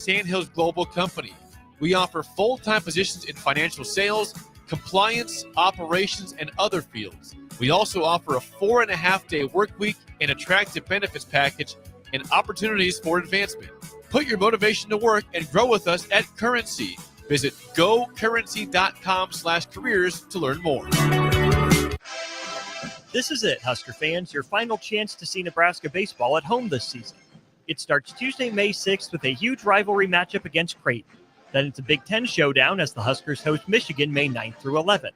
Sandhills Global Company. We offer full-time positions in financial sales, compliance, operations, and other fields. We also offer a 4.5-day work week, an attractive benefits package, and opportunities for advancement. Put your motivation to work and grow with us at Currency. Visit gocurrency.com/careers to learn more. This is it, Husker fans, your final chance to see Nebraska baseball at home this season. It starts Tuesday, May 6th with a huge rivalry matchup against Creighton. Then it's a Big Ten showdown as the Huskers host Michigan May 9th through 11th.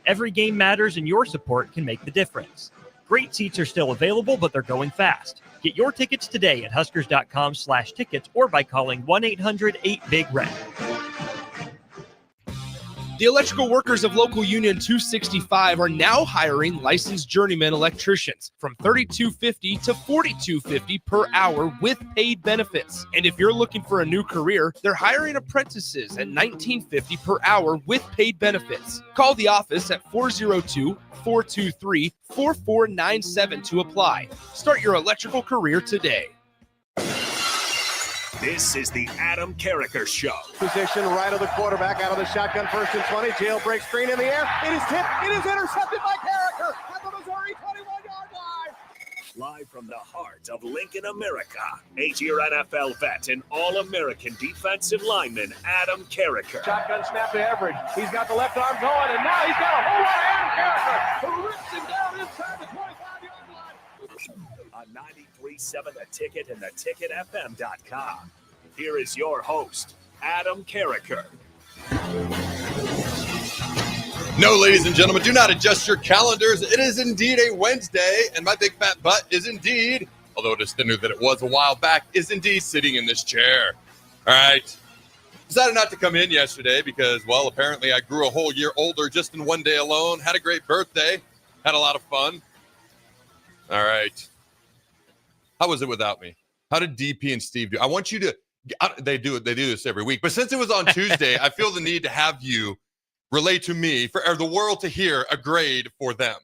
Every game matters and your support can make the difference. Great seats are still available, but they're going fast. Get your tickets today at huskers.com/tickets or by calling 1-800-8-BIG-RED. The electrical workers of Local Union 265 are now hiring licensed journeyman electricians from $32.50 to $42.50 per hour with paid benefits. And if you're looking for a new career, they're hiring apprentices at $19.50 per hour with paid benefits. Call the office at 402-423-4497 to apply. Start your electrical career today. This is the Adam Carriker Show. Position right of the quarterback, out of the shotgun, 1st and 20. Jailbreak screen in the air. It is tipped. It is intercepted by Carriker at the Missouri 21-yard line. Live from the heart of Lincoln, America, 8-year NFL vet and All-American defensive lineman Adam Carriker. Shotgun snap to Everett. He's got the left arm going, and now he's got a whole lot of Adam Carriker who rips him down inside the 25-yard line. On 93.7 The Ticket and theticketfm.com. Here is your host, Adam Carriker. No, ladies and gentlemen, do not adjust your calendars. It is indeed a Wednesday, and my big fat butt is indeed, although it is thinner than it was a while back, is indeed sitting in this chair. All right. Decided not to come in yesterday because, well, apparently I grew a whole year older just in one day alone. Had a great birthday. Had a lot of fun. All right. How was it without me? How did DP and Steve do? I want you to, they do this every week. But since it was on Tuesday, I feel the need to have you relate to me for the world to hear a grade for them.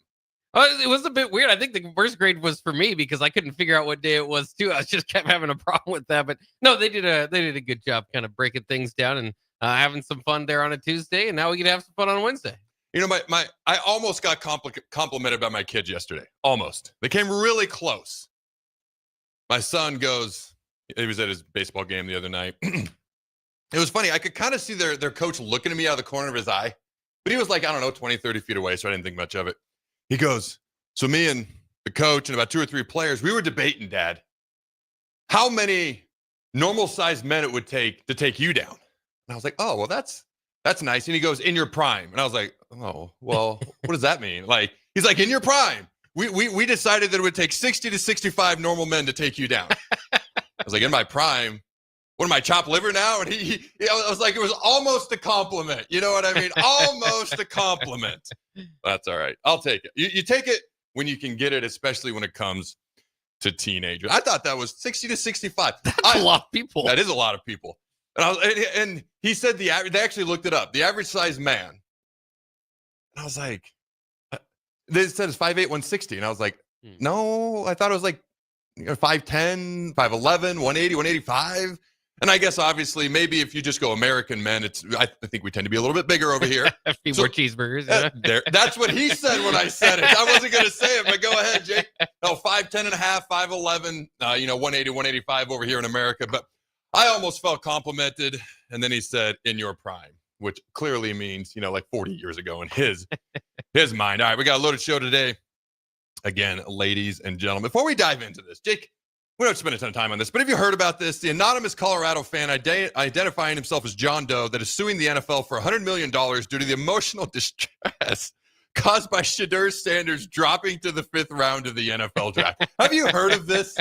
It was a bit weird. I think the worst grade was for me because I couldn't figure out what day it was too. I just kept having a problem with that. But no, they did a good job kind of breaking things down and having some fun there on a Tuesday. And now we can have some fun on Wednesday. You know, I almost got complimented by my kids yesterday. Almost. They came really close. My son goes, he was at his baseball game the other night. It was funny. I could kind of see their coach looking at me out of the corner of his eye. But he was like, I don't know, 20, 30 feet away, so I didn't think much of it. He goes, so me and the coach and about 2 or 3 players, we were debating, Dad, how many normal-sized men it would take to take you down. And I was like, oh, well, that's nice. And he goes, in your prime. And I was like, oh, well, what does that mean? Like, he's like, in your prime. We decided that it would take 60 to 65 normal men to take you down. I was like, in my prime, what am I, chopped liver now? And I was like, it was almost a compliment. You know what I mean? Almost a compliment. That's all right. I'll take it. You take it when you can get it, especially when it comes to teenagers. I thought that was 60 to 65. That's a lot of people. That is a lot of people. And he said the average, they actually looked it up, the average size man. And I was like, they said it's 5'8", 160. And I was like, no, I thought it was like 5'10", 5'11", 180, 185. And I guess obviously maybe if you just go American men, I think we tend to be a little bit bigger over here. A few more cheeseburgers. Yeah. That's what he said when I said it. I wasn't going to say it, but go ahead, Jake. No, 5'10 and a half, 5'11", 180, 185 over here in America. But I almost felt complimented. And then he said, in your prime, which clearly means, like 40 years ago in his mind. All right, we got a loaded show today. Again, ladies and gentlemen, before we dive into this, Jake, we don't spend a ton of time on this, but have you heard about this? The anonymous Colorado fan identifying himself as John Doe that is suing the NFL for $100 million due to the emotional distress caused by Shedeur Sanders dropping to the 5th round of the NFL draft. Have you heard of this?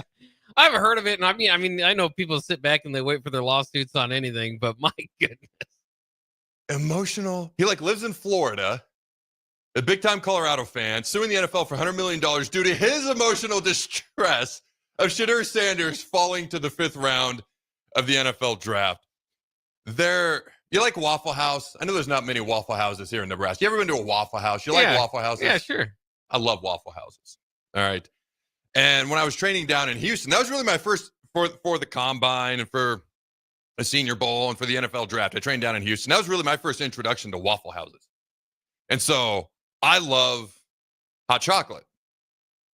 I've heard of it, and I mean, I know people sit back and they wait for their lawsuits on anything, but my goodness. Emotional. He lives in Florida, a big-time Colorado fan, suing the NFL for $100 million due to his emotional distress of Shedeur Sanders falling to the 5th round of the NFL draft. You like Waffle House? I know there's not many Waffle Houses here in Nebraska. You ever been to a Waffle House? You like Waffle Houses? Yeah, sure. I love Waffle Houses. All right. And when I was training down in Houston, that was really my first for the combine and for a Senior Bowl and for the NFL draft. I trained down in Houston. That was really my first introduction to Waffle Houses. And so I love hot chocolate.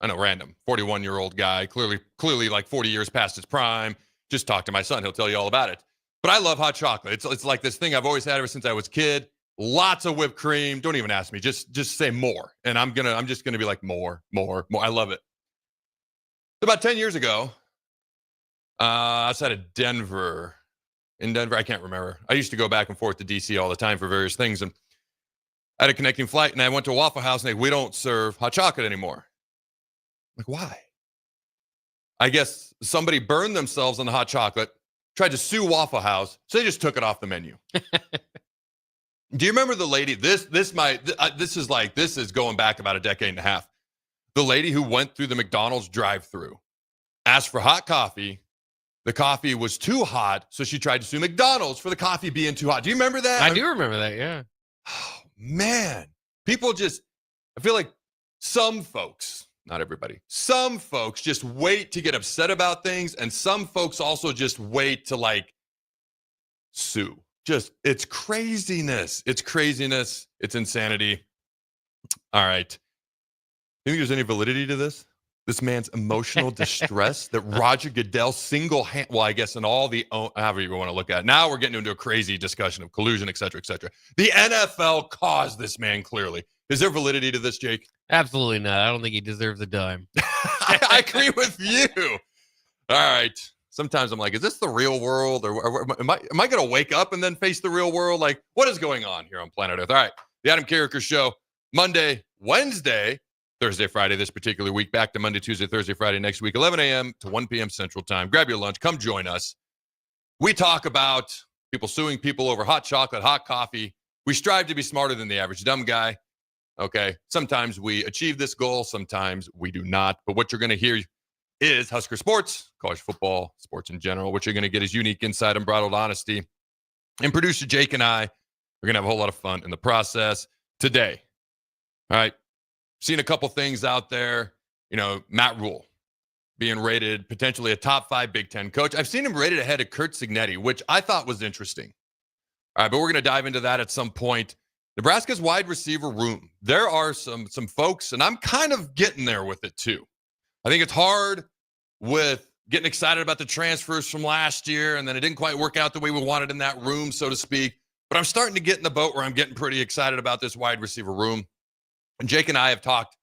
I know, random, 41-year-old guy, clearly like 40 years past his prime. Just talk to my son. He'll tell you all about it. But I love hot chocolate. It's like this thing I've always had ever since I was a kid. Lots of whipped cream. Don't even ask me. Just say more. And I'm just gonna be like more. I love it. About 10 years ago, outside of Denver, I can't remember. I used to go back and forth to DC all the time for various things. And I had a connecting flight and I went to a Waffle House and we don't serve hot chocolate anymore. I'm like, why? I guess somebody burned themselves on the hot chocolate, tried to sue Waffle House, so they just took it off the menu. Do you remember the lady? This is going back about a decade and a half. The lady who went through the McDonald's drive-thru, asked for hot coffee. The coffee was too hot, so she tried to sue McDonald's for the coffee being too hot. Do you remember that? I do remember that, yeah. Oh, man. People I feel like some folks, not everybody, some folks just wait to get upset about things, and some folks also just wait to, like, sue. It's craziness. It's craziness. It's insanity. All right. You think there's any validity to this? This man's emotional distress that Roger Goodell well, I guess in all the, however you want to look at it. Now we're getting into a crazy discussion of collusion, et cetera, et cetera. The NFL caused this man clearly. Is there validity to this, Jake? Absolutely not. I don't think he deserves a dime. I agree with you. All right. Sometimes I'm like, is this the real world? Or am I going to wake up and then face the real world? Like, what is going on here on planet Earth? All right. The Adam Carriker Show, Monday, Wednesday, Thursday, Friday this particular week. Back to Monday, Tuesday, Thursday, Friday next week, 11 a.m. to 1 p.m. Central Time. Grab your lunch. Come join us. We talk about people suing people over hot chocolate, hot coffee. We strive to be smarter than the average dumb guy. Okay. Sometimes we achieve this goal. Sometimes we do not. But what you're going to hear is Husker sports, college football, sports in general. What you're going to get is unique insight, unbridled honesty. And producer Jake and I are going to have a whole lot of fun in the process today. All right. Seen a couple things out there. You know, Matt RHULE being rated potentially a top 5 Big Ten coach. I've seen him rated ahead of Kurt Cignetti, which I thought was interesting. All right, but we're going to dive into that at some point. Nebraska's wide receiver room. There are some folks, and I'm kind of getting there with it too. I think it's hard with getting excited about the transfers from last year, and then it didn't quite work out the way we wanted in that room, so to speak. But I'm starting to get in the boat where I'm getting pretty excited about this wide receiver room. And Jake and I have talked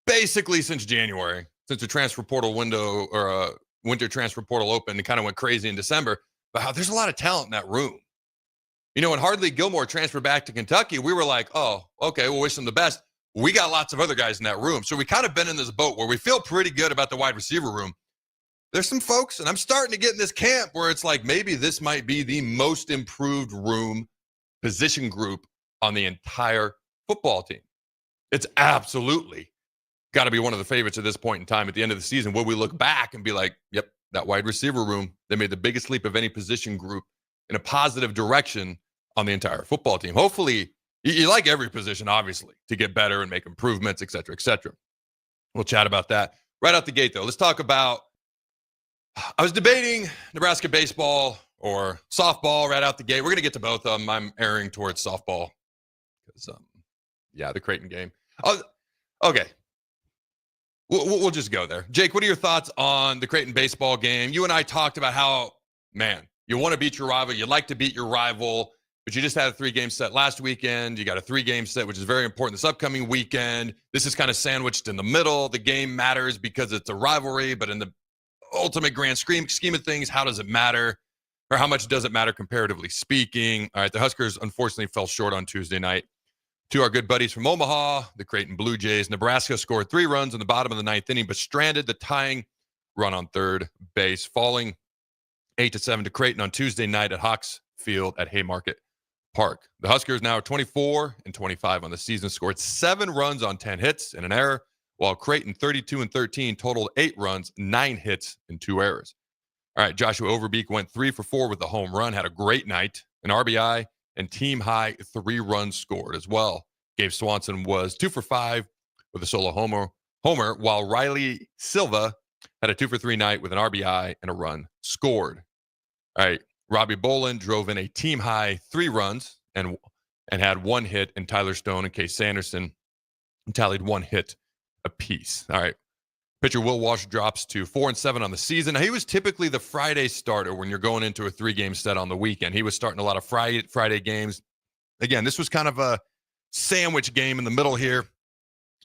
basically since January, since the transfer portal window or winter transfer portal opened and kind of went crazy in December, about how there's a lot of talent in that room. You know, when Hardly Gilmore transferred back to Kentucky, we were like, oh, okay, we'll wish him the best. We got lots of other guys in that room. So we kind of been in this boat where we feel pretty good about the wide receiver room. There's some folks, and I'm starting to get in this camp where it's like maybe this might be the most improved room position group on the entire football team. It's absolutely got to be one of the favorites at this point in time. At the end of the season, will we look back and be like, yep, that wide receiver room, they made the biggest leap of any position group in a positive direction on the entire football team. Hopefully, you like every position, obviously, to get better and make improvements, et cetera, et cetera. We'll chat about that. Right out the gate, though, let's talk about, I was debating Nebraska baseball or softball right out the gate. We're going to get to both of them. I'm erring towards softball because, the Creighton game. Oh, okay. We'll just go there. Jake, what are your thoughts on the Creighton baseball game? You and I talked about how, man, you want to beat your rival. You like to beat your rival, but you just had a 3-game set last weekend. You got a 3-game set, which is very important this upcoming weekend. This is kind of sandwiched in the middle. The game matters because it's a rivalry, but in the ultimate grand scheme of things, how does it matter? Or how much does it matter comparatively speaking? All right, the Huskers unfortunately fell short on Tuesday night. To our good buddies from Omaha, the Creighton Blue Jays, Nebraska scored 3 runs in the bottom of the 9th inning, but stranded the tying run on third base, falling 8-7 to Creighton on Tuesday night at Hawks Field at Haymarket Park. The Huskers now are 24-25 on the season, scored 7 runs on 10 hits and an error, while Creighton 32-13 totaled 8 runs, 9 hits, and 2 errors. All right, Joshua Overbeek went 3 for 4 with a home run, had a great night, an RBI, and team-high 3 runs scored as well. Gabe Swanson was 2 for 5 with a solo homer, while Riley Silva had a 2 for 3 night with an RBI and a run scored. All right, Robbie Bolin drove in a team-high 3 runs and had 1 hit, and Tyler Stone and Case Sanderson tallied 1 hit apiece. All right. Pitcher Will Walsh drops to 4-7 on the season. Now, he was typically the Friday starter when you're going into a 3-game set on the weekend. He was starting a lot of Friday games. Again, this was kind of a sandwich game in the middle here.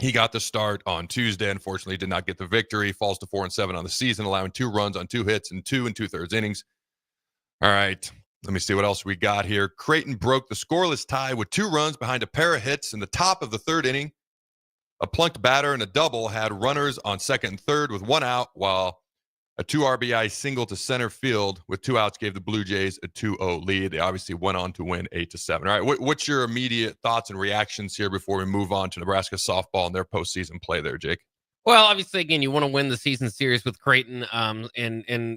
He got the start on Tuesday. Unfortunately, did not get the victory. Falls to 4-7 on the season, allowing 2 runs on 2 hits and 2 2/3 innings. All right, let me see what else we got here. Creighton broke the scoreless tie with 2 runs behind a pair of hits in the top of the 3rd inning. A plunked batter and a double had runners on 2nd and 3rd with 1 out, while a 2 RBI single to center field with 2 outs gave the Blue Jays a 2-0 lead. They obviously went on to win 8-7. All right, what's your immediate thoughts and reactions here before we move on to Nebraska softball and their postseason play there, Jake? Well, obviously, again, you want to win the season series with Creighton, and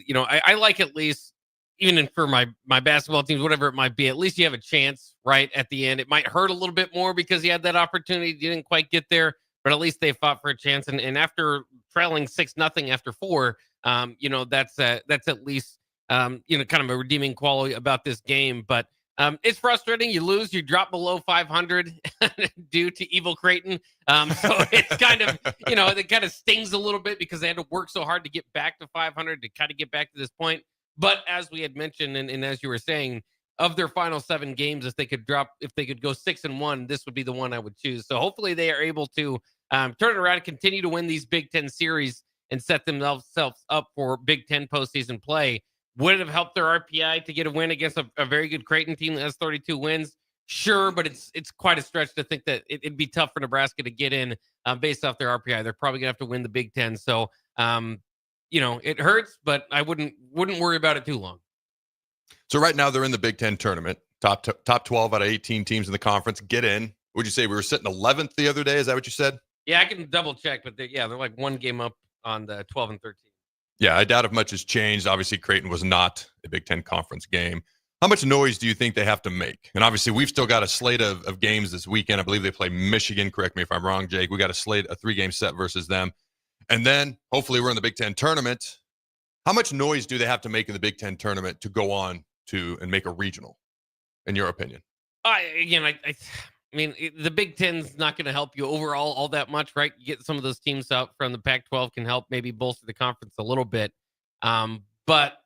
you know, I like at least, even for my basketball teams, whatever it might be, at least you have a chance right at the end. It might hurt a little bit more because you had that opportunity, you didn't quite get there, but at least they fought for a chance. And after trailing 6-0 after 4, you know, that's at least you know, kind of a redeeming quality about this game. But it's frustrating. You lose, you drop below 500 due to evil Creighton. So it's kind of, you know, it kind of stings a little bit because they had to work so hard to get back to 500 to kind of get back to this point. But as we had mentioned, and as you were saying, of their final 7 games, if they could go 6-1, this would be the one I would choose. So hopefully they are able to turn it around and continue to win these Big Ten series and set themselves up for Big Ten postseason play. Would it have helped their RPI to get a win against a very good Creighton team that has 32 wins? Sure, but it's quite a stretch to think that it'd be tough for Nebraska to get in based off their RPI. They're probably gonna have to win the Big Ten. So you know, it hurts, but I wouldn't worry about it too long. So right now they're in the Big Ten tournament. Top 12 out of 18 teams in the conference get in. Would you say we were sitting 11th the other day? Is that what you said? Yeah, I can double check, but they're like 1 game up on the 12 and 13. Yeah, I doubt if much has changed. Obviously, Creighton was not a Big Ten conference game. How much noise do you think they have to make? And obviously, we've still got a slate of games this weekend. I believe they play Michigan. Correct me if I'm wrong, Jake. We got a 3-game set versus them. And then hopefully we're in the Big Ten tournament. How much noise do they have to make in the Big Ten tournament to go on to and make a regional, in your opinion? I mean, the Big Ten's not going to help you overall all that much, right? You get some of those teams out from the Pac-12 can help maybe bolster the conference a little bit. But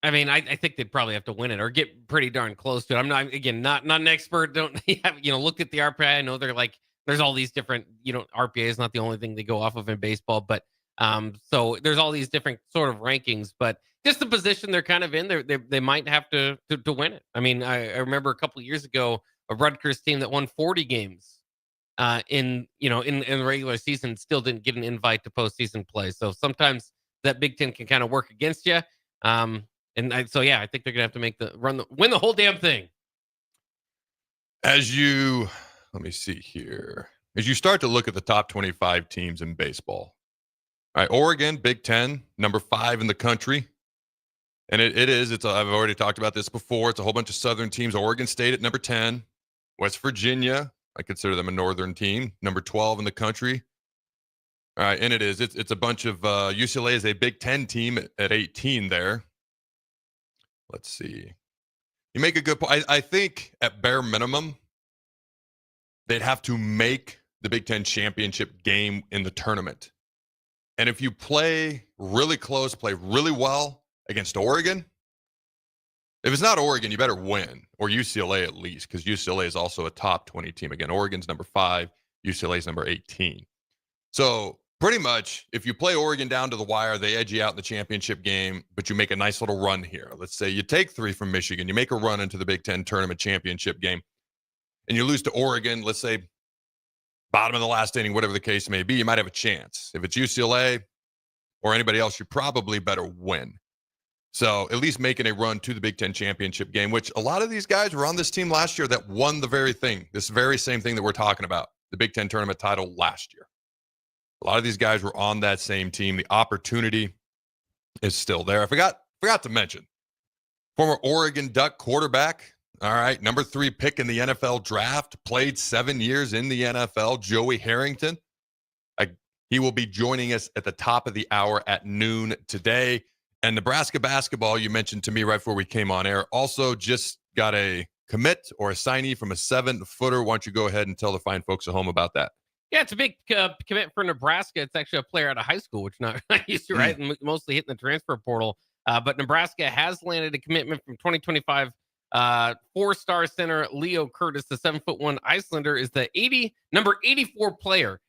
I mean, I think they'd probably have to win it or get pretty darn close to it. I'm not an expert. Don't have, look at the RPI. I know they're like, there's all these different, RPA is not the only thing they go off of in baseball, but so there's all these different sort of rankings, but just the position they're kind of in, they might have to win it. I mean, I remember a couple of years ago, a Rutgers team that won 40 games in the regular season still didn't get an invite to postseason play. So sometimes that Big Ten can kind of work against you. I think they're gonna have to win the whole damn thing. Let me see here. As you start to look at the top 25 teams in baseball, all right, Oregon, Big Ten, number 5 in the country. And I've already talked about this before. It's a whole bunch of Southern teams. Oregon State at number 10. West Virginia, I consider them a Northern team, number 12 in the country. All right, and it's a bunch of UCLA is a Big Ten team at 18 there. Let's see. You make a good point. I think at bare minimum, they'd have to make the Big Ten championship game in the tournament. And if you play really close, play really well against Oregon, if it's not Oregon, you better win, or UCLA at least, because UCLA is also a top 20 team. Again, Oregon's number 5, UCLA's number 18. So pretty much, if you play Oregon down to the wire, they edge you out in the championship game, but you make a nice little run here. Let's say you take 3 from Michigan, you make a run into the Big Ten tournament championship game, and you lose to Oregon, let's say bottom of the last inning, whatever the case may be, you might have a chance. If it's UCLA or anybody else, you probably better win. So at least making a run to the Big Ten championship game, which a lot of these guys were on this team last year that won this very same thing that we're talking about, the Big Ten tournament title last year. A lot of these guys were on that same team. The opportunity is still there. I forgot to mention, former Oregon Duck quarterback, all right, number 3 pick in the NFL draft, played 7 years in the NFL, Joey Harrington. He will be joining us at the top of the hour at noon today. And Nebraska basketball, you mentioned to me right before we came on air, also just got a commit or a signee from a 7-footer. Why don't you go ahead and tell the fine folks at home about that? Yeah, it's a big commit for Nebraska. It's actually a player out of high school, which not used to, right? And mostly hitting the transfer portal. But Nebraska has landed a commitment from 2025 4-star center Leo Curtis, the 7'1" Icelander, is the number 84 player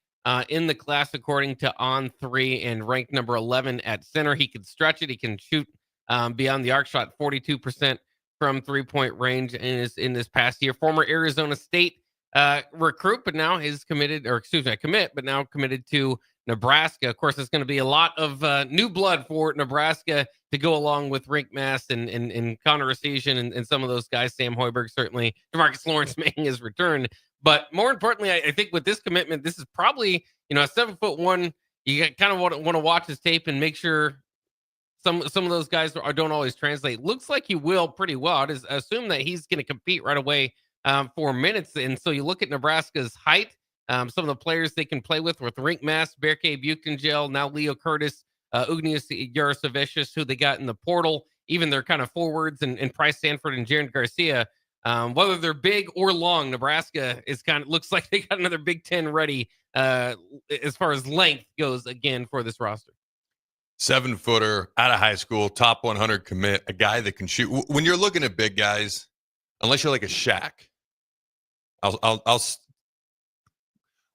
in the class, according to On3, and ranked number 11 at center. He can stretch it. He can shoot beyond the arc, shot 42% from 3-point range in this past year. Former Arizona State recruit, but now is committed, or excuse me, commit, but now committed to Nebraska. Of course, it's going to be a lot of new blood for Nebraska to go along with Rink Mass and Connor Recision and some of those guys. Sam Hoiberg, certainly. DeMarcus Lawrence making his return. But more importantly, I think with this commitment, this is probably, a 7'1". You kind of want to watch his tape and make sure some of those guys don't always translate. Looks like he will pretty well. I just assume that he's going to compete right away for minutes. And so you look at Nebraska's height, some of the players they can play with Rink Mass, Berke Buchengel, now Leo Curtis, Ugnius Yarosavicius, who they got in the portal, even their kind of forwards and Price Sanford and Jaron Garcia. Whether they're big or long, Nebraska looks like they got another Big Ten ready as far as length goes again for this roster. 7-footer out of high school, top 100 commit, a guy that can shoot. When you're looking at big guys, unless you're like a Shaq, one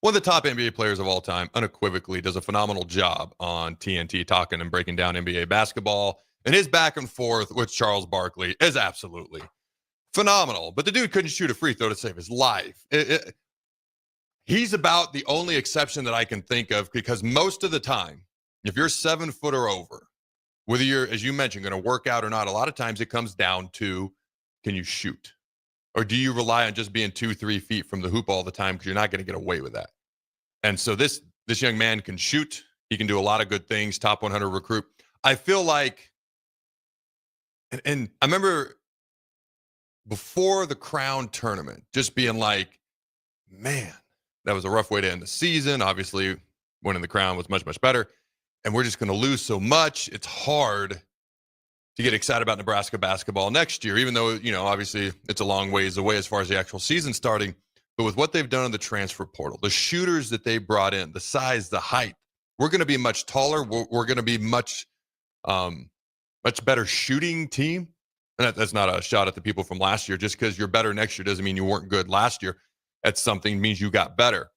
of the top NBA players of all time, unequivocally, does a phenomenal job on TNT talking and breaking down NBA basketball. And his back and forth with Charles Barkley is absolutely phenomenal. But the dude couldn't shoot a free throw to save his life. He's about the only exception that I can think of, because most of the time, if you're 7 foot or over, whether you're, as you mentioned, going to work out or not, a lot of times it comes down to, can you shoot? Or do you rely on just being 2-3 feet from the hoop all the time, because you're not going to get away with that? And so this young man can shoot. He can do a lot of good things, top 100 recruit. I feel like, and I remember before the Crown tournament, just being like, man, that was a rough way to end the season. Obviously, winning the Crown was much, much better. And we're just going to lose so much. It's hard to get excited about Nebraska basketball next year, even though, obviously it's a long ways away as far as the actual season starting. But with what they've done in the transfer portal, the shooters that they brought in, the size, the height, we're going to be much taller. We're going to be much better shooting team. And that's not a shot at the people from last year. Just because you're better next year doesn't mean you weren't good last year. At something means you got better.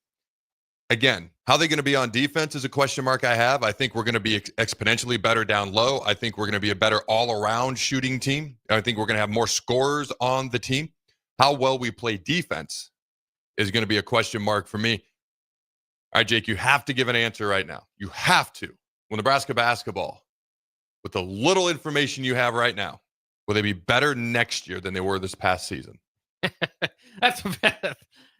Again, how they're going to be on defense is a question mark I have. I think we're going to be exponentially better down low. I think we're going to be a better all-around shooting team. I think we're going to have more scorers on the team. How well we play defense is going to be a question mark for me. All right, Jake, you have to give an answer right now. You have to. Will Nebraska basketball, with the little information you have right now, will they be better next year than they were this past season?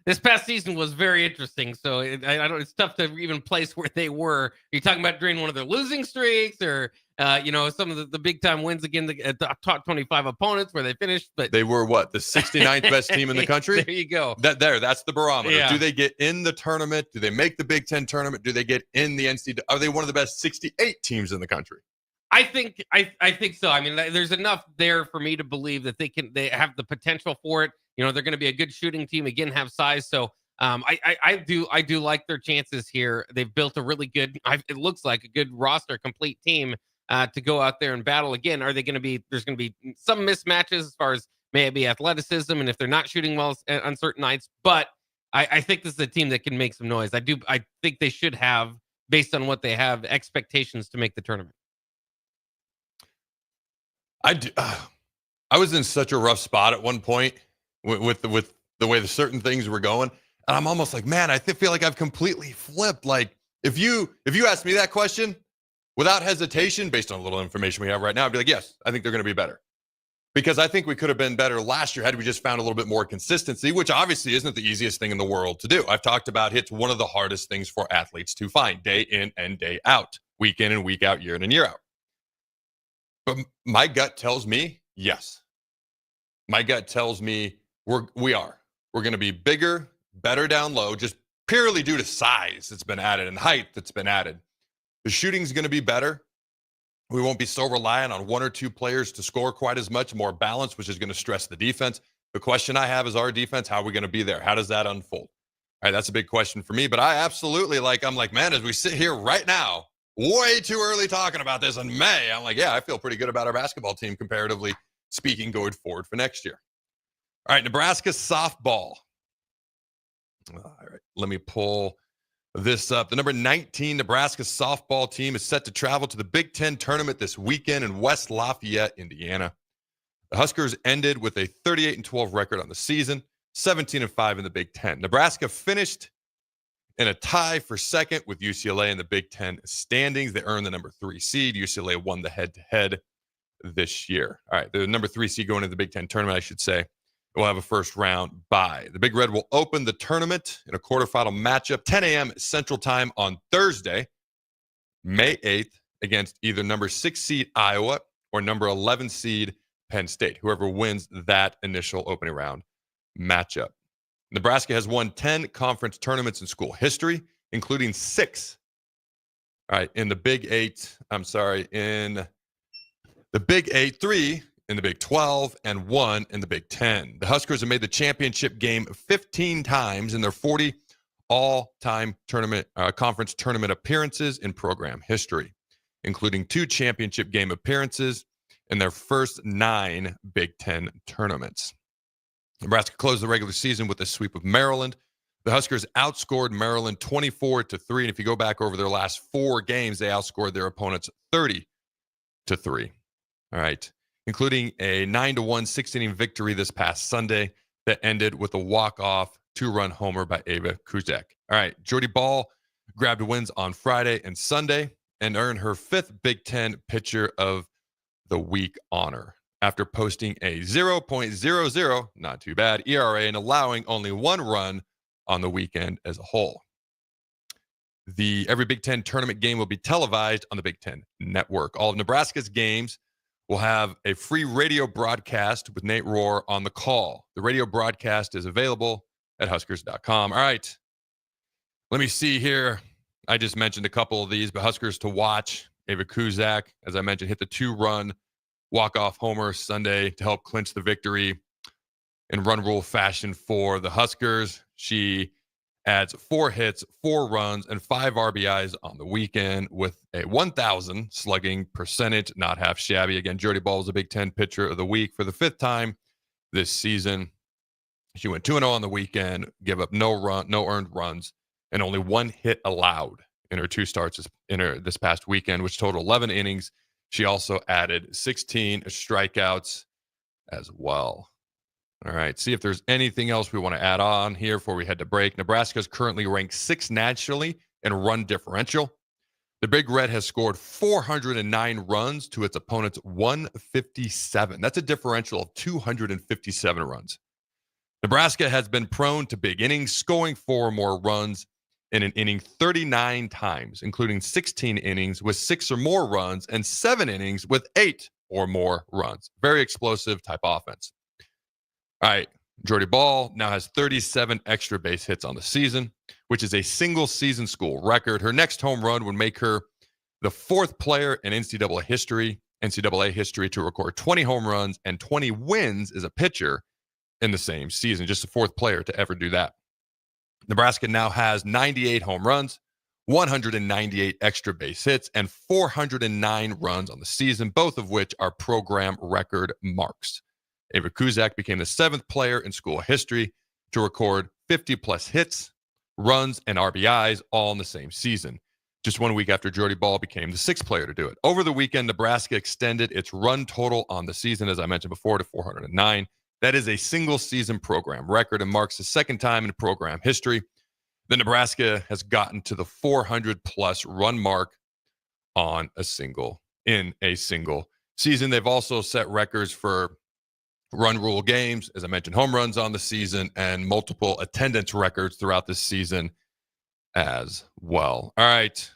This past season was very interesting. So it's tough to even place where they were. Are you talking about during one of their losing streaks, or some of the big time wins against the top 25 opponents where they finished? But they were what, the 69th best team in the country? There you go. That's the barometer. Yeah. Do they get in the tournament? Do they make the Big Ten tournament? Do they get in the NCAA? Are they one of the best 68 teams in the country? I think so. I mean, there's enough there for me to believe that they have the potential for it. They're going to be a good shooting team, again, have size. So I do like their chances here. They've built a really good, it looks like a good roster, complete team to go out there and battle. Again, there's going to be some mismatches as far as maybe athleticism, and if they're not shooting well on certain nights. But I think this is a team that can make some noise. I think they should have, based on what they have, expectations to make the tournament. I was in such a rough spot at one point with the way the certain things were going, and I'm almost like, man, I feel like I've completely flipped. Like if you asked me that question without hesitation, based on a little information we have right now, I'd be like, yes, I think they're going to be better, because I think we could have been better last year had we just found a little bit more consistency, which obviously isn't the easiest thing in the world to do. I've talked about it's one of the hardest things for athletes to find, day in and day out, week in and week out, year in and year out. But my gut tells me yes. My gut tells me we're going to be bigger, better down low, just purely due to size that's been added and height that's been added. The shooting's going to be better. We won't be so reliant on one or two players to score quite as much, more balance, which is going to stress the defense. The question I have is our defense, how are we going to be there? How does that unfold? All right, that's a big question for me. But I absolutely I'm like, man, as we sit here right now, way too early talking about this in May, I'm like, yeah, I feel pretty good about our basketball team comparatively speaking going forward for next year. All right, Nebraska softball. All right, let me pull this up. The number 19 Nebraska softball team is set to travel to the Big Ten tournament this weekend in West Lafayette, Indiana. The Huskers ended with a 38-12 record on the season, 17-5 in the Big Ten. Nebraska finished in a tie for second with UCLA in the Big Ten standings. They earned the number 3 seed. UCLA won the head-to-head this year. All right, the number 3 seed going into the Big Ten tournament, I should say, will have a first round bye. The Big Red will open the tournament in a quarterfinal matchup, 10 a.m. Central Time on Thursday, May 8th, against either number 6 seed Iowa or number 11 seed Penn State, whoever wins that initial opening round matchup. Nebraska has won 10 conference tournaments in school history, including 6. All right, in the Big 8, in the Big 8, 3 in the Big 12, and 1 in the Big 10. The Huskers have made the championship game 15 times in their 40 all-time tournament conference tournament appearances in program history, including 2 championship game appearances in their first 9 Big Ten tournaments. Nebraska closed the regular season with a sweep of Maryland. The Huskers outscored Maryland 24-3, and if you go back over their last 4 games, they outscored their opponents 30-3. All right, including a 9-1 16-inning victory this past Sunday that ended with a walk-off 2-run homer by Ava Kuzak. All right, Jordy Ball grabbed wins on Friday and Sunday and earned her 5th Big Ten Pitcher of the Week honor after posting a 0.00, not too bad, ERA and allowing only 1 run on the weekend as a whole. Every Big Ten tournament game will be televised on the Big Ten Network. All of Nebraska's games will have a free radio broadcast with Nate Rohr on the call. The radio broadcast is available at Huskers.com. All right, let me see here. I just mentioned a couple of these, but Huskers to watch. Ava Kuzak, as I mentioned, hit the 2-run walk-off homer Sunday to help clinch the victory in run rule fashion for the Huskers. She adds 4 hits, 4 runs, and 5 RBIs on the weekend with a 1,000 slugging percentage, not half shabby. Again, Jody Ball was a Big Ten Pitcher of the Week for the 5th time this season. She went 2-0 on the weekend, gave up no earned runs, and only 1 hit allowed in her 2 starts this past weekend, which totaled 11 innings. She also added 16 strikeouts as well. All right, see if there's anything else we want to add on here before we head to break. Nebraska is currently ranked 6th nationally in run differential. The Big Red has scored 409 runs to its opponent's 157. That's a differential of 257 runs. Nebraska has been prone to big innings, scoring 4 or more runs in an inning 39 times, including 16 innings with 6 or more runs and 7 innings with 8 or more runs. Very explosive type offense. All right, Jordy Ball now has 37 extra base hits on the season, which is a single season school record. Her next home run would make her the 4th player in NCAA history to record 20 home runs and 20 wins as a pitcher in the same season. Just the 4th player to ever do that. Nebraska now has 98 home runs, 198 extra base hits, and 409 runs on the season, both of which are program record marks. Ava Kuzak became the 7th player in school history to record 50-plus hits, runs, and RBIs all in the same season, just 1 week after Jordy Ball became the 6th player to do it. Over the weekend, Nebraska extended its run total on the season, as I mentioned before, to 409. That is a single-season program record and marks the 2nd time in program history that Nebraska has gotten to the 400-plus run mark in a single season. They've also set records for run rule games, as I mentioned, home runs on the season, and multiple attendance records throughout this season as well. All right.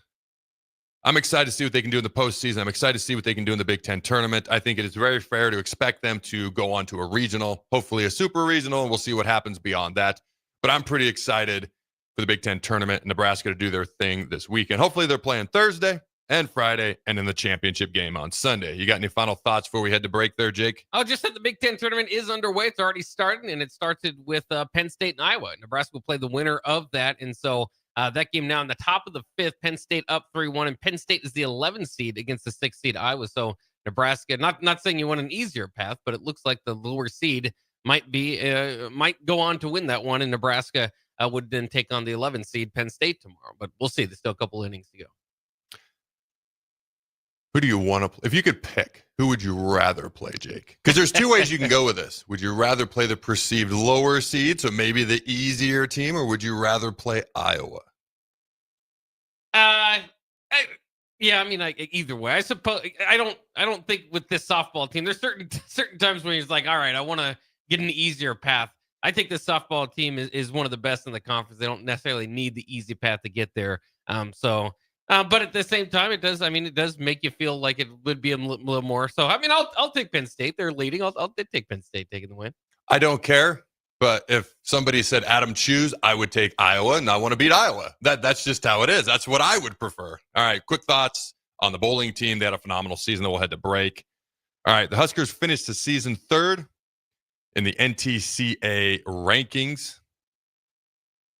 I'm excited to see what they can do in the postseason. I'm excited to see what they can do in the Big Ten tournament. I think it is very fair to expect them to go on to a regional, hopefully a super regional, and we'll see what happens beyond that. But I'm pretty excited for the Big Ten tournament, Nebraska to do their thing this weekend. Hopefully they're playing Thursday. and Friday, and then the championship game on Sunday. You got any final thoughts before we head to break there, Jake? Oh, just that the Big Ten tournament is underway. It's already started, and it started with Penn State and Iowa. Nebraska will play the winner of that, and so that game now in the top of the fifth. Penn State up 3-1, and Penn State is the 11th seed against the 6th seed Iowa. So Nebraska, not saying you want an easier path, but it looks like the lower seed might go on to win that one, and Nebraska would then take on the 11th seed Penn State tomorrow. But we'll see. There's still a couple innings to go. Who do you want to play? If you could pick, who would you rather play, Jake? Because there's two ways you can go with this. Would you rather play the perceived lower seed, so maybe the easier team, or would you rather play Iowa? Either way. I suppose I don't think with this softball team, there's certain times when he's like, all right, I want to get an easier path. I think this softball team is one of the best in the conference. They don't necessarily need the easy path to get there. But at the same time, it does make you feel like it would be a little more. So, I'll take Penn State. They're leading. I'll take Penn State taking the win. I don't care. But if somebody said Adam choose, I would take Iowa, and I want to beat Iowa. That's just how it is. That's what I would prefer. All right, quick thoughts on the bowling team. They had a phenomenal season. Then we'll head to break. All right, the Huskers finished the season third in the NTCA rankings.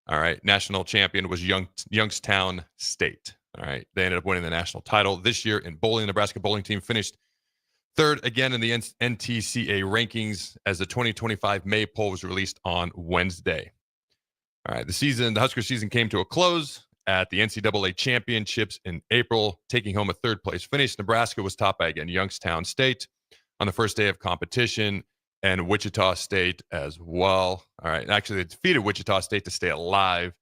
All right, national champion was Youngstown State. All right, they ended up winning the national title this year in bowling. The Nebraska bowling team finished third again in the NTCA rankings as the 2025 May poll was released on Wednesday. All right, the Husker season came to a close at the NCAA championships in April, taking home a third place finish. Nebraska was topped by, again, Youngstown State on the first day of competition and Wichita State as well. All right, and actually they defeated Wichita State to stay alive.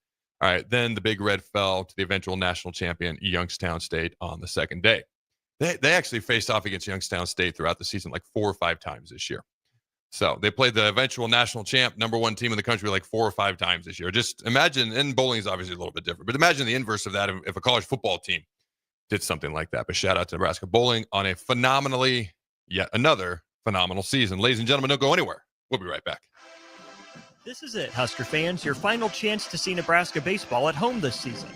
All right, then the Big Red fell to the eventual national champion, Youngstown State, on the second day. They actually faced off against Youngstown State throughout the season like 4 or 5 times this year. So they played the eventual national champ, number one team in the country, like 4 or 5 times this year. Just imagine, and bowling is obviously a little bit different, but imagine the inverse of that if a college football team did something like that. But shout out to Nebraska bowling on yet another phenomenal season. Ladies and gentlemen, don't go anywhere. We'll be right back. This is it, Husker fans, your final chance to see Nebraska baseball at home this season.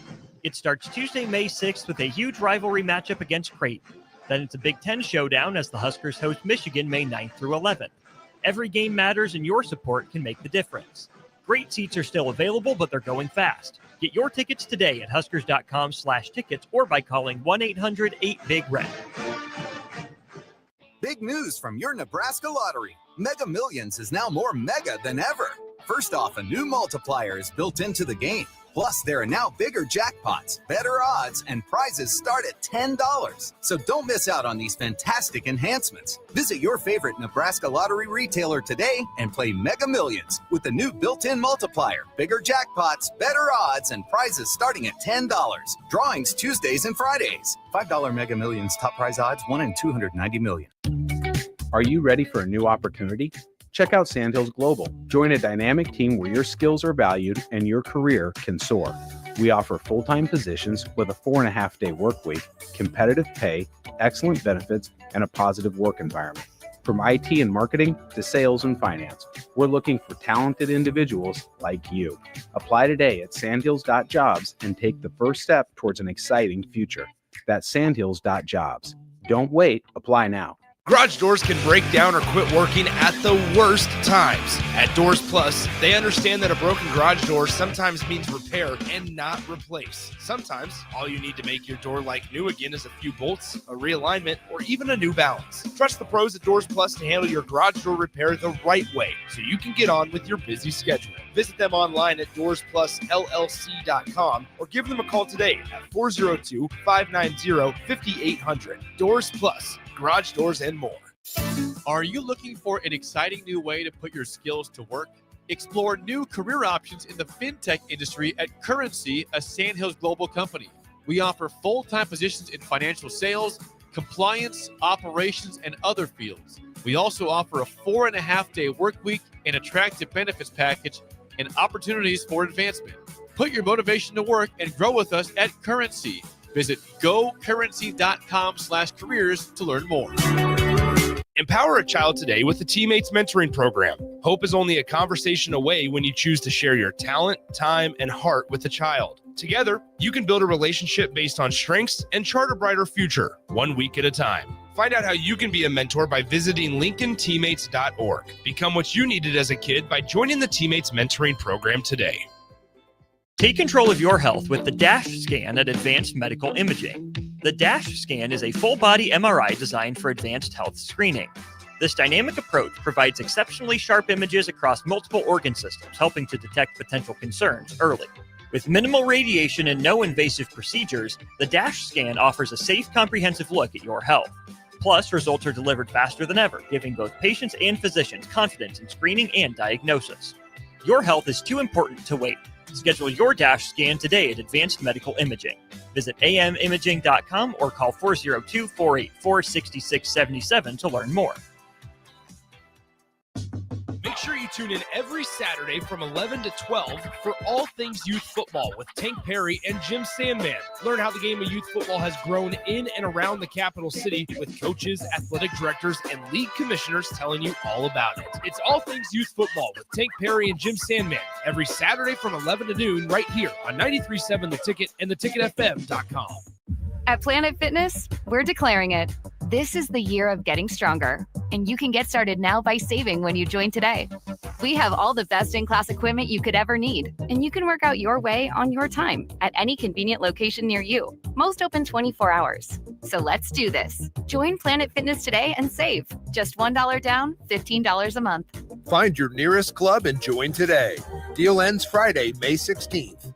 It starts Tuesday, May 6th with a huge rivalry matchup against Creighton. Then it's a Big Ten showdown as the Huskers host Michigan May 9th through 11th. Every game matters and your support can make the difference. Great seats are still available, but they're going fast. Get your tickets today at huskers.com/tickets or by calling 1-800-8-BIG-RED. Big news from your Nebraska lottery. Mega Millions is now more mega than ever. First off, a new multiplier is built into the game. Plus, there are now bigger jackpots, better odds, and prizes start at $10. So don't miss out on these fantastic enhancements. Visit your favorite Nebraska lottery retailer today and play Mega Millions with the new built-in multiplier, bigger jackpots, better odds, and prizes starting at $10. Drawings Tuesdays and Fridays. $5 Mega Millions top prize odds, 1 in 290 million. Are you ready for a new opportunity? Check out Sandhills Global. Join a dynamic team where your skills are valued and your career can soar. We offer full-time positions with a 4.5-day work week, competitive pay, excellent benefits, and a positive work environment. From IT and marketing to sales and finance, we're looking for talented individuals like you. Apply today at sandhills.jobs and take the first step towards an exciting future. That's sandhills.jobs. Don't wait. Apply now. Garage doors can break down or quit working at the worst times. At Doors Plus, they understand that a broken garage door sometimes means repair and not replace. Sometimes, all you need to make your door like new again is a few bolts, a realignment, or even a new balance. Trust the pros at Doors Plus to handle your garage door repair the right way so you can get on with your busy schedule. Visit them online at DoorsPlusLLC.com or give them a call today at 402-590-5800. Doors Plus. Garage doors and more. Are you looking for an exciting new way to put your skills to work? Explore new career options in the fintech industry at Currency, a Sandhills Global company. We offer full-time positions in financial sales, compliance, operations, and other fields. We also offer a 4.5-day work week, an attractive benefits package, and opportunities for advancement. Put your motivation to work and grow with us at Currency. Visit gocurrency.com/careers to learn more. Empower a child today with the Teammates Mentoring Program. Hope is only a conversation away when you choose to share your talent, time, and heart with a child. Together, you can build a relationship based on strengths and chart a brighter future, 1 week at a time. Find out how you can be a mentor by visiting LincolnTeammates.org. Become what you needed as a kid by joining the Teammates Mentoring Program today. Take control of your health with the DASH scan at Advanced Medical Imaging. The DASH scan is a full-body MRI designed for advanced health screening. This dynamic approach provides exceptionally sharp images across multiple organ systems, helping to detect potential concerns early. With minimal radiation and no invasive procedures, the DASH scan offers a safe, comprehensive look at your health. Plus, results are delivered faster than ever, giving both patients and physicians confidence in screening and diagnosis. Your health is too important to wait. Schedule your DASH scan today at Advanced Medical Imaging. Visit amimaging.com or call 402-484-6677 to learn more. Make sure you tune in every Saturday from 11 to 12 for all things youth football with Tank Perry and Jim Sandman. Learn how the game of youth football has grown in and around the capital city with coaches, athletic directors, and league commissioners telling you all about it. It's all things youth football with Tank Perry and Jim Sandman every Saturday from 11 to noon right here on 93.7 The Ticket and theticketfm.com. At Planet Fitness, we're declaring it. This is the year of getting stronger, and you can get started now by saving when you join today. We have all the best-in-class equipment you could ever need, and you can work out your way on your time at any convenient location near you. Most open 24 hours. So let's do this. Join Planet Fitness today and save. Just $1 down, $15 a month. Find your nearest club and join today. Deal ends Friday, May 16th.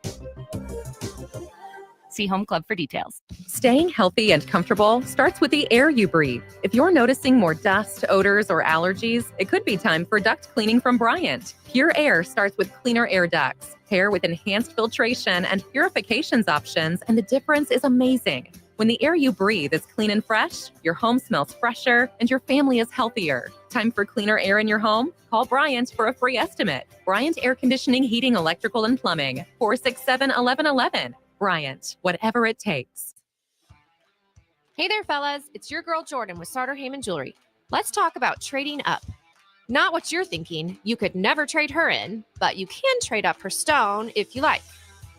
See Home Club for details. Staying healthy and comfortable starts with the air you breathe. If you're noticing more dust, odors, or allergies, it could be time for duct cleaning from Bryant. Pure Air starts with cleaner air ducts, pair with enhanced filtration and purifications options, and the difference is amazing. When the air you breathe is clean and fresh, your home smells fresher, and your family is healthier. Time for cleaner air in your home? Call Bryant for a free estimate. Bryant Air Conditioning, Heating, Electrical, and Plumbing. 467-1111. Bryant, whatever it takes. Hey there, fellas. It's your girl Jordan with Sartor Heyman Jewelry. Let's talk about trading up. Not what you're thinking. You could never trade her in, but you can trade up her stone if you like.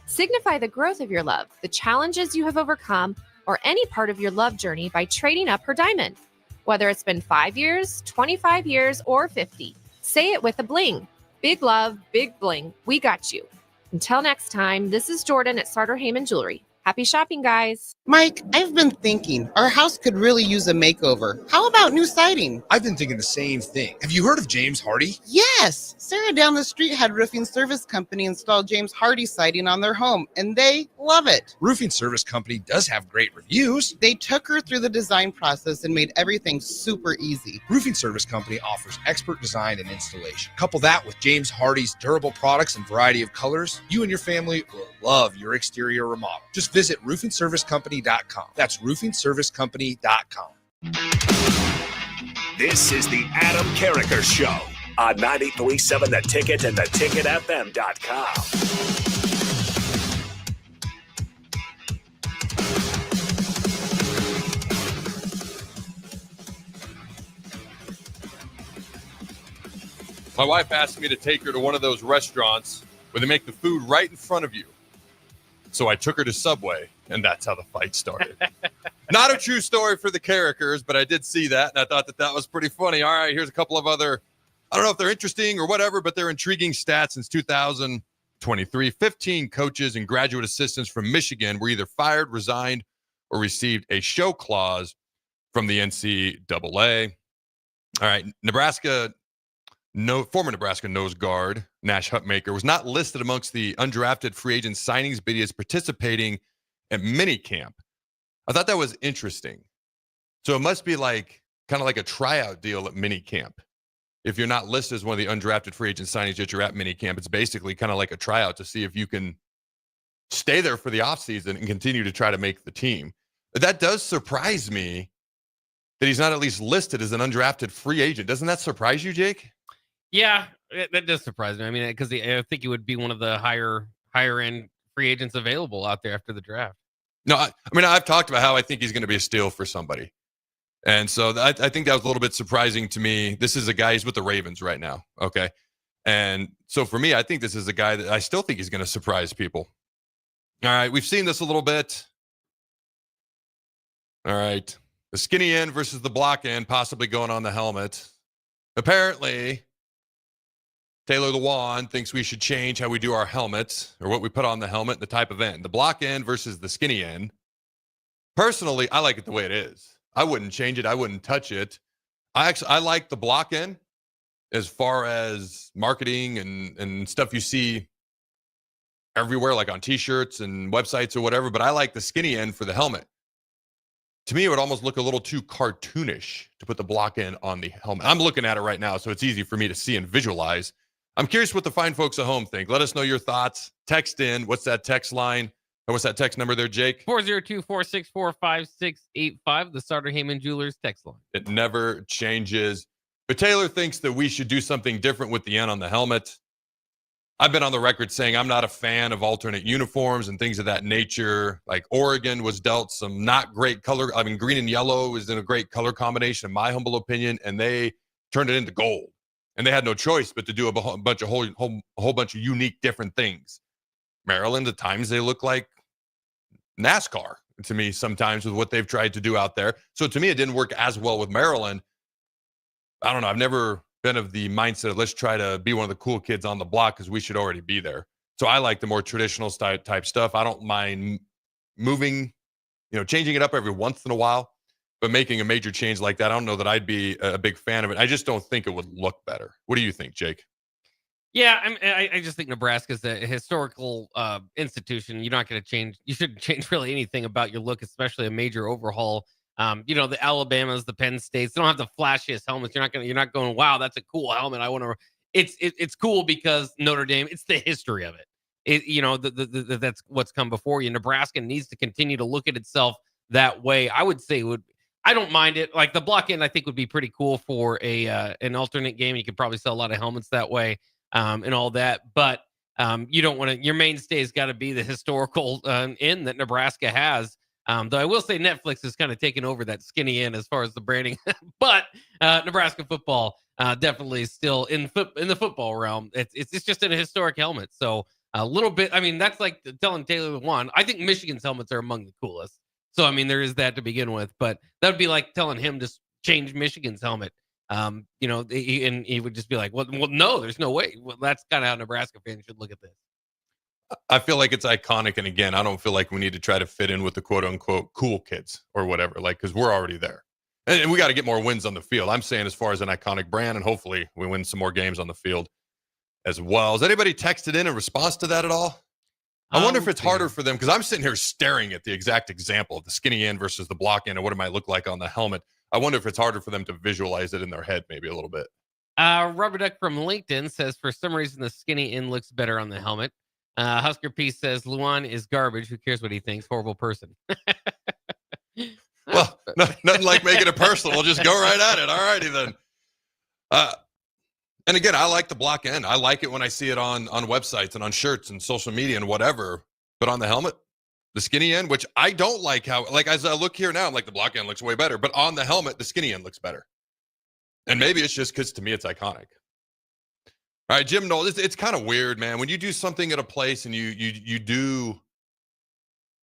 Signify the growth of your love, the challenges you have overcome, or any part of your love journey by trading up her diamond. Whether it's been 5 years, 25 years, or 50. Say it with a bling. Big love, big bling. We got you. Until next time, this is Jordan at Sartor Heyman Jewelry. Happy shopping, guys. Mike, I've been thinking our house could really use a makeover. How about new siding? I've been thinking the same thing. Have you heard of James Hardy? Yes. Sarah down the street had Roofing Service Company install James Hardy siding on their home, and they love it. Roofing Service Company does have great reviews. They took her through the design process and made everything super easy. Roofing Service Company offers expert design and installation. Couple that with James Hardy's durable products and variety of colors, you and your family will love your exterior remodel. Just visit roofingservicecompany.com. That's roofingservicecompany.com. This is the Adam Carriker Show on 93.7 The Ticket and theticketfm.com. My wife asked me to take her to one of those restaurants where they make the food right in front of you. So I took her to Subway, and that's how the fight started. Not a true story for the Carrikers, but I did see that, and I thought that was pretty funny. All right, here's a couple of other, I don't know if they're interesting or whatever, but they're intriguing stats. Since 2023, 15 coaches and graduate assistants from Michigan were either fired, resigned, or received a show clause from the NCAA. All right, former Nebraska nose guard Nash Hutmaker was not listed amongst the undrafted free agent signings, but he is participating at minicamp. I thought that was interesting. So it must be kind of like a tryout deal at minicamp. If you're not listed as one of the undrafted free agent signings that you're at minicamp, it's basically kind of like a tryout to see if you can stay there for the offseason and continue to try to make the team. That does surprise me that he's not at least listed as an undrafted free agent. Doesn't that surprise you, Jake? Yeah, that does surprise me. I mean, because I think he would be one of the higher end free agents available out there after the draft. No, I mean, I've talked about how I think he's going to be a steal for somebody. And so I think that was a little bit surprising to me. This is a guy, he's with the Ravens right now. Okay. And so for me, I think this is a guy that I still think he's going to surprise people. All right, we've seen this a little bit. All right, the skinny end versus the block end possibly going on the helmet. Apparently, Taylor Lewan thinks we should change how we do our helmets or what we put on the helmet and the type of end. The block end versus the skinny end. Personally, I like it the way it is. I wouldn't change it. I wouldn't touch it. I like the block end as far as marketing and stuff you see everywhere, like on T-shirts and websites or whatever. But I like the skinny end for the helmet. To me, it would almost look a little too cartoonish to put the block end on the helmet. I'm looking at it right now, so it's easy for me to see and visualize. I'm curious what the fine folks at home think. Let us know your thoughts. Text in. What's that text line? Or what's that text number there, Jake? 402-464-5685, the Sartor Heyman Jewelers text line. It never changes. But Taylor thinks that we should do something different with the N on the helmet. I've been on the record saying I'm not a fan of alternate uniforms and things of that nature. Like Oregon was dealt some not great color. I mean, green and yellow is in a great color combination, in my humble opinion, and they turned it into gold. And they had no choice but to do a whole bunch of unique different things. Maryland, at times, they look like NASCAR to me sometimes with what they've tried to do out there. So to me, it didn't work as well with Maryland. I don't know. I've never been of the mindset of let's try to be one of the cool kids on the block because we should already be there. So I like the more traditional type stuff. I don't mind moving, changing it up every once in a while, but making a major change like that, I don't know that I'd be a big fan of it. I just don't think it would look better. What do you think, Jake? Yeah, I just think Nebraska's a historical institution. You're not going to change. You shouldn't change really anything about your look, especially a major overhaul. The Alabamas, the Penn States, they don't have the flashiest helmets. You're not going, wow, that's a cool helmet. I want to. It's cool because Notre Dame. It's the history of it. That's what's come before you. Nebraska needs to continue to look at itself that way. I would say I don't mind it. Like the block end, I think would be pretty cool for an alternate game. You could probably sell a lot of helmets that way. And all that, but you don't want to. Your mainstay's got to be the historical end that Nebraska has. Though I will say Netflix has kind of taken over that skinny end as far as the branding, but Nebraska football definitely still in the football realm. It's just in a historic helmet, so a little bit. I mean, that's like telling Taylor Lewan. I think Michigan's helmets are among the coolest. So I mean, there is that to begin with, but that would be like telling him to change Michigan's helmet. He would just be like, well, no, there's no way. Well, that's kind of how Nebraska fans should look at this. I feel like it's iconic. And again, I don't feel like we need to try to fit in with the quote unquote cool kids or whatever, because we're already there and we got to get more wins on the field. I'm saying as far as an iconic brand, and hopefully we win some more games on the field as well. Has anybody texted in response to that at all? I wonder if it's harder for them, because I'm sitting here staring at the exact example of the skinny end versus the block end and what it might look like on the helmet. I wonder if it's harder for them to visualize it in their head maybe a little bit. Rubber Duck from LinkedIn says, for some reason, the skinny end looks better on the helmet. Husker Peace says, Luan is garbage. Who cares what he thinks? Horrible person. Well, nothing like making it personal. We'll just go right at it. All righty then. And again, I like the block end. I like it when I see it on websites and on shirts and social media and whatever. But on the helmet, the skinny end, which I don't like how, as I look here now, I'm like, the block end looks way better. But on the helmet, the skinny end looks better. And maybe it's just because to me, it's iconic. All right, Jim Knowles, it's kind of weird, man. When you do something at a place and you do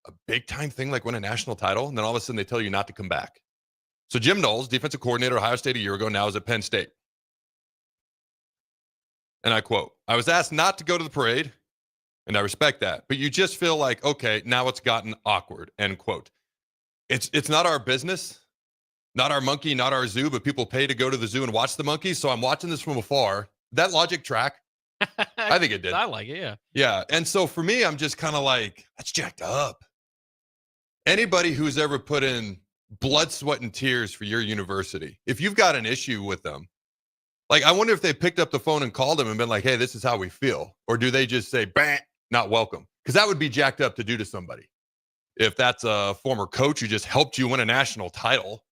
a big time thing like win a national title, and then all of a sudden they tell you not to come back. So Jim Knowles, defensive coordinator at Ohio State a year ago, now is at Penn State. And I quote, I was asked not to go to the parade, and I respect that. But you just feel like, okay, now it's gotten awkward, end quote. It's not our business, not our monkey, not our zoo, but people pay to go to the zoo and watch the monkeys. So I'm watching this from afar. That logic track? I think it did. I like it, yeah. Yeah. And so for me, I'm just kind of like, that's jacked up. Anybody who's ever put in blood, sweat, and tears for your university, if you've got an issue with them, I wonder if they picked up the phone and called them and been like, hey, this is how we feel. Or do they just say, bang, not welcome? Because that would be jacked up to do to somebody. If that's a former coach who just helped you win a national title,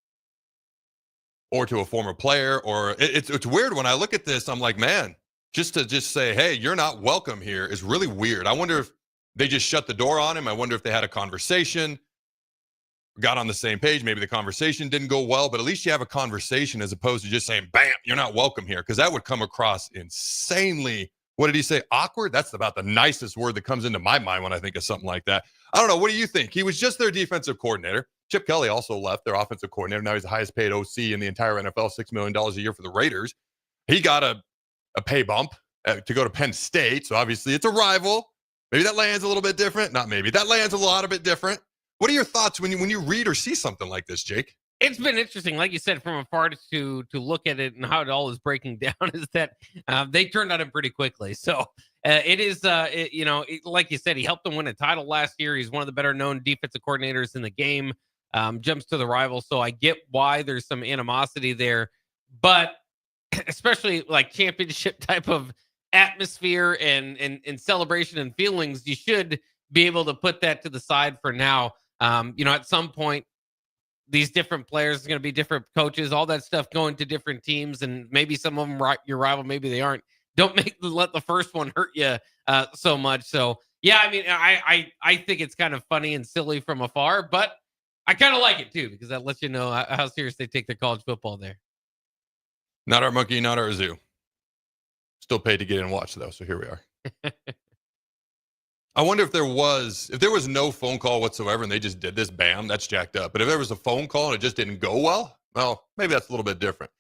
or to a former player, or it's weird when I look at this, I'm like, man, just to say, hey, you're not welcome here is really weird. I wonder if they just shut the door on him. I wonder if they had a conversation, got on the same page. Maybe the conversation didn't go well, but at least you have a conversation as opposed to just saying, bam, you're not welcome here. Because that would come across insanely What did he say? Awkward? That's about the nicest word that comes into my mind when I think of something like that. I don't know. What do you think? He was just their defensive coordinator. Chip Kelly also left, their offensive coordinator. Now he's the highest paid OC in the entire NFL, $6 million a year for the Raiders. He got a pay bump to go to Penn State. So obviously it's a rival. Maybe that lands a little bit different. Not maybe. That lands a lot a bit different. What are your thoughts when you read or see something like this, Jake? It's been interesting, like you said, from afar to look at it and how it all is breaking down. Is that they turned on him pretty quickly. So it is, like you said, he helped them win a title last year. He's one of the better known defensive coordinators in the game. Jumps to the rival, so I get why there's some animosity there, but especially like championship type of atmosphere and celebration and feelings, you should be able to put that to the side for now. At some point, these different players are going to be different coaches, all that stuff going to different teams, and maybe some of them your rival, maybe they aren't. Don't let the first one hurt you so much. So yeah, I mean, I think it's kind of funny and silly from afar, but I kind of like it too, because that lets you know how serious they take their college football there. Not our monkey, not our zoo. Still paid to get in and watch though, so here we are. I wonder if there was no phone call whatsoever and they just did this, bam, that's jacked up. But if there was a phone call and it just didn't go well, maybe that's a little bit different.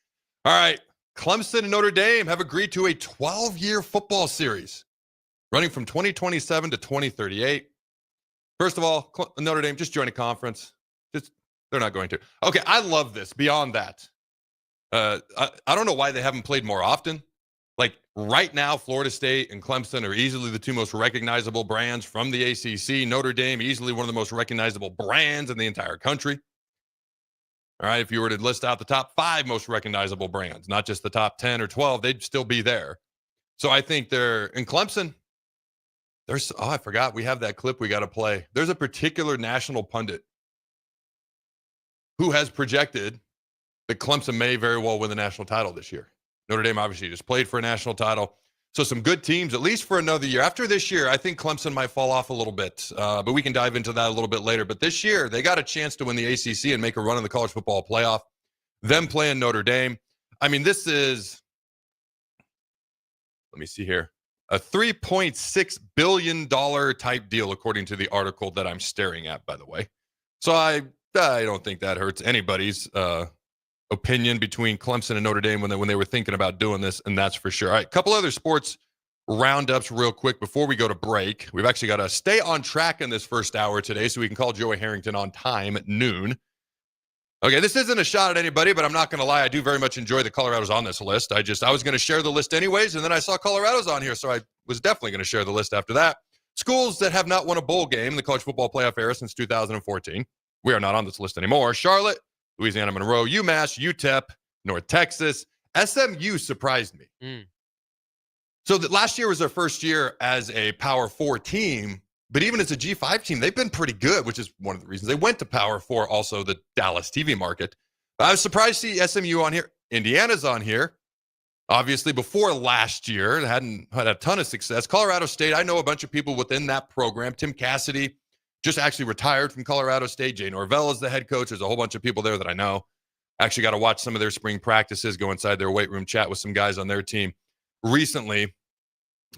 All right, Clemson and Notre Dame have agreed to a 12-year football series running from 2027 to 2038. First of all, Notre Dame, just join a conference. They're not going to. Okay, I love this. Beyond that, I don't know why they haven't played more often. Like right now, Florida State and Clemson are easily the two most recognizable brands from the ACC. Notre Dame, easily one of the most recognizable brands in the entire country. All right, if you were to list out the top 5 most recognizable brands, not just the top 10 or 12, they'd still be there. So I think they're in Clemson. I forgot. We have that clip we got to play. There's a particular national pundit who has projected that Clemson may very well win the national title this year. Notre Dame obviously just played for a national title. So some good teams, at least for another year. After this year, I think Clemson might fall off a little bit, but we can dive into that a little bit later. But this year, they got a chance to win the ACC and make a run in the college football playoff. Them playing Notre Dame. I mean, this is, let me see here, a $3.6 billion type deal, according to the article that I'm staring at, by the way. So I don't think that hurts anybody's opinion between Clemson and Notre Dame when they were thinking about doing this, and that's for sure. All right, a couple other sports roundups real quick before we go to break. We've actually got to stay on track in this first hour today so we can call Joey Harrington on time at noon. Okay, this isn't a shot at anybody, but I'm not going to lie. I do very much enjoy the Colorado's on this list. I was going to share the list anyways, and then I saw Colorado's on here, so I was definitely going to share the list after that. Schools that have not won a bowl game in the college football playoff era since 2014. We are not on this list anymore. Charlotte, Louisiana Monroe, UMass, UTEP, North Texas. SMU surprised me. So that last year was their first year as a Power 4 team, but even as a G5 team, they've been pretty good, which is one of the reasons they went to Power 4, also the Dallas TV market. But I was surprised to see SMU on here. Indiana's on here. Obviously, before last year, it hadn't had a ton of success. Colorado State, I know a bunch of people within that program. Tim Cassidy just actually retired from Colorado State. Jay Norvell is the head coach. There's a whole bunch of people there that I know. Actually got to watch some of their spring practices, go inside their weight room, chat with some guys on their team recently.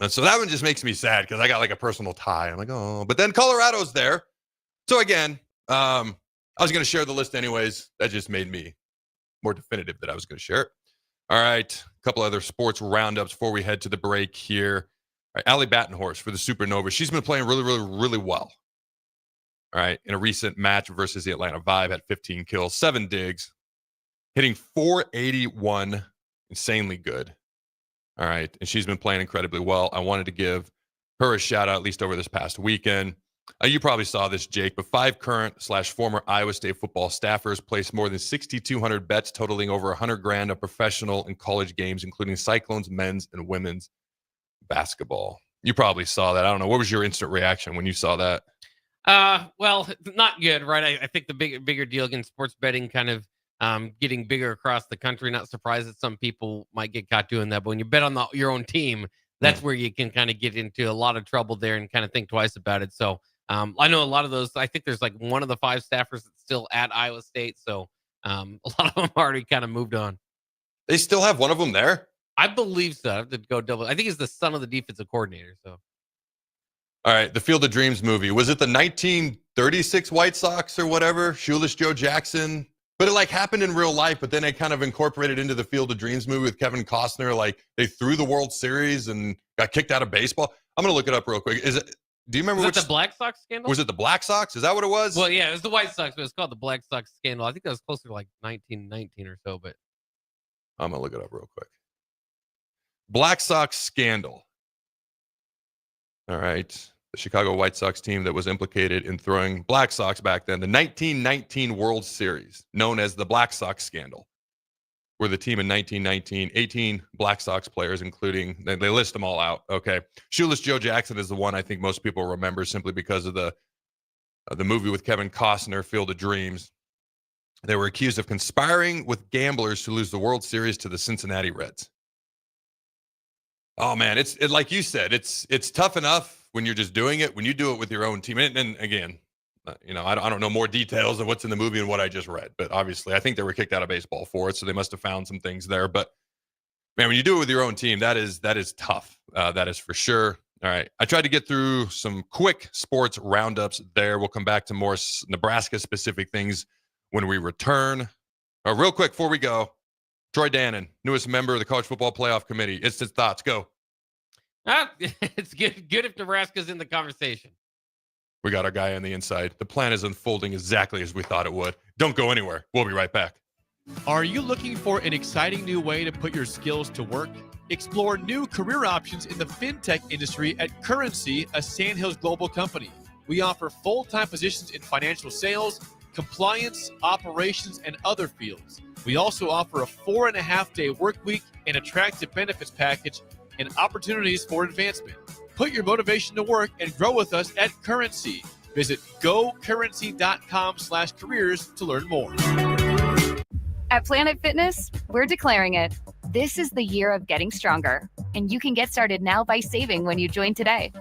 And so that one just makes me sad because I got like a personal tie. I'm like, oh, but then Colorado's there. So again, I was going to share the list anyways. That just made me more definitive that I was going to share it. All right, a couple other sports roundups before we head to the break here. All right, Allie Battenhorst for the Supernova. She's been playing really, really, really well. All right, in a recent match versus the Atlanta Vibe, had 15 kills, 7 digs, hitting .481, insanely good. All right, and she's been playing incredibly well. I wanted to give her a shout out, at least over this past weekend. You probably saw this, Jake, but 5 current/former Iowa State football staffers placed more than 6,200 bets totaling over $100,000 on professional and college games, including Cyclones men's and women's basketball. You probably saw that. I don't know. What was your instant reaction when you saw that? Well, not good, right? I think the bigger deal against sports betting kind of getting bigger across the country. Not surprised that some people might get caught doing that. But when you bet on your own team, that's where you can kind of get into a lot of trouble there and kind of think twice about it. So I know a lot of those. I think there's like one of the 5 staffers that's still at Iowa State. So a lot of them already kind of moved on. They still have one of them there? I believe so. I have to go double. I think he's the son of the defensive coordinator. So, All right, the Field of Dreams movie. Was it the 1936 White Sox or whatever? Shoeless Joe Jackson. But it like happened in real life, but then they kind of incorporated into the Field of Dreams movie with Kevin Costner. Like they threw the World Series and got kicked out of baseball. I'm gonna look it up real quick. Do you remember was it the Black Sox scandal? Was it the Black Sox? Is that what it was? Well, yeah, it was the White Sox, but it's called the Black Sox scandal. I think that was closer to like 1919 or so, but I'm gonna look it up real quick. Black Sox scandal. All right. The Chicago White Sox team that was implicated in throwing Black Sox back then, the 1919 World Series, known as the Black Sox scandal, were the team in 1919, 18 Black Sox players, including, they list them all out. Okay. Shoeless Joe Jackson is the one I think most people remember simply because of the movie with Kevin Costner, Field of Dreams. They were accused of conspiring with gamblers to lose the World Series to the Cincinnati Reds. Oh man, it's like you said, it's tough enough when you're just doing it. When you do it with your own team, and again, I don't know more details of what's in the movie and what I just read, but obviously I think they were kicked out of baseball for it, so they must have found some things there. But man, when you do it with your own team, that is tough. That is for sure. All right, I tried to get through some quick sports roundups there. We'll come back to more Nebraska specific things when we return. Real quick before we go. Troy Dannon, newest member of the College Football Playoff Committee. Instant thoughts. Go. It's good if Nebraska's in the conversation. We got our guy on the inside. The plan is unfolding exactly as we thought it would. Don't go anywhere. We'll be right back. Are you looking for an exciting new way to put your skills to work? Explore new career options in the fintech industry at Currency, a Sandhills Global company. We offer full-time positions in financial sales, compliance, operations, and other fields. We also offer a 4.5-day work week, an attractive benefits package, and opportunities for advancement. Put your motivation to work and grow with us at Currency. Visit gocurrency.com/careers to learn more. At Planet Fitness, we're declaring it. This is the year of getting stronger, and you can get started now by saving when you join today.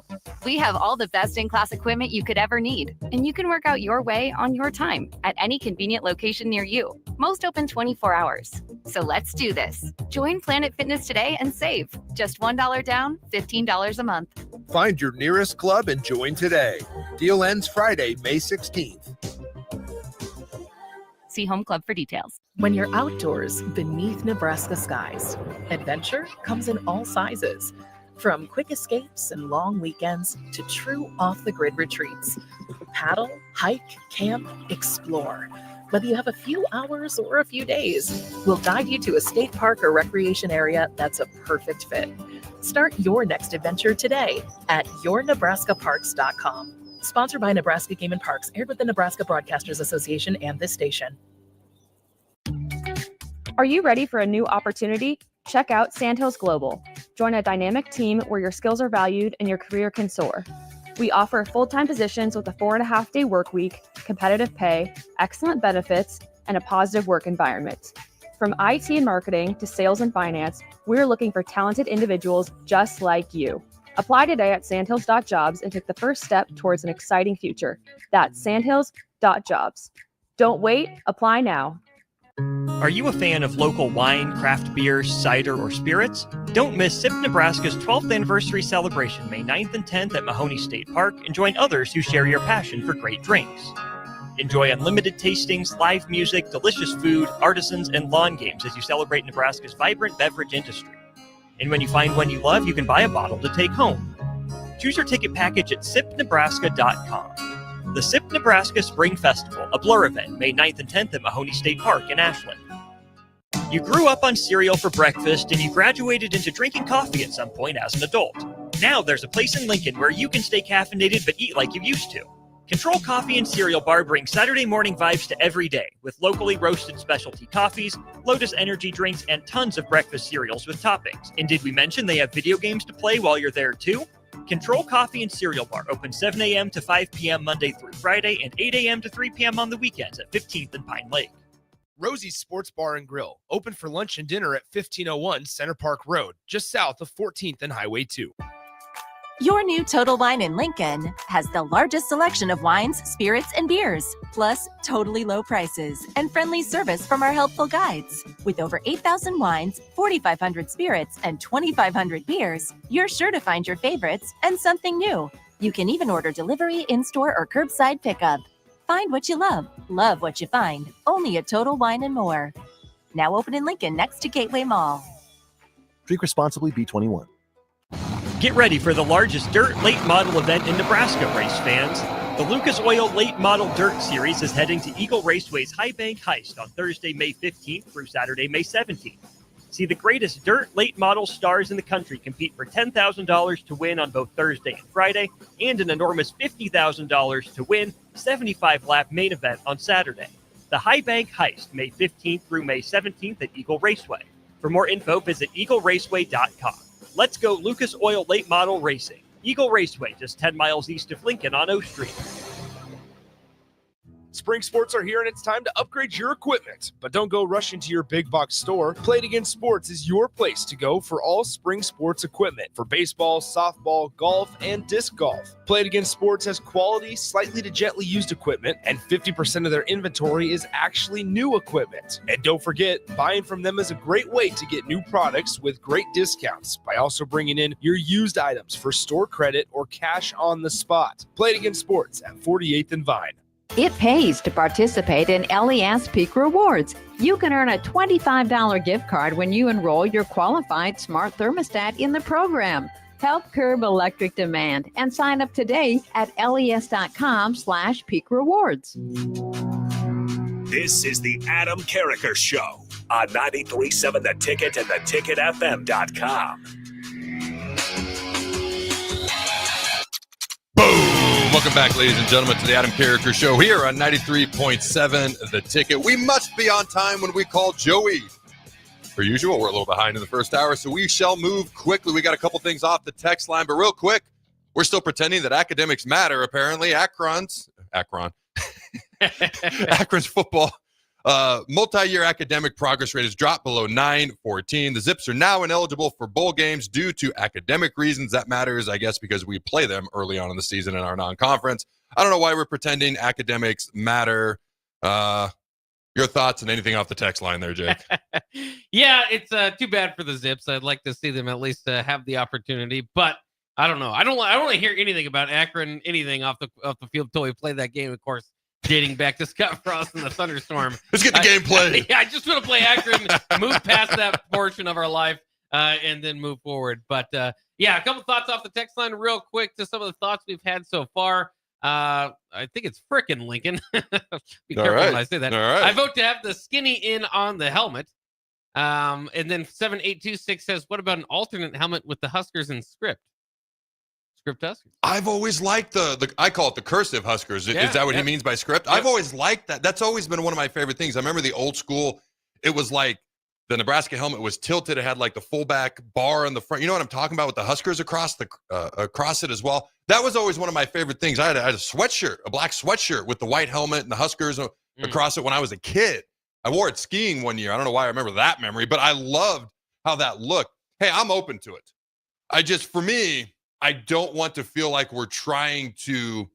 We have all the best in-class equipment you could ever need, and you can work out your way on your time at any convenient location near you. Most open 24 hours. So let's do this. Join Planet Fitness today and save. Just $1 down, $15 a month. Find your nearest club and join today. Deal ends Friday, May 16th. See Home Club for details. When you're outdoors beneath Nebraska skies, adventure comes in all sizes. From quick escapes and long weekends to true off-the-grid retreats. Paddle, hike, camp, explore. Whether you have a few hours or a few days, we'll guide you to a state park or recreation area that's a perfect fit. Start your next adventure today at yournebraskaparks.com. Sponsored by Nebraska Game and Parks, aired with the Nebraska Broadcasters Association and this station. Are you ready for a new opportunity? Check out Sandhills Global. Join a dynamic team where your skills are valued and your career can soar. We offer full-time positions with a 4.5-day work week, competitive pay, excellent benefits, and a positive work environment. From IT and marketing to sales and finance, we're looking for talented individuals just like you. Apply today at sandhills.jobs and take the first step towards an exciting future. That's sandhills.jobs. Don't wait, apply now. Are you a fan of local wine, craft beer, cider, or spirits? Don't miss SIP Nebraska's 12th anniversary celebration May 9th and 10th at Mahoney State Park and join others who share your passion for great drinks. Enjoy unlimited tastings, live music, delicious food, artisans, and lawn games as you celebrate Nebraska's vibrant beverage industry. And when you find one you love, you can buy a bottle to take home. Choose your ticket package at sipnebraska.com. The SIP Nebraska Spring Festival, a Blur event, May 9th and 10th at Mahoney State Park in Ashland. You grew up on cereal for breakfast and you graduated into drinking coffee at some point as an adult. Now there's a place in Lincoln where you can stay caffeinated but eat like you used to. Control Coffee and Cereal Bar brings Saturday morning vibes to every day with locally roasted specialty coffees, Lotus energy drinks, and tons of breakfast cereals with toppings. And did we mention they have video games to play while you're there too? Control Coffee and Cereal Bar open 7 a.m. to 5 p.m. Monday through Friday and 8 a.m. to 3 p.m. on the weekends at 15th and Pine Lake. Rosie's Sports Bar and Grill, open for lunch and dinner at 1501 Center Park Road, just south of 14th and Highway 2. Your new Total Wine in Lincoln has the largest selection of wines, spirits, and beers, plus totally low prices and friendly service from our helpful guides. With over 8,000 wines, 4,500 spirits, and 2,500 beers, you're sure to find your favorites and something new. You can even order delivery, in-store, or curbside pickup. Find what you love what you find, only at Total Wine and More. Now open in Lincoln next to Gateway Mall. Drink responsibly, B21. Get ready for the largest dirt late model event in Nebraska, race fans. The Lucas Oil Late Model Dirt Series is heading to Eagle Raceway's High Bank Heist on Thursday, May 15th through Saturday, May 17th. See the greatest dirt late model stars in the country compete for $10,000 to win on both Thursday and Friday, and an enormous $50,000 to win 75-lap main event on Saturday. The High Bank Heist, May 15th through May 17th at Eagle Raceway. For more info, visit eagleraceway.com. Let's go Lucas Oil Late Model Racing. Eagle Raceway, just 10 miles east of Lincoln on O Street. Spring sports are here and it's time to upgrade your equipment. But don't go rushing to your big box store. Play It Again Sports is your place to go for all spring sports equipment for baseball, softball, golf, and disc golf. Play It Again Sports has quality, slightly to gently used equipment, and 50% of their inventory is actually new equipment. And don't forget, buying from them is a great way to get new products with great discounts by also bringing in your used items for store credit or cash on the spot. Play It Again Sports at 48th and Vine. It pays to participate in LES Peak Rewards. You can earn a $25 gift card when you enroll your qualified smart thermostat in the program. Help curb electric demand and sign up today at les.com/peak rewards. This is the Adam Carriker Show on 93.7 The Ticket and theticketfm.com. Welcome back, ladies and gentlemen, to the Adam Carriker Show here on 93.7 The Ticket. We must be on time when we call Joey. Per usual, we're a little behind in the first hour, so we shall move quickly. We got a couple things off the text line, but real quick, we're still pretending that academics matter, apparently. Akron's football multi-year academic progress rate has dropped below 914. The Zips are now ineligible for bowl games due to academic reasons. That matters, I guess, because we play them early on in the season in our non-conference. I don't know why we're pretending academics matter. Your thoughts on anything off the text line there, Jake? Yeah, it's too bad for the Zips. I'd like to see them at least have the opportunity, but I don't know. I don't want to hear anything about Akron, anything off the field until we play that game, of course. Dating back to Scott Frost and the thunderstorm. Let's get the game played. Yeah, I just want to play Akron, move past that portion of our life, and then move forward. But yeah, a couple thoughts off the text line real quick to some of the thoughts we've had so far. I think it's frickin' Lincoln. Be careful when I say that. All right. I vote to have the skinny in on the helmet. And then 7826 says, what about an alternate helmet with the Huskers in script? Huskers. I've always liked the I call it the cursive Huskers. Is that what he means by script? Yep. I've always liked that. That's always been one of my favorite things. I remember the old school, it was like the Nebraska helmet was tilted. It had like the fullback bar in the front. You know what I'm talking about with the Huskers across it as well? That was always one of my favorite things. I had a sweatshirt, a black sweatshirt with the white helmet and the Huskers across it when I was a kid. I wore it skiing one year. I don't know why I remember that memory, but I loved how that looked. Hey, I'm open to it. For me, I don't want to feel like we're trying to,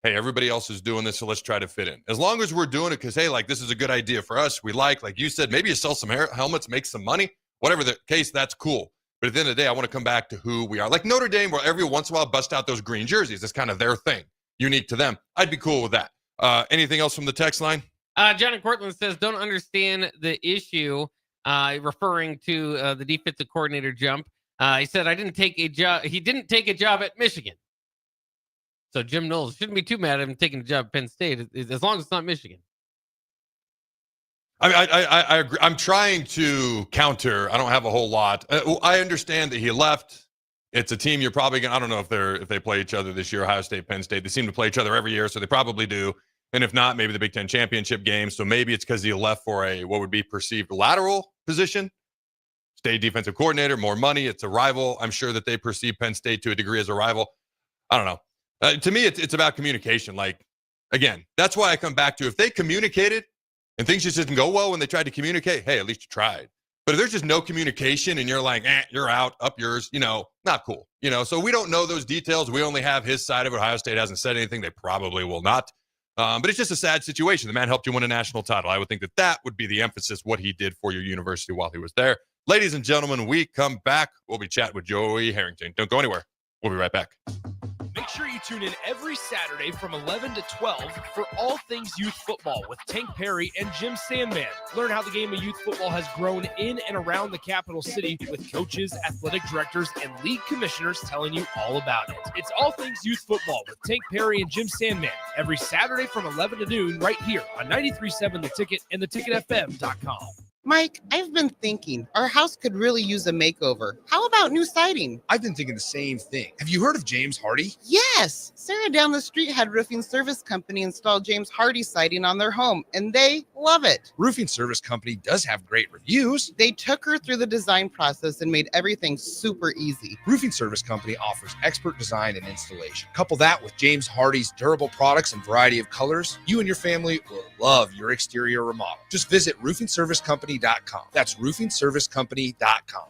hey, everybody else is doing this, so let's try to fit in. As long as we're doing it because, hey, like, this is a good idea for us. We like you said, maybe you sell some helmets, make some money. Whatever the case, that's cool. But at the end of the day, I want to come back to who we are. Like Notre Dame, where every once in a while bust out those green jerseys. It's kind of their thing, unique to them. I'd be cool with that. Anything else from the text line? John in Cortland says, don't understand the issue, referring to the defensive coordinator jump. He said, he didn't take a job at Michigan. So Jim Knowles shouldn't be too mad at him taking a job at Penn State, as long as it's not Michigan. I agree. I'm trying to counter. I don't have a whole lot. I understand that he left. It's a team you're probably going to, I don't know if they play each other this year, Ohio State, Penn State. They seem to play each other every year, so they probably do. And if not, maybe the Big Ten championship game. So maybe it's because he left for what would be perceived lateral position. State defensive coordinator, more money. It's a rival. I'm sure that they perceive Penn State to a degree as a rival. I don't know. To me, it's about communication. Like, again, that's why I come back to if they communicated and things just didn't go well when they tried to communicate, hey, at least you tried. But if there's just no communication and you're like, you're out, up yours, not cool. So we don't know those details. We only have his side of it. Ohio State hasn't said anything. They probably will not. But it's just a sad situation. The man helped you win a national title. I would think that would be the emphasis, what he did for your university while he was there. Ladies and gentlemen, we come back. We'll be chatting with Joey Harrington. Don't go anywhere. We'll be right back. Make sure you tune in every Saturday from 11 to 12 for all things youth football with Tank Perry and Jim Sandman. Learn how the game of youth football has grown in and around the capital city with coaches, athletic directors, and league commissioners telling you all about it. It's all things youth football with Tank Perry and Jim Sandman every Saturday from 11 to noon right here on 93.7 The Ticket and theticketfm.com. Mike, I've been thinking our house could really use a makeover. How about new siding? I've been thinking the same thing. Have you heard of James Hardy? Yes. Sarah down the street had Roofing Service Company install James Hardy siding on their home, and they love it. Roofing Service Company does have great reviews. They took her through the design process and made everything super easy. Roofing Service Company offers expert design and installation. Couple that with James Hardy's durable products and variety of colors, you and your family will love your exterior remodel. Just visit roofingservicecompany.com. That's roofingservicecompany.com.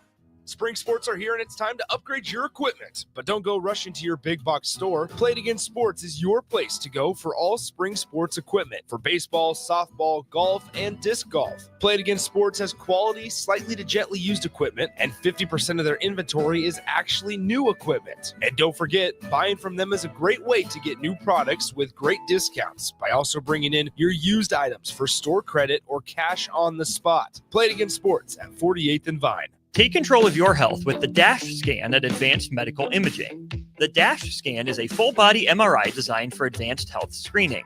Spring sports are here and it's time to upgrade your equipment. But don't go rushing to your big box store. Play It Again Sports is your place to go for all spring sports equipment for baseball, softball, golf, and disc golf. Play It Again Sports has quality, slightly to gently used equipment, and 50% of their inventory is actually new equipment. And don't forget, buying from them is a great way to get new products with great discounts by also bringing in your used items for store credit or cash on the spot. Play It Again Sports at 48th and Vine. Take control of your health with the DASH scan at Advanced Medical Imaging. The DASH scan is a full-body MRI designed for advanced health screening.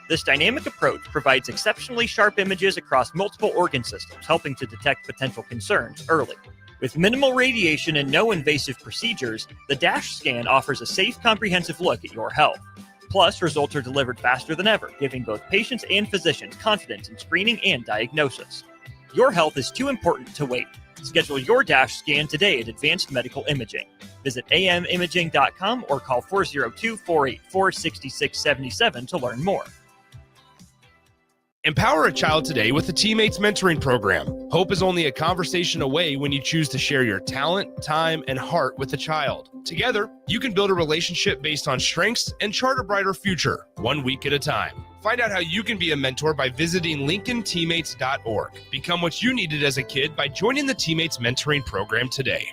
This dynamic approach provides exceptionally sharp images across multiple organ systems, helping to detect potential concerns early. With minimal radiation and no invasive procedures, the DASH scan offers a safe, comprehensive look at your health. Plus, results are delivered faster than ever, giving both patients and physicians confidence in screening and diagnosis. Your health is too important to wait. Schedule your DASH scan today at Advanced Medical Imaging. Visit amimaging.com or call 402-484-6677 to learn more. Empower a child today with the Teammates Mentoring Program. Hope is only a conversation away when you choose to share your talent, time, and heart with a child. Together, you can build a relationship based on strengths and chart a brighter future, 1 week at a time. Find out how you can be a mentor by visiting LincolnTeammates.org. Become what you needed as a kid by joining the Teammates Mentoring Program today.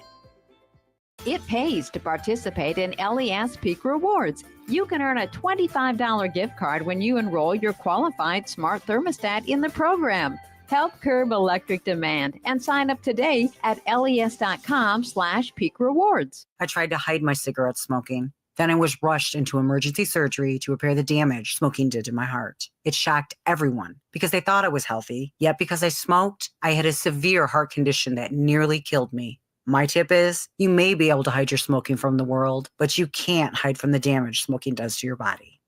It pays to participate in LES Peak Rewards. You can earn a $25 gift card when you enroll your qualified smart thermostat in the program. Help curb electric demand and sign up today at les.com/peak rewards. I tried to hide my cigarette smoking. Then I was rushed into emergency surgery to repair the damage smoking did to my heart. It shocked everyone because they thought I was healthy. Yet because I smoked, I had a severe heart condition that nearly killed me. My tip is, you may be able to hide your smoking from the world, but you can't hide from the damage smoking does to your body.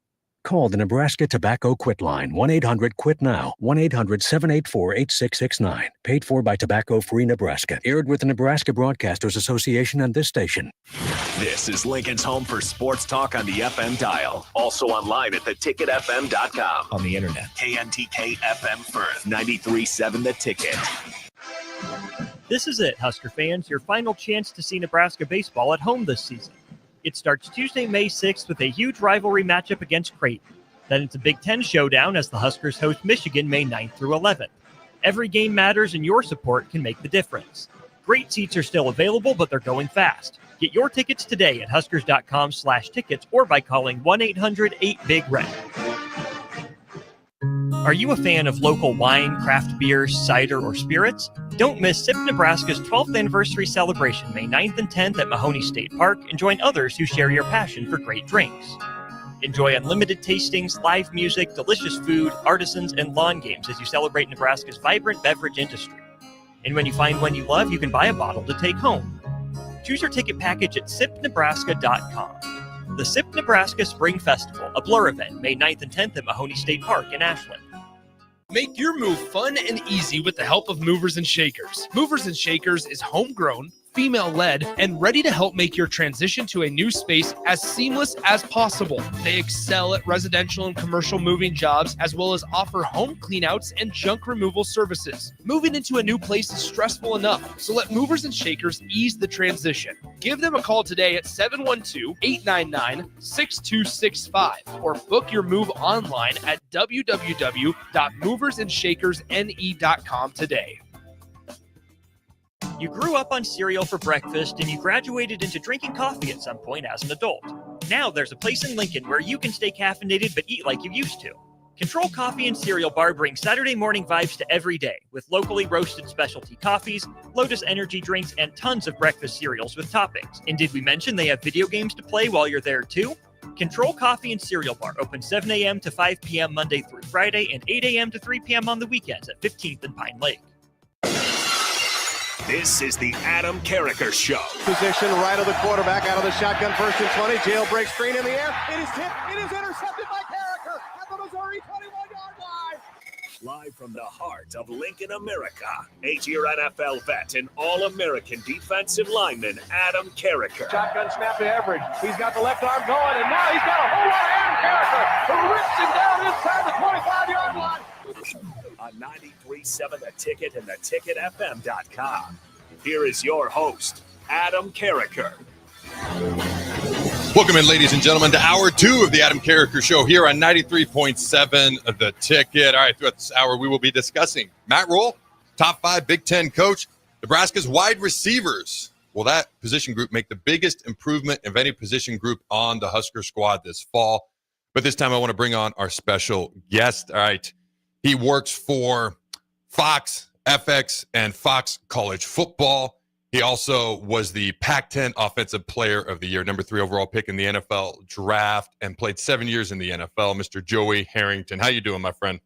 Call the Nebraska Tobacco Quit Line, 1-800-QUIT-NOW, 1-800-784-8669. Paid for by Tobacco Free Nebraska. Aired with the Nebraska Broadcasters Association and this station. This is Lincoln's home for sports talk on the FM dial. Also online at theticketfm.com. On the internet. KNTK FM Firth, 93.7 The Ticket. This is it, Husker fans, your final chance to see Nebraska baseball at home this season. It starts Tuesday, May 6th with a huge rivalry matchup against Creighton. Then it's a Big Ten showdown as the Huskers host Michigan May 9th through 11th. Every game matters and your support can make the difference. Great seats are still available, but they're going fast. Get your tickets today at huskers.com/tickets or by calling 1-800-8-BIG-RED. Are you a fan of local wine, craft beer, cider, or spirits? Don't miss SIP Nebraska's 12th anniversary celebration May 9th and 10th at Mahoney State Park and join others who share your passion for great drinks. Enjoy unlimited tastings, live music, delicious food, artisans, and lawn games as you celebrate Nebraska's vibrant beverage industry. And when you find one you love, you can buy a bottle to take home. Choose your ticket package at sipnebraska.com. The SIP Nebraska Spring Festival, a Blur event, May 9th and 10th at Mahoney State Park in Ashland. Make your move fun and easy with the help of Movers and Shakers. Movers and Shakers is homegrown, female-led, and ready to help make your transition to a new space as seamless as possible. They excel at residential and commercial moving jobs, as well as offer home cleanouts and junk removal services. Moving into a new place is stressful enough, so let Movers and Shakers ease the transition. Give them a call today at 712-899-6265 or book your move online at www.moversandshakersne.com today. You grew up on cereal for breakfast and you graduated into drinking coffee at some point as an adult. Now there's a place in Lincoln where you can stay caffeinated but eat like you used to. Control Coffee and Cereal Bar brings Saturday morning vibes to every day with locally roasted specialty coffees, Lotus energy drinks, and tons of breakfast cereals with toppings. And did we mention they have video games to play while you're there too? Control Coffee and Cereal Bar open 7 a.m. to 5 p.m. Monday through Friday and 8 a.m. to 3 p.m. on the weekends at 15th and Pine Lake. This is the Adam Carriker Show. Position right of the quarterback, out of the shotgun, 1st and 20. Jailbreak screen in the air. It is tipped. It is intercepted by Carriker at the Missouri 21-yard line. Live from the heart of Lincoln, America, 8-year NFL vet and All-American defensive lineman Adam Carriker. Shotgun snap to Everidge. He's got the left arm going, and now he's got a whole lot of Adam Carriker who rips him down inside the 25-yard line. On 93.7 The Ticket and theticketfm.com. Here is your host, Adam Carriker. Welcome in, ladies and gentlemen, to hour 2 of the Adam Carriker Show here on 93.7 The Ticket. All right, throughout this hour, we will be discussing Matt RHULE, top 5 Big Ten coach, Nebraska's wide receivers. Will that position group make the biggest improvement of any position group on the Husker squad this fall? But this time I want to bring on our special guest. All right. He works for Fox, FX, and Fox College Football. He also was the Pac-10 Offensive Player of the Year, number 3 overall pick in the NFL draft, and played 7 years in the NFL. Mr. Joey Harrington, how you doing, my friend?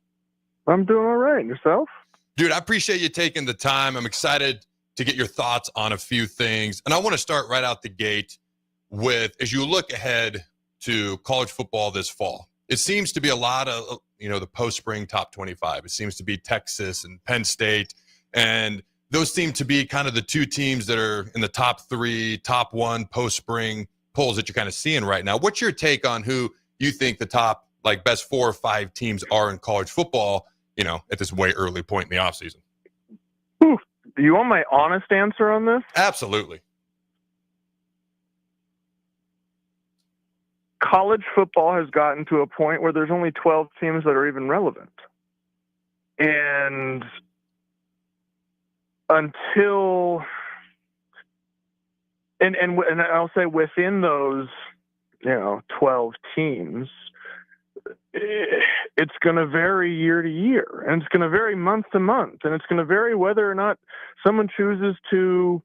I'm doing all right. Yourself? Dude, I appreciate you taking the time. I'm excited to get your thoughts on a few things. And I want to start right out the gate with, as you look ahead to college football this fall, it seems to be a lot of, the post-spring top 25. It seems to be Texas and Penn State. And those seem to be kind of the 2 teams that are in the top 3, top 1 post-spring polls that you're kind of seeing right now. What's your take on who you think the top, best 4 or 5 teams are in college football, at this way early point in the offseason? Do you want my honest answer on this? Absolutely. College football has gotten to a point where there's only 12 teams that are even relevant. And until and I'll say within those 12 teams, it's going to vary year to year, and it's going to vary month to month, and it's going to vary whether or not someone chooses to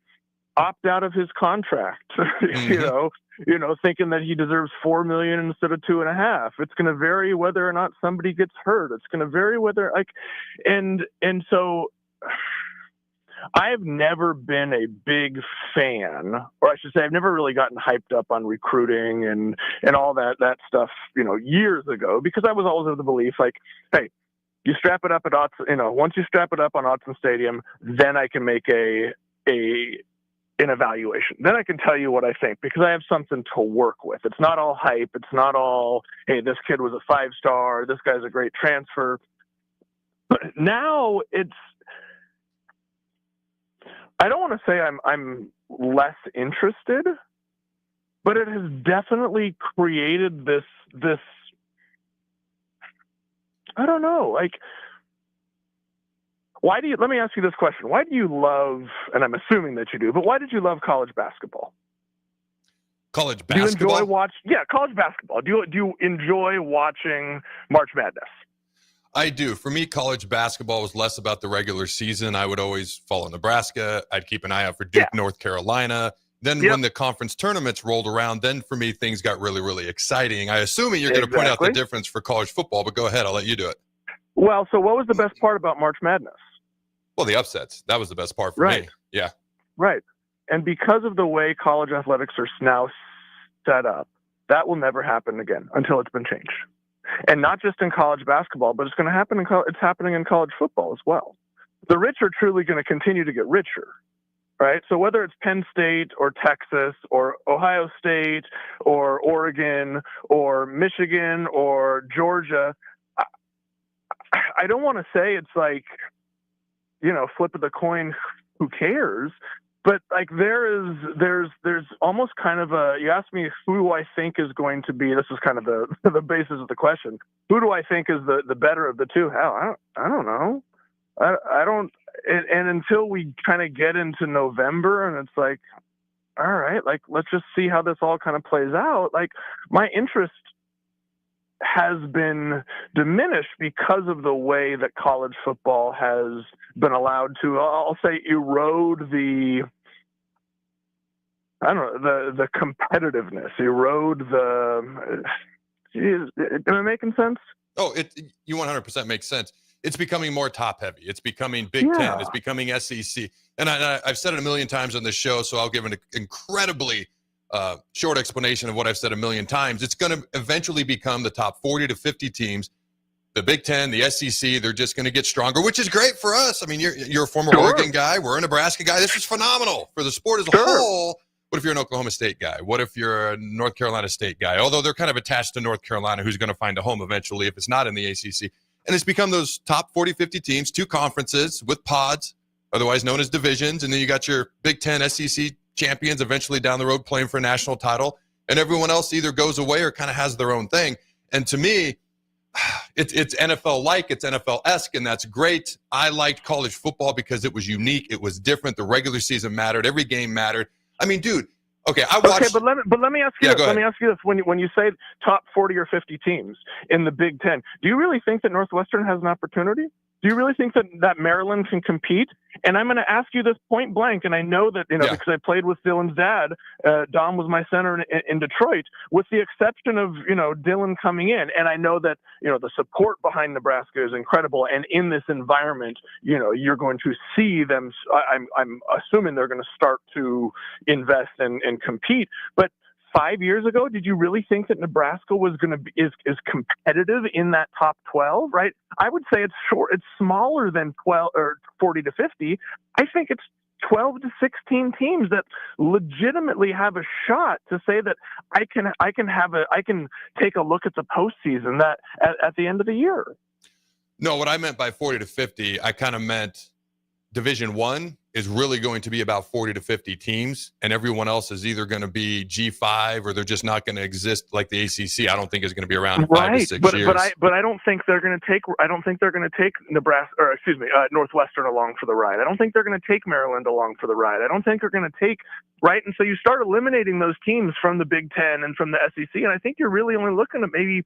opt out of his contract, thinking that he deserves $4 million instead of $2.5 million. It's going to vary whether or not somebody gets hurt. It's going to vary whether and so I've never been a big fan, or I should say I've never really gotten hyped up on recruiting and all that stuff, years ago, because I was always of the belief hey, you strap it up at Autzen, once you strap it up on Autzen Stadium, then I can make an evaluation. Then I can tell you what I think, because I have something to work with. It's not all hype. It's not all, hey, this kid was a 5-star. This guy's a great transfer. But now I don't want to say I'm less interested, but it has definitely created this, I don't know, let me ask you this question. Why do you love, and I'm assuming that you do, but why did you love college basketball? College basketball? Do you enjoy college basketball. Do you enjoy watching March Madness? I do. For me, college basketball was less about the regular season. I would always follow Nebraska. I'd keep an eye out for Duke, North Carolina. Then when the conference tournaments rolled around, then for me, things got really, really exciting. I assume you're going to point out the difference for college football, but go ahead. I'll let you do it. Well, so what was the best part about March Madness? Well, the upsets. That was the best part for me. Yeah. Right. And because of the way college athletics are now set up, that will never happen again until it's been changed. And not just in college basketball, but it's going to happen it's happening in college football as well. The rich are truly going to continue to get richer. right? So whether it's Penn State or Texas or Ohio State or Oregon or Michigan or Georgia, I don't want to say it's like, flip of the coin, who cares? But like there's almost kind of you asked me who I think is going to be, this is kind of the basis of the question. Who do I think is the better of the two? Hell, I don't know. I don't, and until we kind of get into November and it's like, all right, like, let's just see how this all kind of plays out. Like, my interest has been diminished because of the way that college football has been allowed to, I'll say, erode the competitiveness, erode am I making sense? Oh, you 100% makes sense. It's becoming more top heavy. It's becoming Big Ten. It's becoming SEC. And I've said it a million times on this show, so I'll give an incredibly short explanation of what I've said a million times. It's going to eventually become the top 40 to 50 teams. The Big Ten, the SEC, they're just going to get stronger, which is great for us. I mean, you're a former Oregon guy. We're a Nebraska guy. This is phenomenal for the sport as a whole. What if you're an Oklahoma State guy? What if you're a North Carolina State guy? Although they're kind of attached to North Carolina, who's going to find a home eventually if it's not in the ACC. And it's become those top 40, 50 teams, 2 conferences with pods, otherwise known as divisions. And then you got your Big Ten, SEC champions eventually down the road playing for a national title. And everyone else either goes away or kind of has their own thing. And to me, it's NFL-like, it's NFL-esque, and that's great. I liked college football because it was unique. It was different. The regular season mattered. Every game mattered. I mean, dude, okay, I watched. Okay, but let me ask you this. Let me ask you this. When you say top 40 or 50 teams in the Big Ten, do you really think that Northwestern has an opportunity? Do you really think that Maryland can compete? And I'm going to ask you this point blank, and I know that, because I played with Dylan's dad, Dom was my center in Detroit, with the exception of, Dylan coming in. And I know that, the support behind Nebraska is incredible. And in this environment, you're going to see them. I'm assuming they're going to start to invest and compete. But 5 years ago, did you really think that Nebraska was going to be is competitive in that top 12? Right? I would say it's smaller than 12 or 40 to 50. I think it's 12 to 16 teams that legitimately have a shot to say that I can take a look at the postseason that at the end of the year. No, what I meant by 40 to 50, I kind of meant Division I is really going to be about 40 to 50 teams, and everyone else is either going to be G5 or they're just not going to exist like the ACC. I don't think is going to be around in 5 to 6 years. But I don't think they're going to take. I don't think they're going to take Northwestern along for the ride. I don't think they're going to take Maryland along for the ride. I don't think they're going to take. Right, and so you start eliminating those teams from the Big Ten and from the SEC, and I think you're really only looking at maybe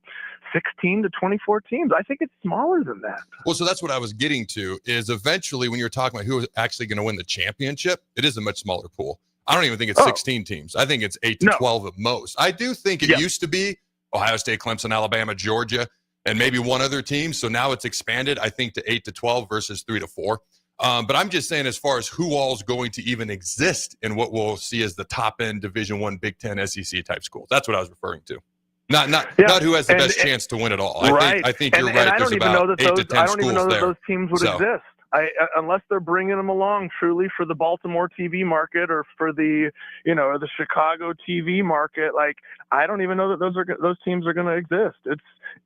16 to 24 teams. I think it's smaller than that. Well, so that's what I was getting to, is eventually when you're talking about who is actually going to win the championship, it is a much smaller pool. I don't even think it's 16 teams. I think it's 8 to 12 at most. I do think it used to be Ohio State, Clemson, Alabama, Georgia, and maybe one other team. So now it's expanded, I think, to 8 to 12 versus 3 to 4. But I'm just saying, as far as who all is going to even exist in what we'll see as the top end Division I, Big Ten, SEC type schools. That's what I was referring to. Not who has the best chance to win it all. Right. I think you're right. There's about 8 to 10 schools there. I don't even know that those teams would exist. Unless they're bringing them along truly for the Baltimore TV market or for the, the Chicago TV market. Like, I don't even know that those teams are going to exist.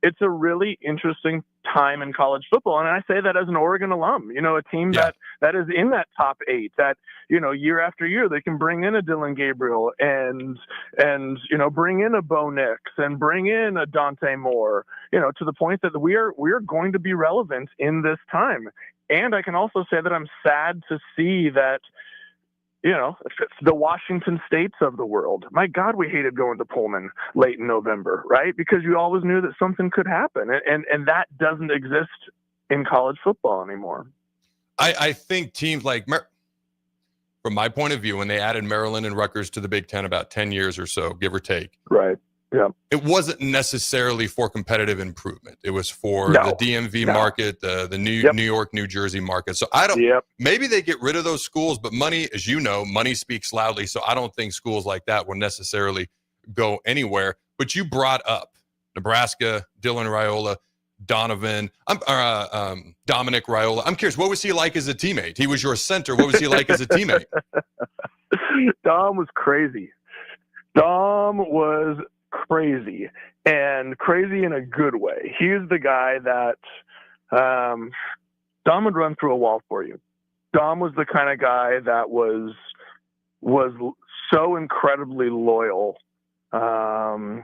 It's a really interesting time in college football. And I say that as an Oregon alum, a team that is in that top 8, that, year after year, they can bring in a Dylan Gabriel and bring in a Bo Nix and bring in a Dante Moore, to the point that we are going to be relevant in this time. And I can also say that I'm sad to see that, the Washington States of the world. My God, we hated going to Pullman late in November, right? Because you always knew that something could happen. And that doesn't exist in college football anymore. I think teams like, from my point of view, when they added Maryland and Rutgers to the Big Ten about 10 years or so, give or take. Right. Yeah. It wasn't necessarily for competitive improvement. It was for the DMV market, the New York, New Jersey market. So maybe they get rid of those schools, but money, as you know, money speaks loudly. So I don't think schools like that will necessarily go anywhere. But you brought up Nebraska, Dylan Raiola. Dominic RHULE. I'm curious, what was he like as a teammate? He was your center. What was he like as a teammate? Dom was crazy. Dom was crazy, and crazy in a good way. He was the guy that Dom would run through a wall for you. Dom was the kind of guy that was so incredibly loyal, and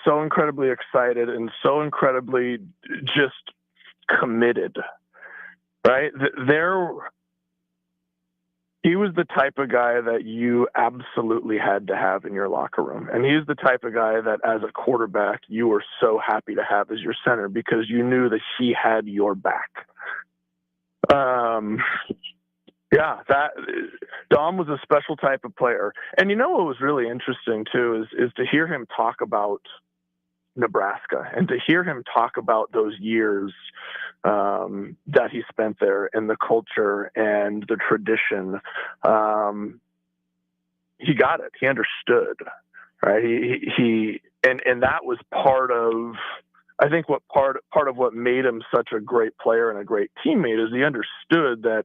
so incredibly excited, and so incredibly just committed. Right there. He was the type of guy that you absolutely had to have in your locker room. And he's the type of guy that as a quarterback, you were so happy to have as your center because you knew that he had your back. Dom was a special type of player. And you know what was really interesting too is to hear him talk about Nebraska and to hear him talk about those years that he spent there and the culture and the tradition. He got it. He understood, right? And that was part of, I think what part of what made him such a great player and a great teammate is he understood that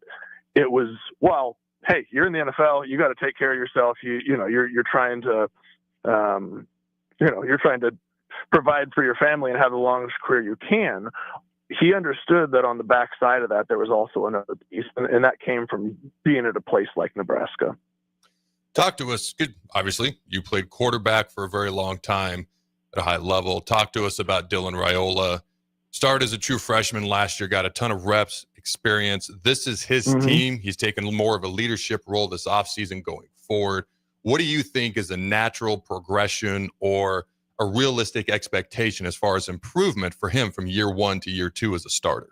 it was, well, hey, you're in the NFL, you got to take care of yourself. You're trying to, you're trying to provide for your family and have the longest career you can. He understood that on the backside of that, there was also another piece, and that came from being at a place like Nebraska. Talk to us. Obviously, you played quarterback for a very long time at a high level. Talk to us about Dylan RHULE. Started as a true freshman last year, got a ton of reps, experience. This is his team. He's taken more of a leadership role this offseason going forward. What do you think is a natural progression or a realistic expectation as far as improvement for him from year 1 to year 2 as a starter?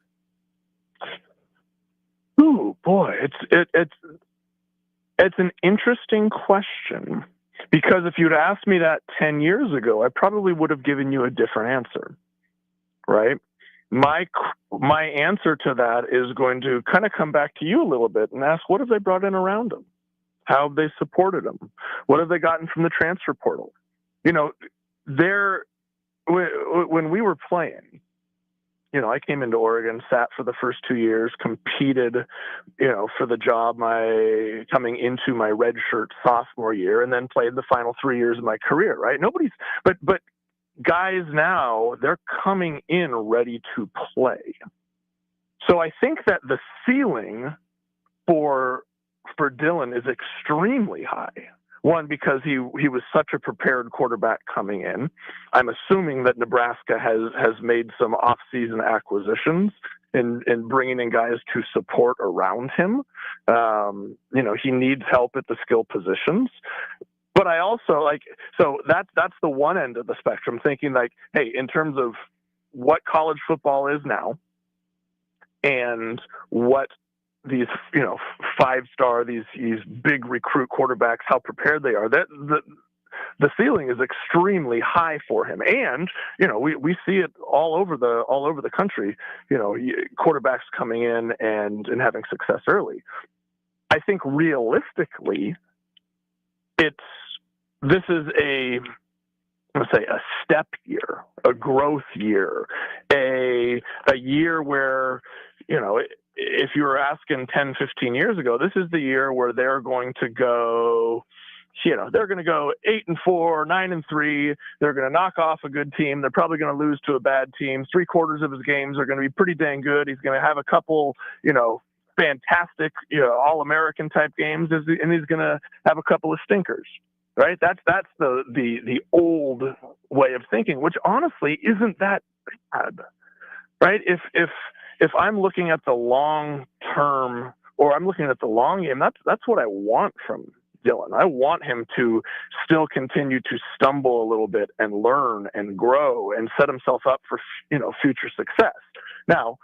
Ooh, boy, it's an interesting question, because if you'd asked me that 10 years ago, I probably would have given you a different answer, right? My answer to that is going to kind of come back to you a little bit and ask, what have they brought in around him? How have they supported him? What have they gotten from the transfer portal? When we were playing, I came into Oregon, sat for the first 2 years, competed, for the job coming into my redshirt sophomore year, and then played the final 3 years of my career, right? But guys now, they're coming in ready to play. So I think that the ceiling for Dylan is extremely high. One, because he was such a prepared quarterback coming in. I'm assuming that Nebraska has made some off-season acquisitions in bringing in guys to support around him. He needs help at the skill positions. But I also so that's the one end of the spectrum, thinking hey, in terms of what college football is now and what these, 5-star, these big recruit quarterbacks, how prepared they are, that the ceiling is extremely high for him. And, we see it all over the country, quarterbacks coming in and having success early. I think realistically, this is a step year, a growth year, a year where, if you were asking 10, 15 years ago, this is the year where they're going to go, they're going to go 8-4, 9-3. They're going to knock off a good team. They're probably going to lose to a bad team. 3/4 of his games are going to be pretty dang good. He's going to have a couple, fantastic, All-American type games, and he's going to have a couple of stinkers. Right? That's the old way of thinking, which honestly isn't that bad. Right? If I'm looking at the long term, or I'm looking at the long game, that's what I want from Dylan. I want him to still continue to stumble a little bit and learn and grow and set himself up for, future success. Now,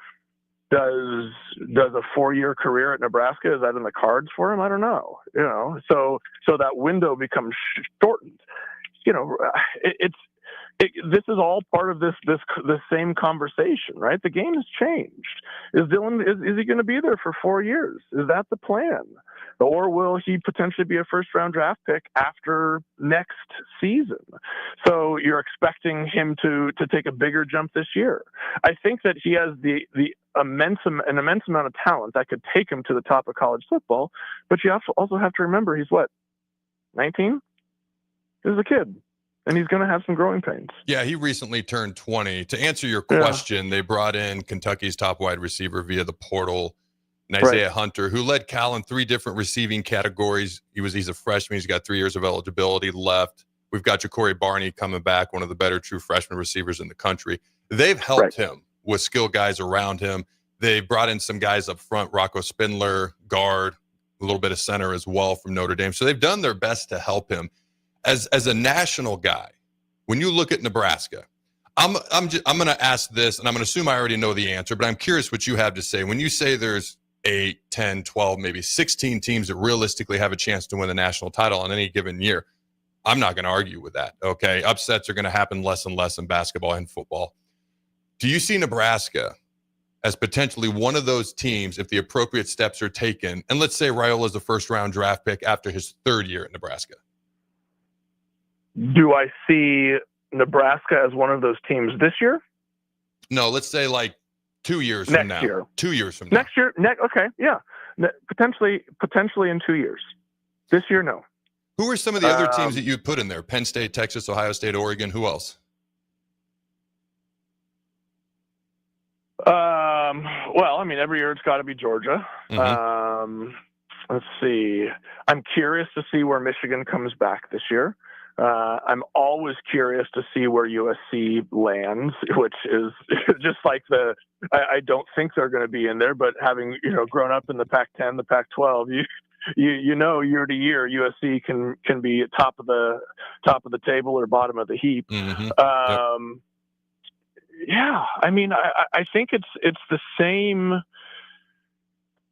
does a 4-year career at Nebraska, is that in the cards for him? I don't know. So that window becomes shortened. This is all part of this same conversation, right? The game has changed. Is he going to be there for 4 years? Is that the plan? Or will he potentially be a first-round draft pick after next season? So you're expecting him to take a bigger jump this year. I think that he has an immense amount of talent that could take him to the top of college football, but you also have to remember he's 19? He's a kid. And he's going to have some growing pains. Yeah, he recently turned 20. To answer your question, they brought in Kentucky's top wide receiver via the portal, Isaiah Hunter, who led Cal in 3 different receiving categories. He's a freshman. He's got 3 years of eligibility left. We've got Ja'Cory Barney coming back, one of the better true freshman receivers in the country. They've helped him with skilled guys around him. They brought in some guys up front, Rocco Spindler, guard, a little bit of center as well from Notre Dame. So they've done their best to help him. As a national guy, when you look at Nebraska, I'm going to ask this, and I'm going to assume I already know the answer, but I'm curious what you have to say. When you say there's 8, 10, 12, maybe 16 teams that realistically have a chance to win the national title on any given year, I'm not going to argue with that, okay? Upsets are going to happen less and less in basketball and football. Do you see Nebraska as potentially one of those teams if the appropriate steps are taken, and let's say RHULE is a first-round draft pick after his 3rd year at Nebraska? Do I see Nebraska as one of those teams this year? No, let's say 2 years from now. Next year. 2 years from now. Next year? Okay, yeah. Potentially in 2 years. This year, no. Who are some of the other teams that you put in there? Penn State, Texas, Ohio State, Oregon. Who else? Well, I mean, every year it's got to be Georgia. Mm-hmm. Let's see. I'm curious to see where Michigan comes back this year. I'm always curious to see where USC lands, which is just like I don't think they're going to be in there, but having, grown up in the Pac-10, the Pac-12, you know, year to year, USC can be top of the table or bottom of the heap. Mm-hmm. Yeah. I mean, I think it's the same.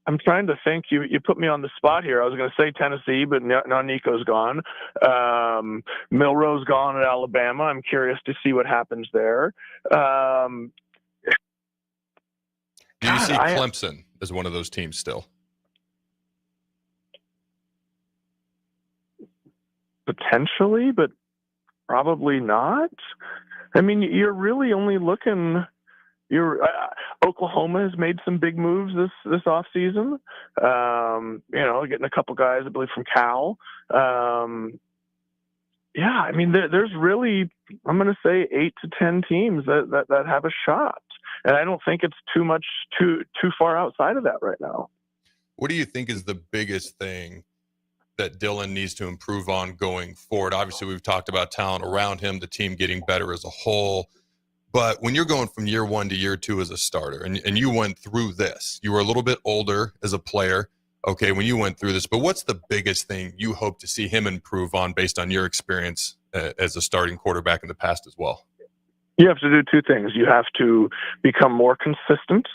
I'm trying to think. You put me on the spot here. I was going to say Tennessee, but now Nico's gone. Milrow's gone at Alabama. I'm curious to see what happens there. Do you see Clemson as one of those teams still? Potentially, but probably not. I mean, you're really only looking. Oklahoma has made some big moves this offseason. Getting a couple guys, I believe, from Cal. Yeah, I mean, there's really, I'm going to say 8 to 10 teams that have a shot, and I don't think it's too far outside of that right now. What do you think is the biggest thing that Dylan needs to improve on going forward? Obviously, we've talked about talent around him, the team getting better as a whole. But when you're going from year 1 to year 2 as a starter, and you went through this, you were a little bit older as a player, okay, when you went through this, but what's the biggest thing you hope to see him improve on based on your experience as a starting quarterback in the past as well? You have to do 2 things. You have to become more consistent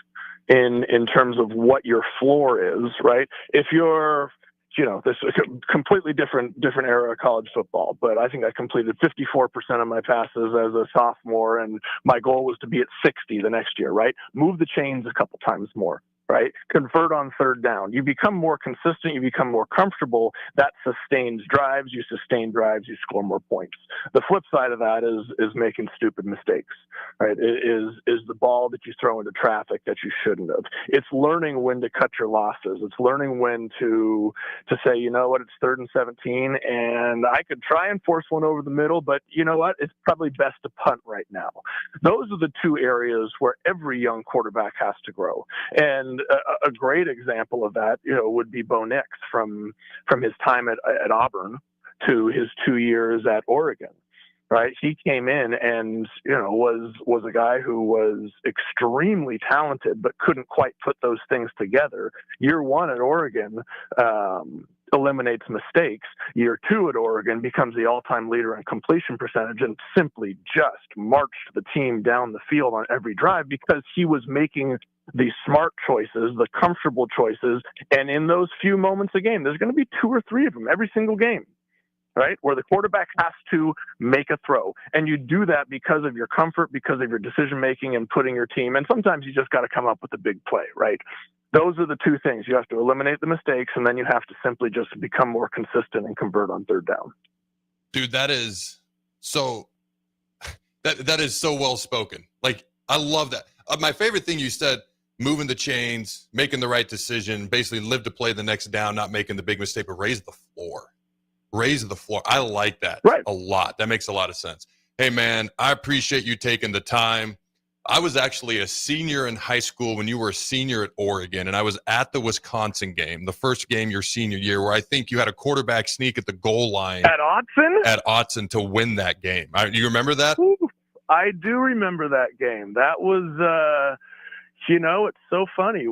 in terms of what your floor is, right? If you're this is a completely different era of college football, but I think I completed 54% of my passes as a sophomore, and my goal was to be at 60 the next year, right? Move the chains a couple times more, right? Convert on 3rd down. You become more consistent. You become more comfortable. That sustains drives. You sustain drives. You score more points. The flip side of that is making stupid mistakes, right? It is the ball that you throw into traffic that you shouldn't have. It's learning when to cut your losses. It's learning when to say, you know what, it's 3rd and 17, and I could try and force one over the middle, but you know what, it's probably best to punt right now. Those are the 2 areas where every young quarterback has to grow. And a great example of that, would be Bo Nix from his time at Auburn to his 2 years at Oregon, right? He came in and, was a guy who was extremely talented, but couldn't quite put those things together. Year 1 at Oregon, eliminates mistakes. Year 2 at Oregon becomes the all-time leader in completion percentage and simply just marched the team down the field on every drive because he was making the smart choices, the comfortable choices, and in those few moments a game, there's going to be 2 or 3 of them every single game. right? Where the quarterback has to make a throw. And you do that because of your comfort, because of your decision-making and putting your team. And sometimes you just got to come up with a big play, right? Those are the two things. You have to eliminate the mistakes, and then you have to simply just become more consistent and convert on third down. Dude, that is so well spoken. Like, I love that. My favorite thing you said, moving the chains, making the right decision, basically live to play the next down, not making the big mistake, but raise the floor. Raise the floor. I like that a lot. That makes a lot of sense. Hey, man, I appreciate you taking the time. I was actually a senior in high school when you were a senior at Oregon, and I was at the Wisconsin game, the first game your senior year, where I think you had a quarterback sneak at the goal line. At Autzen? At Autzen to win that game. You remember that? Ooh, I do remember that game. That was, it's so funny.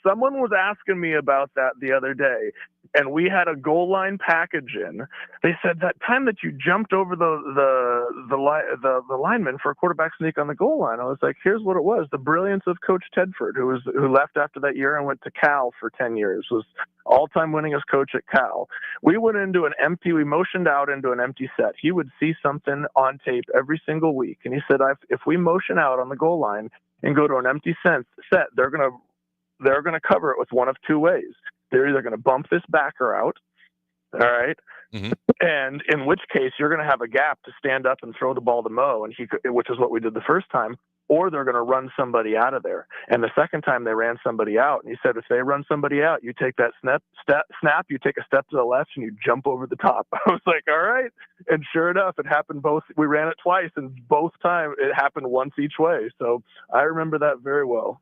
Someone was asking me about that the other day, and we had a goal line package in. They said that time that you jumped over the lineman for a quarterback sneak on the goal line. I was like, here's what it was: the brilliance of Coach Tedford, who left after that year and went to Cal for 10 years, was all-time winningest coach at Cal. We motioned out into an empty set. He would see something on tape every single week, and he said, if we motion out on the goal line and go to an empty set, they're gonna cover it with one of two ways. They're either going to bump this backer out, all right, and in which case you're going to have a gap to stand up and throw the ball to Mo, which is what we did the first time, or they're going to run somebody out of there. And the second time they ran somebody out, and he said, if they run somebody out, you take that snap, you take a step to the left, and you jump over the top. I was like, all right. And sure enough, it happened both. We ran it twice, and both times it happened once each way. So I remember that very well.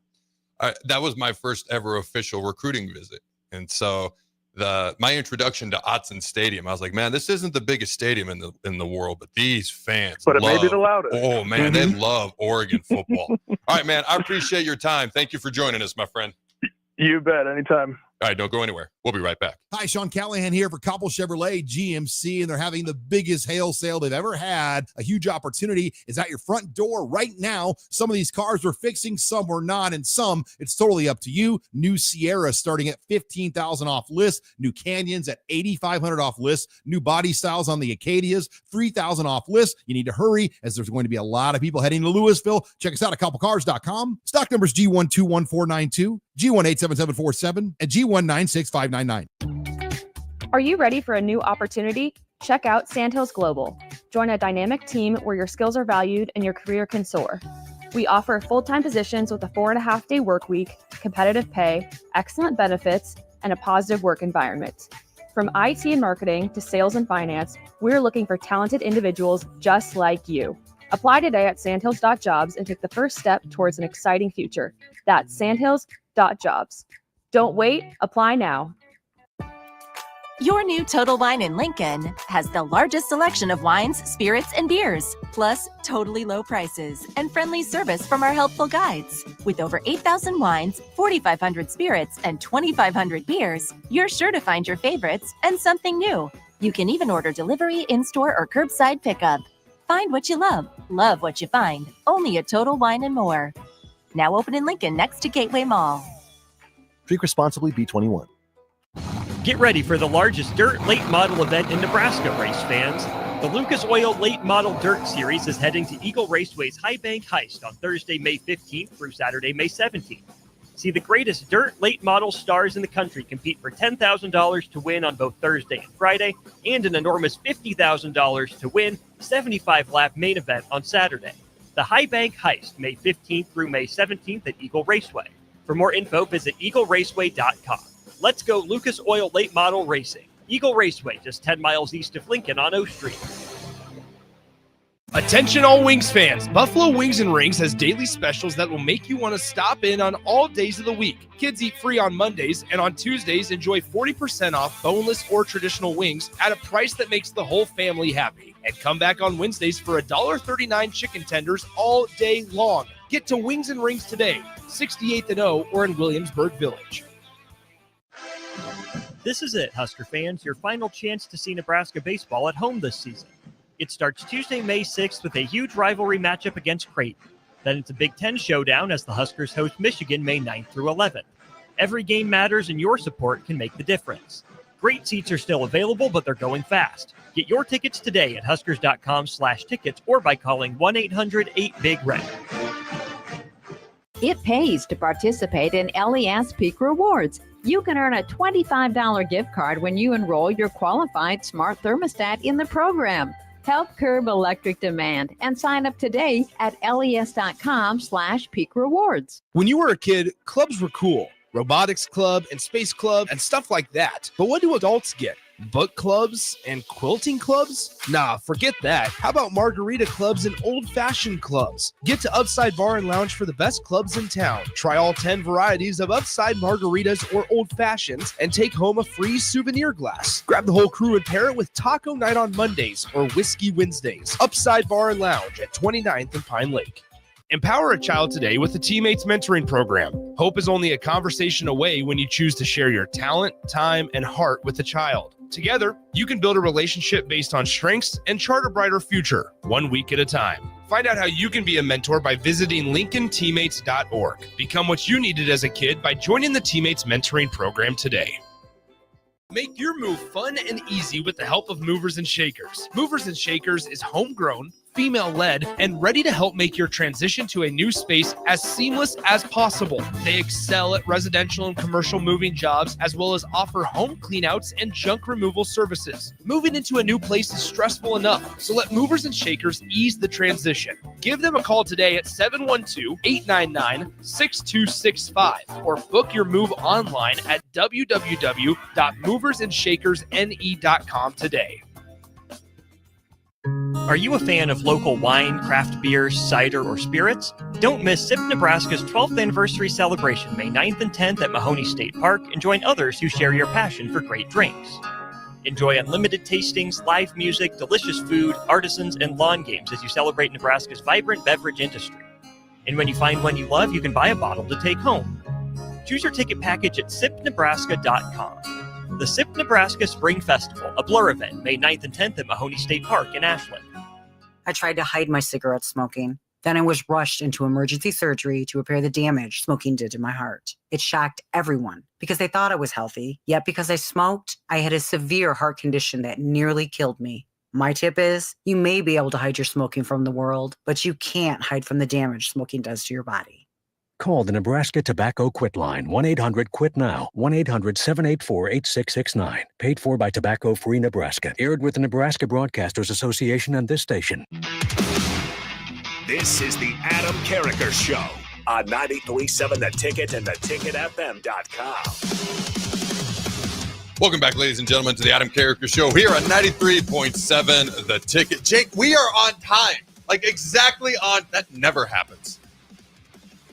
That was my first ever official recruiting visit. And so my introduction to Autzen Stadium, I was like, man, this isn't the biggest stadium in the world, but these fans may be the loudest. Oh, man, they love Oregon football. All right, man, I appreciate your time. Thank you for joining us, my friend. You bet. Anytime. All right, don't go anywhere. We'll be right back. Hi, Sean Callahan here for Cobble Chevrolet GMC, and they're having the biggest hail sale they've ever had. A huge opportunity is at your front door right now. Some of these cars we're fixing, some we're not, and some it's totally up to you. New Sierra starting at $15,000 off list. New Canyons at $8,500 off list. New body styles on the Acadias, $3,000 off list. You need to hurry as there's going to be a lot of people heading to Louisville. Check us out at cobblecars.com. Stock numbers G121492, G187747, and G196599. Are you ready for a new opportunity? Check out Sandhills Global. Join a dynamic team where your skills are valued and your career can soar. We offer full-time positions with a 4.5-day work week, competitive pay, excellent benefits, and a positive work environment. From IT and marketing to sales and finance, we're looking for talented individuals just like you. Apply today at sandhills.jobs and take the first step towards an exciting future. That's sandhills.jobs. Don't wait, apply now. Your new Total Wine in Lincoln has the largest selection of wines, spirits, and beers, plus totally low prices and friendly service from our helpful guides. With over 8,000 wines, 4,500 spirits, and 2,500 beers, you're sure to find your favorites and something new. You can even order delivery, in-store, or curbside pickup. Find what you love what you find, only at Total Wine and More. Now open in Lincoln next to Gateway Mall. Drink responsibly, B21. Get ready for the largest dirt late model event in Nebraska, race fans. The Lucas Oil Late Model Dirt Series is heading to Eagle Raceway's High Bank Heist on Thursday, May 15th through Saturday, May 17th. See the greatest dirt late model stars in the country compete for $10,000 to win on both Thursday and Friday, and an enormous $50,000 to win 75-lap main event on Saturday. The High Bank Heist, May 15th through May 17th at Eagle Raceway. For more info, visit eagleraceway.com. Let's go Lucas Oil Late Model Racing. Eagle Raceway, just 10 miles east of Lincoln on O Street. Attention all Wings fans, Buffalo Wings and Rings has daily specials that will make you want to stop in on all days of the week. Kids eat free on Mondays, and on Tuesdays enjoy 40% off boneless or traditional wings at a price that makes the whole family happy. And come back on Wednesdays for $1.39 chicken tenders all day long. Get to Wings and Rings today, 68th and O, or in Williamsburg Village. This is it, Husker fans, your final chance to see Nebraska baseball at home this season. It starts Tuesday, May 6th with a huge rivalry matchup against Creighton. Then it's a Big Ten showdown as the Huskers host Michigan May 9th through 11th. Every game matters and your support can make the difference. Great seats are still available, but they're going fast. Get your tickets today at huskers.com/tickets or by calling 1-800-8-BIG-RED. It pays to participate in LES Peak Rewards. You can earn a $25 gift card when you enroll your qualified smart thermostat in the program. Help curb electric demand and sign up today at les.com/peak rewards. When you were a kid, clubs were cool. Robotics club and space club and stuff like that. But what do adults get? Book clubs and quilting clubs? Nah, forget that. How about margarita clubs and old-fashioned clubs? Get to Upside Bar and Lounge for the best clubs in town. Try all 10 varieties of Upside margaritas or old fashions and take home a free souvenir glass. Grab the whole crew and pair it with taco night on Mondays or whiskey Wednesdays. Upside Bar and Lounge at 29th and Pine Lake. Empower a child today with the Teammates Mentoring Program. Hope is only a conversation away when you choose to share your talent, time, and heart with the child. Together, you can build a relationship based on strengths and chart a brighter future, 1 week at a time. Find out how you can be a mentor by visiting LincolnTeammates.org. Become what you needed as a kid by joining the Teammates Mentoring Program today. Make your move fun and easy with the help of Movers and Shakers. Movers and Shakers is homegrown, female-led, and ready to help make your transition to a new space as seamless as possible. They excel at residential and commercial moving jobs, as well as offer home cleanouts and junk removal services. Moving into a new place is stressful enough, so let Movers and Shakers ease the transition. Give them a call today at 712-899-6265 or book your move online at www.moversandShakersNE.com today. Are you a fan of local wine, craft beers, cider, or spirits? Don't miss SIP Nebraska's 12th anniversary celebration May 9th and 10th at Mahoney State Park and join others who share your passion for great drinks. Enjoy unlimited tastings, live music, delicious food, artisans, and lawn games as you celebrate Nebraska's vibrant beverage industry. And when you find one you love, you can buy a bottle to take home. Choose your ticket package at sipnebraska.com. The SIP Nebraska Spring Festival, a Blur event, May 9th and 10th at Mahoney State Park in Ashland. I tried to hide my cigarette smoking. Then I was rushed into emergency surgery to repair the damage smoking did to my heart. It shocked everyone because they thought I was healthy. Yet because I smoked, I had a severe heart condition that nearly killed me. My tip is, you may be able to hide your smoking from the world, but you can't hide from the damage smoking does to your body. Call the Nebraska Tobacco Quit Line, 1-800-QUIT-NOW, 1-800-784-8669. Paid for by Tobacco Free Nebraska. Aired with the Nebraska Broadcasters Association and this station. This is the Adam Carriker Show on 93.7 The Ticket and theticketfm.com. Welcome back, ladies and gentlemen, to the Adam Carriker Show here on 93.7 The Ticket. Jake, we are on time. Like exactly on. That never happens.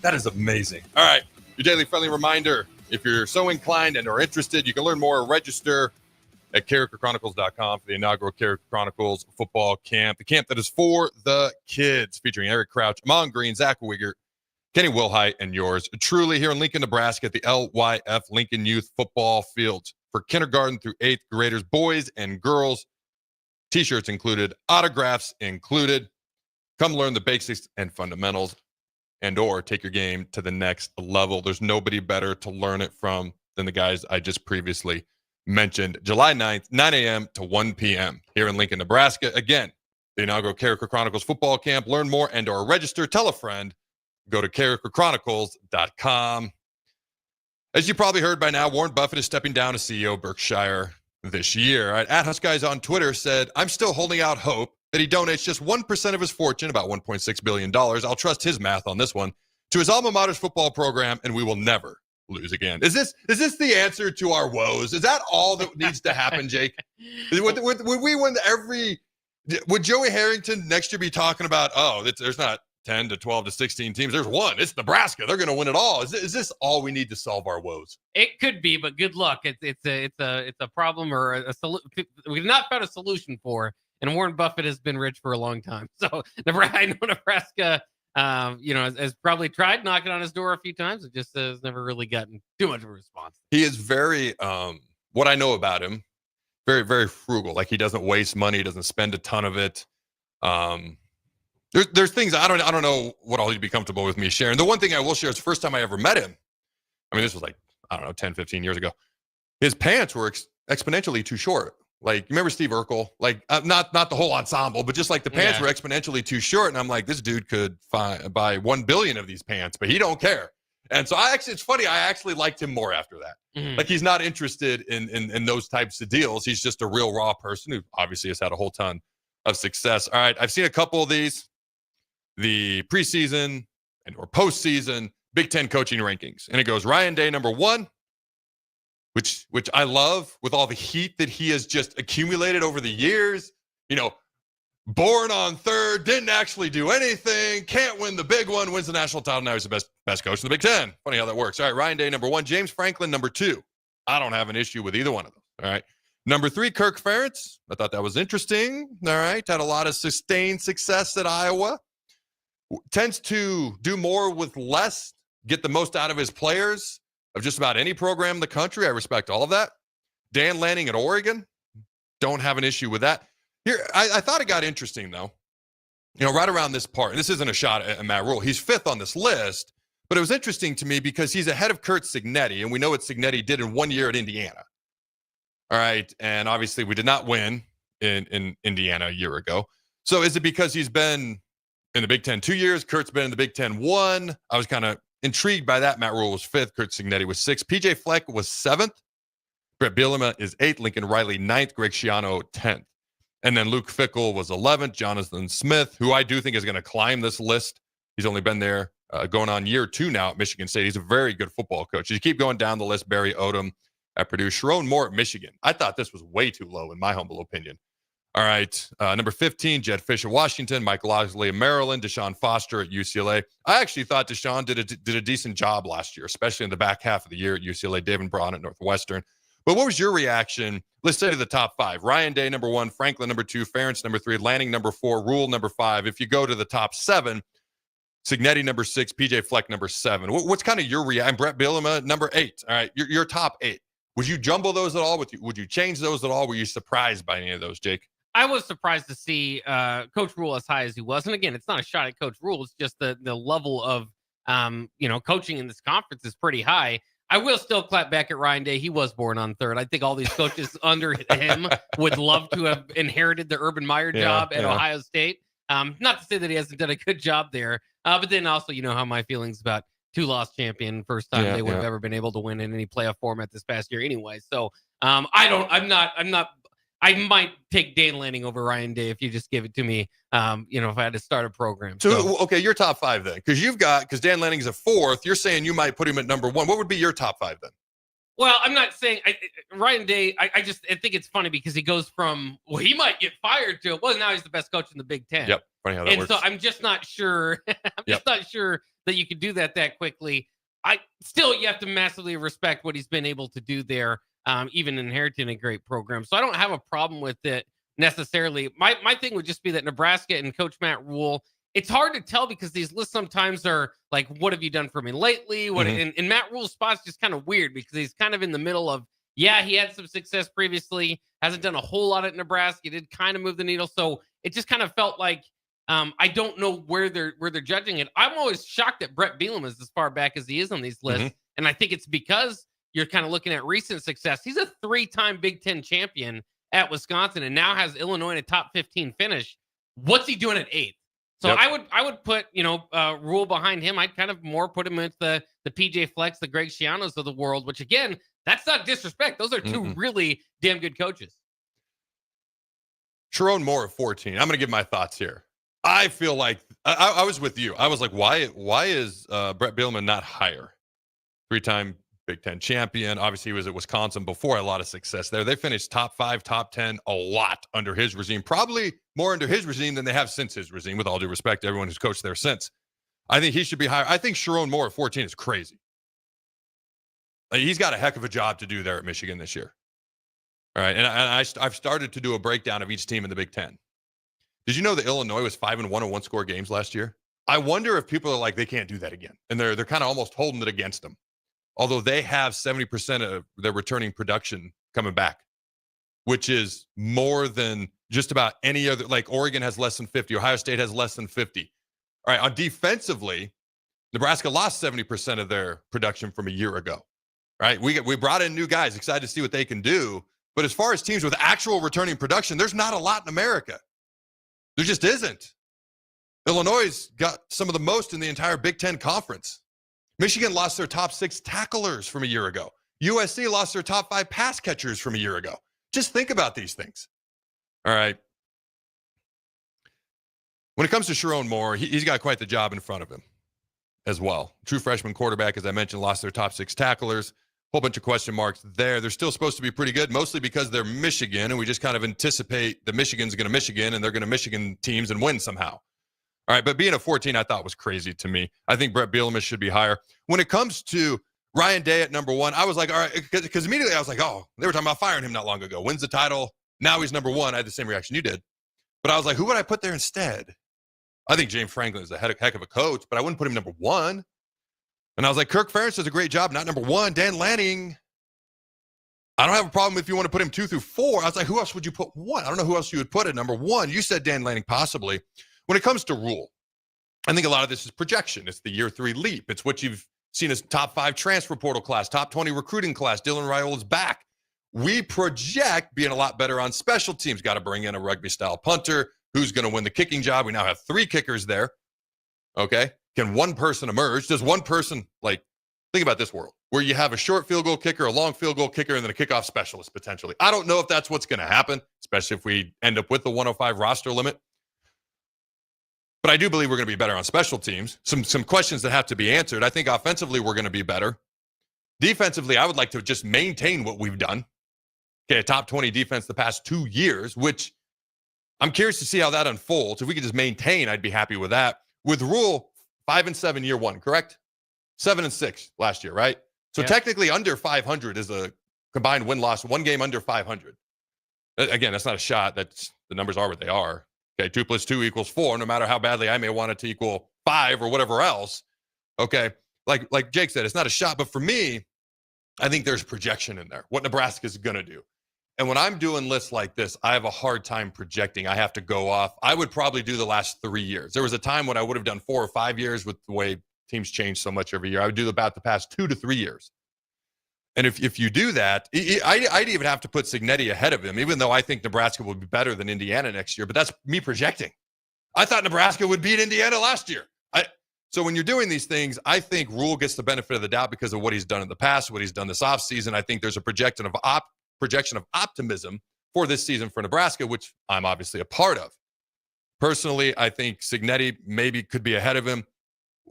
That is amazing. All right. Your daily friendly reminder. If you're so inclined and are interested, you can learn more or register at CarrikerChronicles.com for the inaugural Carriker Chronicles football camp. The camp that is for the kids, featuring Eric Crouch, Amon Green, Zach Wiegert, Kenny Wilhite, and yours truly here in Lincoln, Nebraska at the LYF Lincoln Youth Football Fields for kindergarten through 8th graders, boys and girls. T-shirts included, autographs included. Come learn the basics and fundamentals and or take your game to the next level. There's nobody better to learn it from than the guys I just previously mentioned. July 9th, 9 a.m. to 1 p.m. here in Lincoln, Nebraska. Again, the inaugural Carriker Chronicles football camp. Learn more and or register. Tell a friend. Go to CarrikerChronicles.com. As you probably heard by now, Warren Buffett is stepping down as CEO of Berkshire this year. Right? At Huskies on Twitter said, I'm still holding out hope that he donates just 1% of his fortune, about $1.6 billion. I'll trust his math on this one, to his alma mater's football program, and we will never lose again. Is this the answer to our woes? Is that all that needs to happen, Jake? Would we win would Joey Harrington next year be talking about, there's not 10 to 12 to 16 teams. There's one. It's Nebraska. They're going to win it all. Is this all we need to solve our woes? It could be, but good luck. It's a problem or a solution we've not found a solution for. And Warren Buffett has been rich for a long time. So I know Nebraska, has probably tried knocking on his door a few times. It just has never really gotten too much of a response. He is very, what I know about him, very, very frugal. Like he doesn't waste money. He doesn't spend a ton of it. There's things I don't know what all he'd be comfortable with me sharing. The one thing I will share is the first time I ever met him. I mean, this was 10, 15 years ago. His pants were exponentially too short. Like, remember Steve Urkel? Like, not the whole ensemble, but just like the pants were exponentially too short. And I'm like, this dude could buy 1 billion of these pants, but he don't care. And so it's funny. I actually liked him more after that. Mm-hmm. Like, he's not interested in those types of deals. He's just a real raw person who obviously has had a whole ton of success. All right, I've seen a couple of these, the preseason or postseason Big Ten coaching rankings, and it goes Ryan Day number 1, which I love with all the heat that he has just accumulated over the years. You know, born on third, didn't actually do anything, can't win the big one, wins the national title. Now he's the best coach in the Big Ten. Funny how that works. All right, Ryan Day number 1, James Franklin number 2. I don't have an issue with either one of them. All right. Number 3, Kirk Ferentz. I thought that was interesting. All right. Had a lot of sustained success at Iowa. Tends to do more with less, get the most out of his players of just about any program in the country. I respect all of that. Dan Lanning at Oregon. Don't have an issue with that. Here, I thought it got interesting, though. You know, right around this part, and this isn't a shot at Matt Rhule. He's 5th on this list, but it was interesting to me because he's ahead of Kurt Cignetti, and we know what Cignetti did in 1 year at Indiana. All right, and obviously we did not win in Indiana a year ago. So is it because he's been in the Big Ten 2 years? Kurt's been in the Big Ten 1. I was kind of intrigued by that. Matt Rhule was 5th. Kurt Cignetti was 6th. PJ Fleck was 7th. Brett Bielema is 8th. Lincoln Riley 9th. Greg Schiano 10th. And then Luke Fickell was 11th. Jonathan Smith, who I do think is going to climb this list. He's only been there going on year 2 now at Michigan State. He's a very good football coach. You keep going down the list, Barry Odom at Purdue, Sharon Moore at Michigan. I thought this was way too low in my humble opinion. All right, number 15, Jed Fish at Washington, Mike Locksley at Maryland, Deshaun Foster at UCLA. I actually thought Deshaun did a decent job last year, especially in the back half of the year at UCLA. David Braun at Northwestern. But what was your reaction? Let's say to the top 5. Ryan Day, number 1, Franklin, number 2, Ferentz, number 3, Lanning, number 4, Rhule, number 5. If you go to the top 7, Cignetti, number 6, PJ Fleck, number 7. What's kind of your reaction? Brett Bielema, number 8. All right, your top 8. Would you jumble those at all? Would you change those at all? Were you surprised by any of those, Jake? I was surprised to see Coach Rhule as high as he was. And again, it's not a shot at Coach Rhule. It's just the level of, coaching in this conference is pretty high. I will still clap back at Ryan Day. He was born on third. I think all these coaches under him would love to have inherited the Urban Meyer job at Ohio State. Not to say that he hasn't done a good job there, but then also, you know how my feelings about 2-loss champion, first time they would have ever been able to win in any playoff format this past year anyway. So I might take Dan Lanning over Ryan Day if you just give it to me, if I had to start a program. So, okay, your top 5 then, because Dan Lanning's a 4th. You're saying you might put him at number 1. What would be your top 5 then? Well, I'm not saying Ryan Day. I think it's funny because he goes from, he might get fired to, now he's the best coach in the Big Ten. Yep. Funny how that works. So I'm just not sure. Not sure that you could do that quickly. You have to massively respect what he's been able to do there. Even inheriting a great program. So I don't have a problem with it necessarily. My thing would just be that Nebraska and Coach Matt Rhule, it's hard to tell because these lists sometimes are like, what have you done for me lately? And Matt Rhule's spot's just kind of weird because he's kind of in the middle of, he had some success previously, hasn't done a whole lot at Nebraska. He did kind of move the needle. So it just kind of felt like, I don't know where they're judging it. I'm always shocked that Brett Bielema is as far back as he is on these lists. And I think it's because you're kind of looking at recent success. He's a 3-time Big Ten champion at Wisconsin and now has Illinois in a top 15 finish. What's he doing at 8th? So I would put, Rhule behind him. I'd kind of more put him into the PJ Flecks, the Greg Schianos of the world, which again, that's not disrespect. Those are 2 really damn good coaches. Sharon Moore at 14. I'm going to give my thoughts here. I feel like I was with you. I was like, why is Brett Bielema not higher? 3-time Big Ten champion. Obviously, he was at Wisconsin before, a lot of success there. They finished top 5, top 10 a lot under his regime, probably more under his regime than they have since his regime, with all due respect to everyone who's coached there since. I think he should be higher. I think Sharon Moore at 14 is crazy. He's got a heck of a job to do there at Michigan this year. All right, and I've started to do a breakdown of each team in the Big Ten. Did you know that Illinois was 5-1 in one-score games last year? I wonder if people are like, they can't do that again, and they're kind of almost holding it against them. Although they have 70% of their returning production coming back, which is more than just about any other. Like Oregon has less than 50. Ohio State has less than 50. All right, on defensively, Nebraska lost 70% of their production from a year ago. Right, we brought in new guys, excited to see what they can do. But as far as teams with actual returning production, there's not a lot in America. There just isn't. Illinois got some of the most in the entire Big Ten Conference. Michigan lost their top 6 tacklers from a year ago. USC lost their top 5 pass catchers from a year ago. Just think about these things. All right. When it comes to Sharon Moore, he's got quite the job in front of him as well. True freshman quarterback, as I mentioned, lost their top 6 tacklers. Whole bunch of question marks there. They're still supposed to be pretty good, mostly because they're Michigan, and we just kind of anticipate that Michigan's going to Michigan, and they're going to Michigan teams and win somehow. All right, but being a 14, I thought was crazy to me. I think Brett Bielema should be higher. When it comes to Ryan Day at number 1, I was like, all right, because immediately I was like, oh, they were talking about firing him not long ago. Wins the title. Now he's number 1. I had the same reaction you did. But I was like, who would I put there instead? I think James Franklin is a heck of a coach, but I wouldn't put him number 1. And I was like, Kirk Ferentz does a great job, not number 1. Dan Lanning, I don't have a problem if you want to put him 2 through 4. I was like, who else would you put 1? I don't know who else you would put at number 1. You said Dan Lanning possibly. When it comes to RHULE, I think a lot of this is projection. It's the year 3 leap. It's what you've seen as top 5 transfer portal class, top 20 recruiting class. Dylan RHULE is back. We project being a lot better on special teams. Got to bring in a rugby-style punter. Who's going to win the kicking job? We now have 3 kickers there. Okay. Can one person emerge? Does one person, think about this world where you have a short field goal kicker, a long field goal kicker, and then a kickoff specialist potentially. I don't know if that's what's going to happen, especially if we end up with the 105 roster limit. But I do believe we're going to be better on special teams. Some questions that have to be answered. I think offensively we're going to be better. Defensively, I would like to just maintain what we've done. Okay, a top 20 defense the past 2 years, which I'm curious to see how that unfolds. If we could just maintain, I'd be happy with that. With RHULE, 5-7 year 1, correct? 7-6 last year, right? So technically under 500 is a combined win-loss, 1 game under 500. Again, that's not a shot. The numbers are what they are. Okay, 2 + 2 = 4, no matter how badly I may want it to equal 5 or whatever else. Okay, like Jake said, it's not a shot. But for me, I think there's projection in there, what Nebraska's going to do. And when I'm doing lists like this, I have a hard time projecting. I have to go off. I would probably do the last 3 years. There was a time when I would have done 4 or 5 years with the way teams change so much every year. I would do about the past 2 to 3 years. And if you do that, I'd even have to put Cignetti ahead of him, even though I think Nebraska will be better than Indiana next year. But that's me projecting. I thought Nebraska would beat Indiana last year. So when you're doing these things, I think RHULE gets the benefit of the doubt because of what he's done in the past, what he's done this offseason. I think there's a projection of optimism for this season for Nebraska, which I'm obviously a part of. Personally, I think Cignetti maybe could be ahead of him.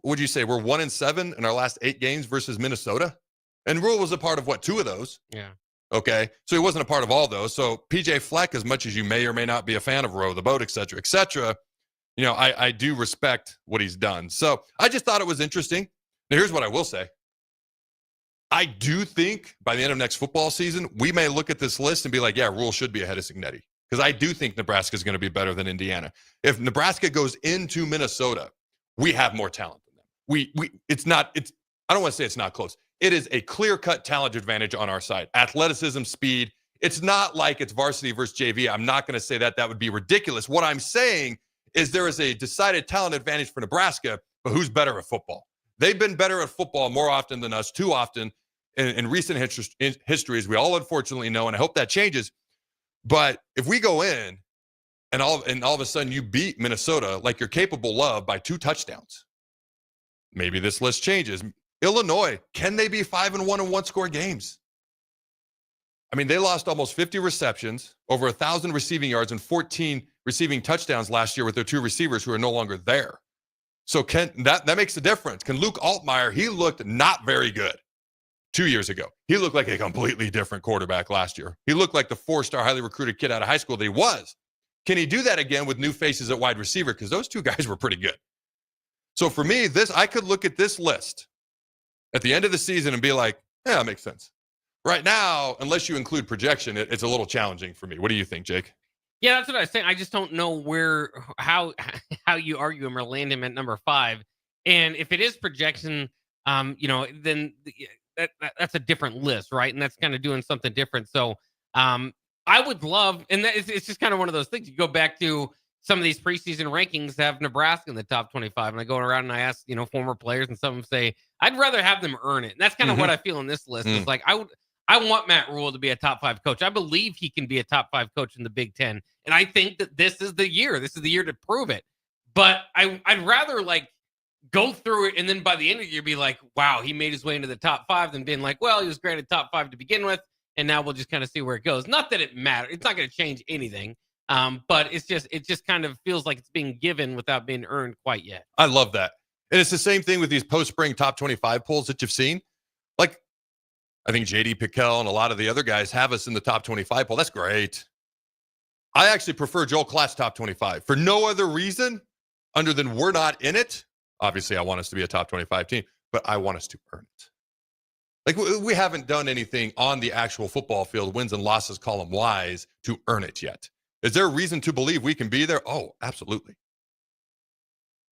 Would you say we're 1-7 in our last 8 games versus Minnesota? And RHULE was a part of, 2 of those? Yeah. Okay. So he wasn't a part of all those. So PJ Fleck, as much as you may or may not be a fan of Row the Boat, et cetera, I do respect what he's done. So I just thought it was interesting. Now, here's what I will say. I do think by the end of next football season, we may look at this list and be like, yeah, RHULE should be ahead of Cignetti. Because I do think Nebraska is going to be better than Indiana. If Nebraska goes into Minnesota, we have more talent than them. I don't want to say it's not close. It is a clear-cut talent advantage on our side. Athleticism, speed. It's not like it's varsity versus JV. I'm not going to say that. That would be ridiculous. What I'm saying is there is a decided talent advantage for Nebraska, but who's better at football? They've been better at football more often than us, too often in recent history, as we all unfortunately know, and I hope that changes. But if we go in and all of a sudden you beat Minnesota like you're capable of by 2 touchdowns, maybe this list changes. Illinois, can they be 5-1 in 1-score games? I mean, they lost almost 50 receptions, over 1,000 receiving yards, and 14 receiving touchdowns last year with their 2 receivers who are no longer there. So that makes a difference. Can Luke Altmaier, he looked not very good 2 years ago. He looked like a completely different quarterback last year. He looked like the 4-star highly recruited kid out of high school that he was. Can he do that again with new faces at wide receiver? Because those 2 guys were pretty good. So for me, I could look at this list at the end of the season and be like, yeah, that makes sense. Right now, unless you include projection, it's a little challenging for me. What do you think, Jake? Yeah, that's what I was saying. I just don't know how you argue him or land him at number 5. And if it is projection, then that's a different list, right? And that's kind of doing something different. So I would love, and it's just kind of one of those things. You go back to some of these preseason rankings have Nebraska in the top 25. And I go around and I ask, former players, and some of them say, I'd rather have them earn it. And that's kind of what I feel in this list. It's like, I want Matt Rhule to be a top 5 coach. I believe he can be a top 5 coach in the Big Ten. And I think that this is the year. This is the year to prove it. But I'd rather go through it and then by the end of the year be like, wow, he made his way into the top 5 than being like, well, he was granted top 5 to begin with. And now we'll just kind of see where it goes. Not that it matters. It's not going to change anything. But it just kind of feels like it's being given without being earned quite yet. I love that. And it's the same thing with these post-spring top 25 polls that you've seen. Like, I think J.D. Pickell and a lot of the other guys have us in the top 25 poll. That's great. I actually prefer Joel Klatt's top 25 for no other reason other than we're not in it. Obviously, I want us to be a top 25 team, but I want us to earn it. Like, we haven't done anything on the actual football field, wins and losses column-wise, to earn it yet. Is there a reason to believe we can be there? Oh, absolutely.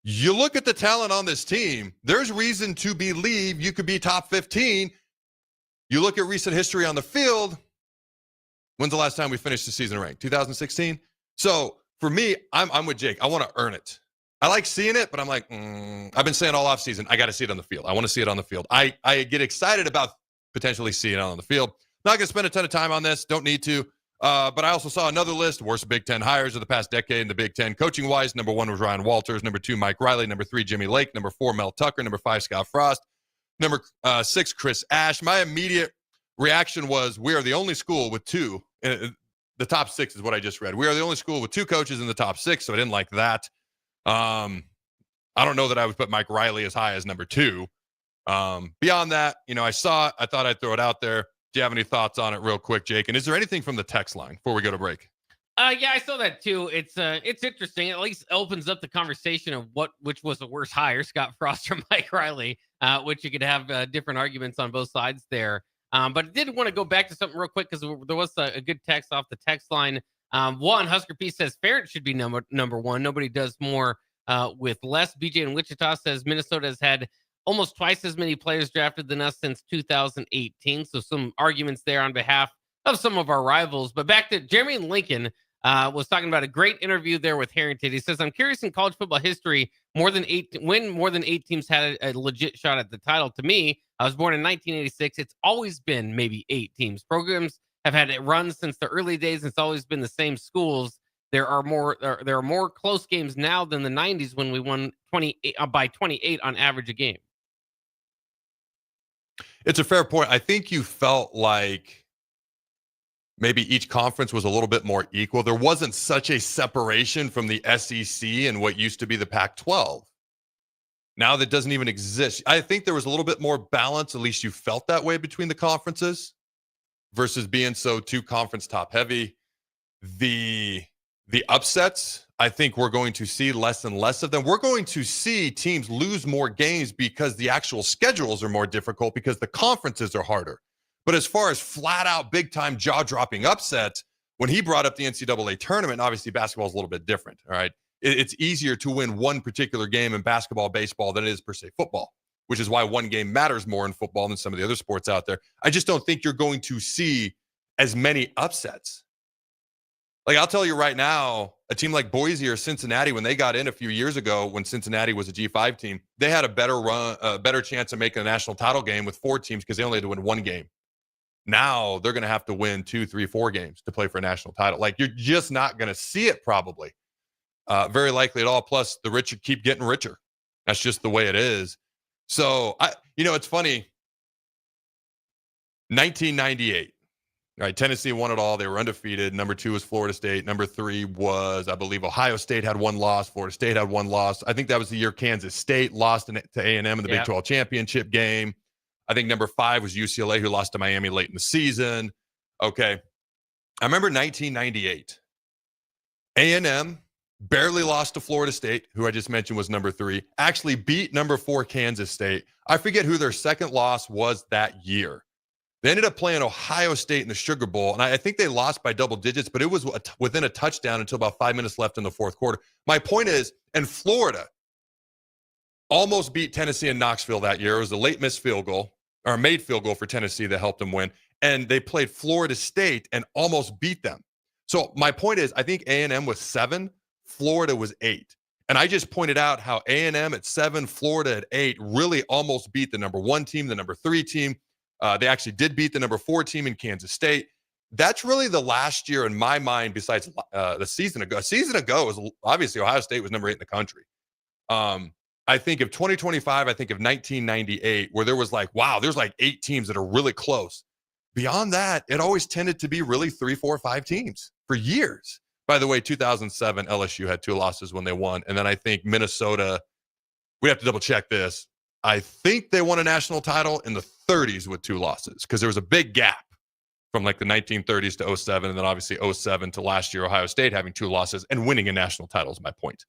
You look at the talent on this team, there's reason to believe you could be top 15. You look at recent history on the field. When's the last time we finished the season ranked? 2016? So for me, I'm with Jake. I want to earn it. I like seeing it, but I'm like, I've been saying all offseason, I got to see it on the field. I want to see it on the field. I get excited about potentially seeing it on the field. Not going to spend a ton of time on this. Don't need to. But I also saw another list, worst Big Ten hires of the past decade in the Big Ten. Coaching-wise, number 1 was Ryan Walters. Number 2, Mike Riley. Number 3, Jimmy Lake. Number 4, Mel Tucker. Number 5, Scott Frost. Number 6, Chris Ash. My immediate reaction was, we are the only school with 2. The top 6 is what I just read. We are the only school with 2 coaches in the top 6, so I didn't like that. I don't know that I would put Mike Riley as high as number 2. Beyond that, I saw it. I thought I'd throw it out there. Do you have any thoughts on it real quick, Jake? And is there anything from the text line before we go to break? Yeah, I saw that too. It's interesting. It at least opens up the conversation of which was the worst hire, Scott Frost or Mike Riley, which you could have different arguments on both sides there. But I did want to go back to something real quick because there was a good text off the text line. One, Husker P says Ferentz should be number 1. Nobody does more with less. BJ in Wichita says Minnesota has had almost twice as many players drafted than us since 2018. So some arguments there on behalf of some of our rivals. But back to Jeremy Lincoln was talking about a great interview there with Harrington. He says, I'm curious in college football history, when more than 8 teams had a legit shot at the title. To me, I was born in 1986. It's always been maybe 8 teams. Programs have had it run since the early days. It's always been the same schools. There are more close games now than the 90s when we won 28 by 28 on average a game. It's a fair point. I think you felt like maybe each conference was a little bit more equal. There wasn't such a separation from the SEC and what used to be the Pac-12. Now that doesn't even exist. I think there was a little bit more balance, at least you felt that way between the conferences versus being so 2 conference top heavy. The upsets, I think we're going to see less and less of them. We're going to see teams lose more games because the actual schedules are more difficult because the conferences are harder. But as far as flat out big time jaw dropping upsets, when he brought up the NCAA tournament, obviously basketball is a little bit different. All right. It's easier to win one particular game in basketball, baseball than it is per se football, which is why one game matters more in football than some of the other sports out there. I just don't think you're going to see as many upsets. Like, I'll tell you right now, a team like Boise or Cincinnati, when they got in a few years ago, when Cincinnati was a G5 team, they had a better chance of making a national title game with 4 teams because they only had to win 1 game. Now they're going to have to win 2, 3, 4 games to play for a national title. Like, you're just not going to see it probably. Very likely at all. Plus, the rich keep getting richer. That's just the way it is. So, it's funny. 1998. All right, Tennessee won it all. They were undefeated. Number 2 was Florida State. Number 3 was, I believe, Ohio State had 1 loss. Florida State had 1 loss. I think that was the year Kansas State lost to A&M in the Big 12 championship game. I think number 5 was UCLA, who lost to Miami late in the season. Okay. I remember 1998. A&M barely lost to Florida State, who I just mentioned was number 3. Actually beat number 4 Kansas State. I forget who their second loss was that year. They ended up playing Ohio State in the Sugar Bowl, and I think they lost by double digits, but it was within a touchdown until about 5 minutes left in the fourth quarter. My point is, and Florida almost beat Tennessee in Knoxville that year. It was a late missed field goal, or a made field goal for Tennessee that helped them win, and they played Florida State and almost beat them. So my point is, I think A&M was 7, Florida was 8. And I just pointed out how A&M at 7, Florida at 8 really almost beat the number 1 team, the number 3 team. They actually did beat the number 4 team in Kansas State. That's really the last year in my mind, besides the season ago. A season ago was obviously Ohio State was number 8 in the country. I think of 2025, I think of 1998, where there was like, wow, there's like 8 teams that are really close. Beyond that, it always tended to be really 3, 4, 5 teams for years. By the way, 2007, LSU had 2 losses when they won. And then I think Minnesota, we have to double check this. I think they won a national title in the 30s with 2 losses because there was a big gap from like the 1930s to 07, and then obviously 07 to last year, Ohio State having 2 losses and winning a national title is my point,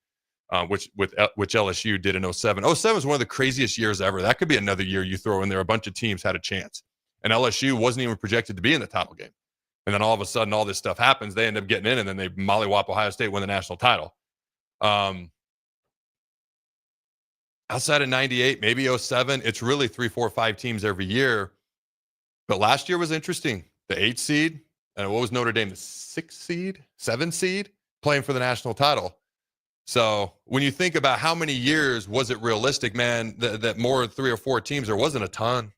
which LSU did in 07. 07 was one of the craziest years ever. That could be another year you throw in there. A bunch of teams had a chance, and LSU wasn't even projected to be in the title game. And then all of a sudden, all this stuff happens. They end up getting in, and then they mollywop Ohio State, win the national title. Outside of 98, maybe 07, it's really 3, 4, 5 teams every year. But last year was interesting. The 8 seed, and what was Notre Dame, the 6 seed, 7 seed, playing for the national title. So when you think about how many years was it realistic, man, that more than 3 or 4 teams, there wasn't a ton.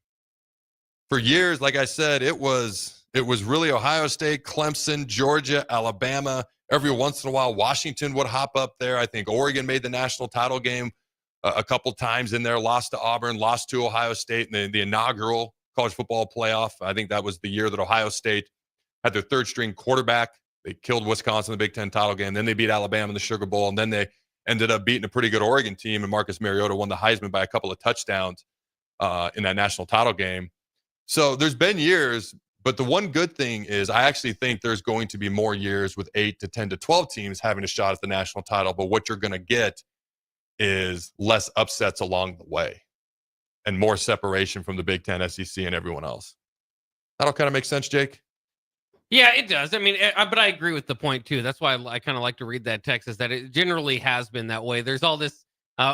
For years, like I said, it was really Ohio State, Clemson, Georgia, Alabama. Every once in a while, Washington would hop up there. I think Oregon made the national title game a couple times in there, lost to Auburn, lost to Ohio State in the inaugural college football playoff. I think that was the year that Ohio State had their 3rd string quarterback. They killed Wisconsin in the Big Ten title game. Then they beat Alabama in the Sugar Bowl. And then they ended up beating a pretty good Oregon team. And Marcus Mariota won the Heisman by a couple of touchdowns in that national title game. So there's been years, but the one good thing is I actually think there's going to be more years with 8 to 10 to 12 teams having a shot at the national title. But what you're going to get is less upsets along the way and more separation from the Big Ten, SEC, and everyone else. That'll kind of make sense, Jake? Yeah, it does. I mean, but I agree with the point, too. That's why I kind of like to read that text, is that it generally has been that way. There's all this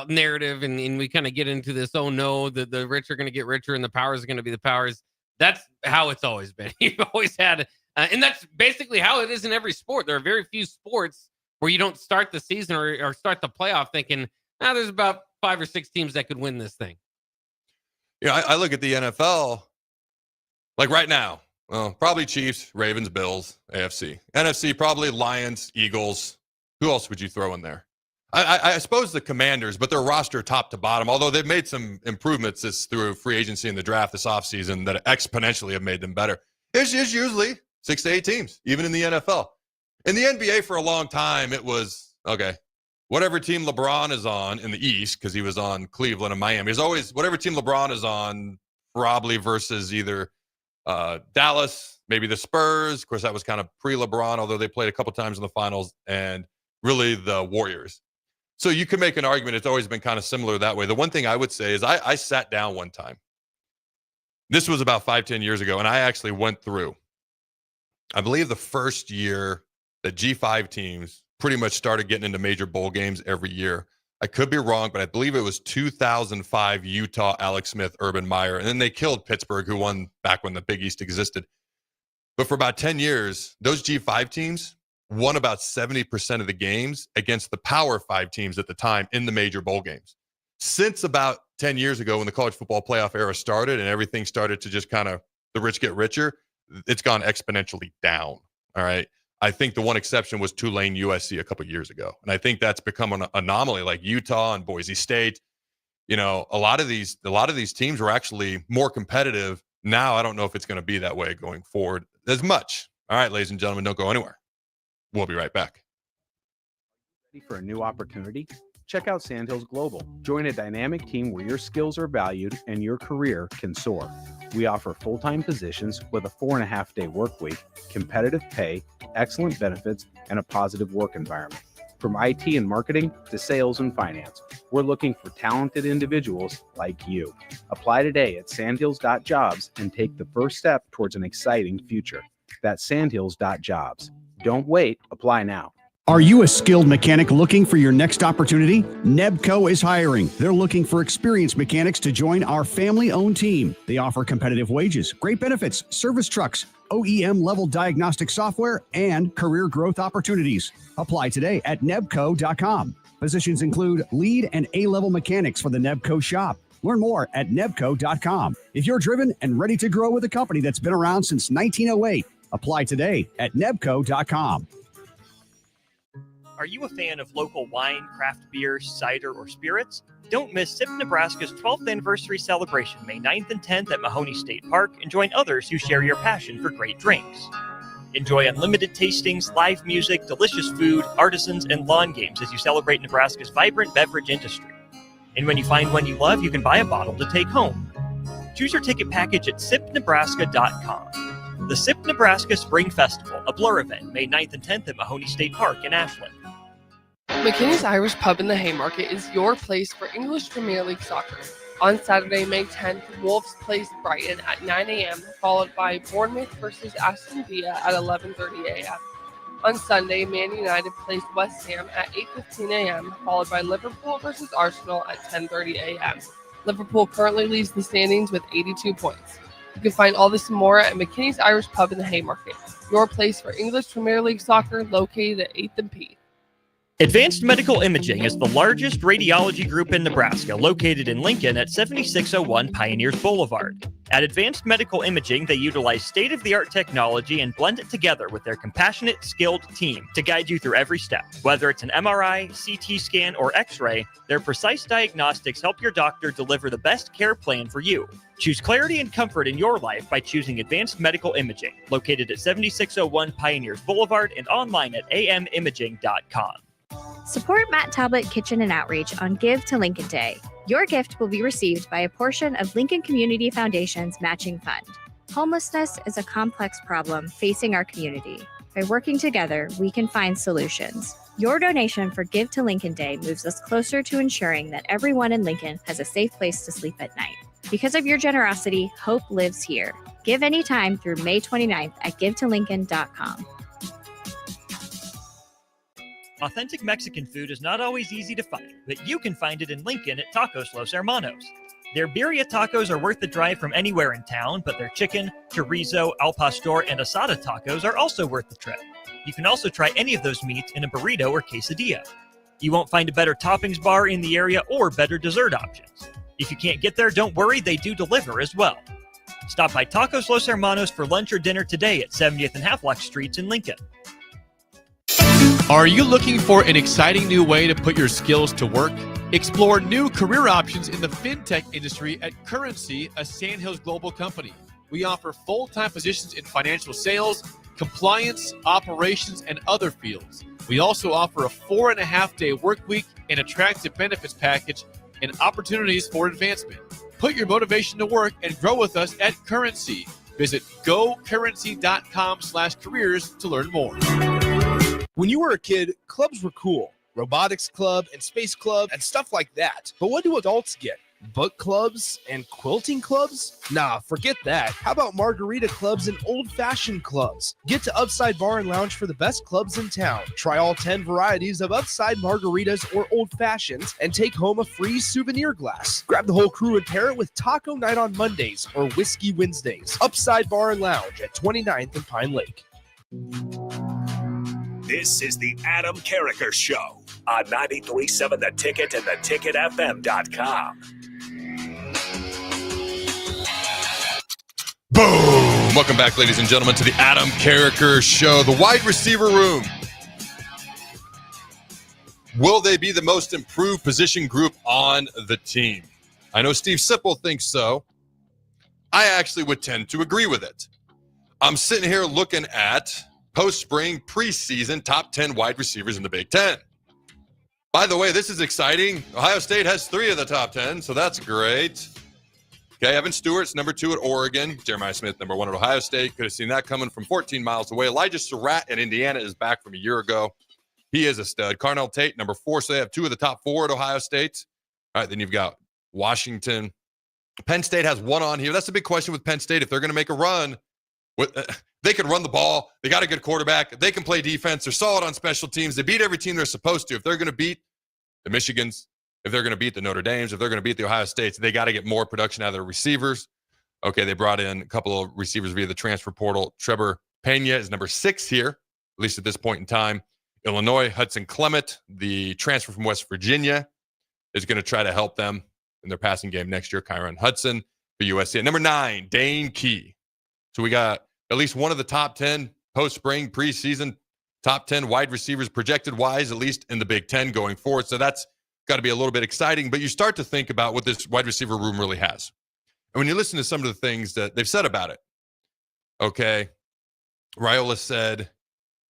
narrative, and we kind of get into this, oh, no, the rich are going to get richer and the powers are going to be the powers. That's how it's always been. You've always had, and that's basically how it is in every sport. There are very few sports where you don't start the season or start the playoff thinking, there's about 5 or 6 teams that could win this thing. Yeah, I look at the NFL, like right now, probably Chiefs, Ravens, Bills, AFC. NFC, probably Lions, Eagles. Who else would you throw in there? I suppose the Commanders, but their roster top to bottom, although they've made some improvements through free agency and the draft this offseason that exponentially have made them better. It's usually 6 to 8 teams, even in the NFL. In the NBA for a long time, it was, okay, whatever team LeBron is on in the East, because he was on Cleveland and Miami, is always whatever team LeBron is on, probably versus either Dallas, maybe the Spurs. Of course, that was kind of pre-LeBron, although they played a couple times in the finals, and really the Warriors. So you could make an argument it's always been kind of similar that way. The one thing I would say is I sat down one time. This was about 5-10 years ago, and I actually went through, I believe the first year that G5 teams pretty much started getting into major bowl games every year. I could be wrong, but I believe it was 2005 Utah, Alex Smith, Urban Meyer. And then they killed Pittsburgh, who won back when the Big East existed. But for about 10 years, those G5 teams won about 70% of the games against the Power 5 teams at the time in the major bowl games. Since about 10 years ago, when the college football playoff era started and everything started to just kind of the rich get richer, it's gone exponentially down. All right. I think the one exception was Tulane USC a couple of years ago. And I think that's become an anomaly, like Utah and Boise State. You know, a lot of these teams were actually more competitive. Now, I don't know if it's going to be that way going forward as much. All right, ladies and gentlemen, don't go anywhere. We'll be right back. Ready for a new opportunity? Check out Sandhills Global. Join a dynamic team where your skills are valued and your career can soar. We offer full-time positions with a 4.5-day work week, competitive pay, excellent benefits, and a positive work environment. From IT and marketing to sales and finance, we're looking for talented individuals like you. Apply today at sandhills.jobs and take the first step towards an exciting future. That's sandhills.jobs. Don't wait. Apply now. Are you a skilled mechanic looking for your next opportunity? Nebco is hiring. They're looking for experienced mechanics to join our family-owned team. They offer competitive wages, great benefits, service trucks, OEM-level diagnostic software, and career growth opportunities. Apply today at nebco.com. Positions include lead and A-level mechanics for the Nebco shop, Learn more at nebco.com. If you're driven and ready to grow with a company that's been around since 1908, apply today at nebco.com. Are you a fan of local wine, craft beer, cider, or spirits? Don't miss SIP Nebraska's 12th anniversary celebration, May 9th and 10th at Mahoney State Park, and join others who share your passion for great drinks. Enjoy unlimited tastings, live music, delicious food, artisans, and lawn games as you celebrate Nebraska's vibrant beverage industry. And when you find one you love, you can buy a bottle to take home. Choose your ticket package at sipnebraska.com. The SIP Nebraska Spring Festival, a Blur event, May 9th and 10th at Mahoney State Park in Ashland. McKinney's Irish Pub in the Haymarket is your place for English Premier League soccer. On Saturday, May 10th, Wolves plays Brighton at 9 a.m., followed by Bournemouth versus Aston Villa at 11:30 a.m. On Sunday, Man United plays West Ham at 8:15 a.m., followed by Liverpool versus Arsenal at 10:30 a.m. Liverpool currently leads the standings with 82 points. You can find all this and more at McKinney's Irish Pub in the Haymarket, your place for English Premier League soccer, located at 8th and P. Advanced Medical Imaging is the largest radiology group in Nebraska, located in Lincoln at 7601 Pioneers Boulevard. At Advanced Medical Imaging, they utilize state-of-the-art technology and blend it together with their compassionate, skilled team to guide you through every step. Whether it's an MRI, CT scan, or X-ray, their precise diagnostics help your doctor deliver the best care plan for you. Choose clarity and comfort in your life by choosing Advanced Medical Imaging, located at 7601 Pioneers Boulevard and online at amimaging.com. Support Matt Talbot Kitchen and Outreach on Give to Lincoln Day. Your gift will be received by a portion of Lincoln Community Foundation's matching fund. Homelessness is a complex problem facing our community. By working together, we can find solutions. Your donation for Give to Lincoln Day moves us closer to ensuring that everyone in Lincoln has a safe place to sleep at night. Because of your generosity, hope lives here. Give anytime through May 29th at givetolincoln.com. Authentic Mexican food is not always easy to find, but you can find it in Lincoln at Tacos Los Hermanos. Their birria tacos are worth the drive from anywhere in town, but their chicken, chorizo, al pastor, and asada tacos are also worth the trip. You can also try any of those meats in a burrito or quesadilla. You won't find a better toppings bar in the area or better dessert options. If you can't get there, don't worry, they do deliver as well. Stop by Tacos Los Hermanos for lunch or dinner today at 70th and Havelock Streets in Lincoln. Are you looking for an exciting new way to put your skills to work? Explore new career options in the fintech industry at Currency, a Sandhills Global company. We offer full-time positions in financial sales, compliance, operations, and other fields. We also offer a 4.5-day work week, an attractive benefits package, and opportunities for advancement. Put your motivation to work and grow with us at Currency. Visit gocurrency.com/careers to learn more. When you were a kid, clubs were cool. Robotics club and space club and stuff like that. But what do adults get? Book clubs and quilting clubs? Nah, forget that. How about margarita clubs and old-fashioned clubs? Get to Upside Bar and Lounge for the best clubs in town. Try all 10 varieties of Upside margaritas or old fashions and take home a free souvenir glass. Grab the whole crew and pair it with taco night on Mondays or whiskey Wednesdays. Upside Bar and Lounge at 29th and Pine Lake. This is the Adam Carriker Show on 93.7 The Ticket and theticketfm.com. Boom! Welcome back, ladies and gentlemen, to the Adam Carriker Show, the wide receiver room. Will they be the most improved position group on the team? I know Steve Sipple thinks so. I actually would tend to agree with it. I'm sitting here looking at post-spring preseason top 10 wide receivers in the Big Ten. By the way, this is exciting. Ohio State has 3 of the top 10, so that's great. Okay, Evan Stewart's number 2 at Oregon. Jeremiah Smith, number 1 at Ohio State. Could have seen that coming from 14 miles away. Elijah Surratt at Indiana is back from a year ago. He is a stud. Carnell Tate, number 4. So they have 2 of the top 4 at Ohio State. All right, then you've got Washington. Penn State has 1 on here. That's a big question with Penn State. If they're going to make a run, they can run the ball. They got a good quarterback. They can play defense. They're solid on special teams. They beat every team they're supposed to. If they're going to beat the Michigans, if they're going to beat the Notre Dames, if they're going to beat the Ohio States, they got to get more production out of their receivers. Okay, they brought in a couple of receivers via the transfer portal. Trevor Pena is number 6 here, at least at this point in time. Illinois, Hudson Clement, the transfer from West Virginia, is going to try to help them. in their passing game next year. Kyron Hudson for USC. At number 9, Dane Key. So we got at least one of the top 10 post-spring preseason top 10 wide receivers projected wise, at least in the Big Ten going forward. So that's got to be a little bit exciting. But you start to think about what this wide receiver room really has. And when you listen to some of the things that they've said about it, okay, RHULE said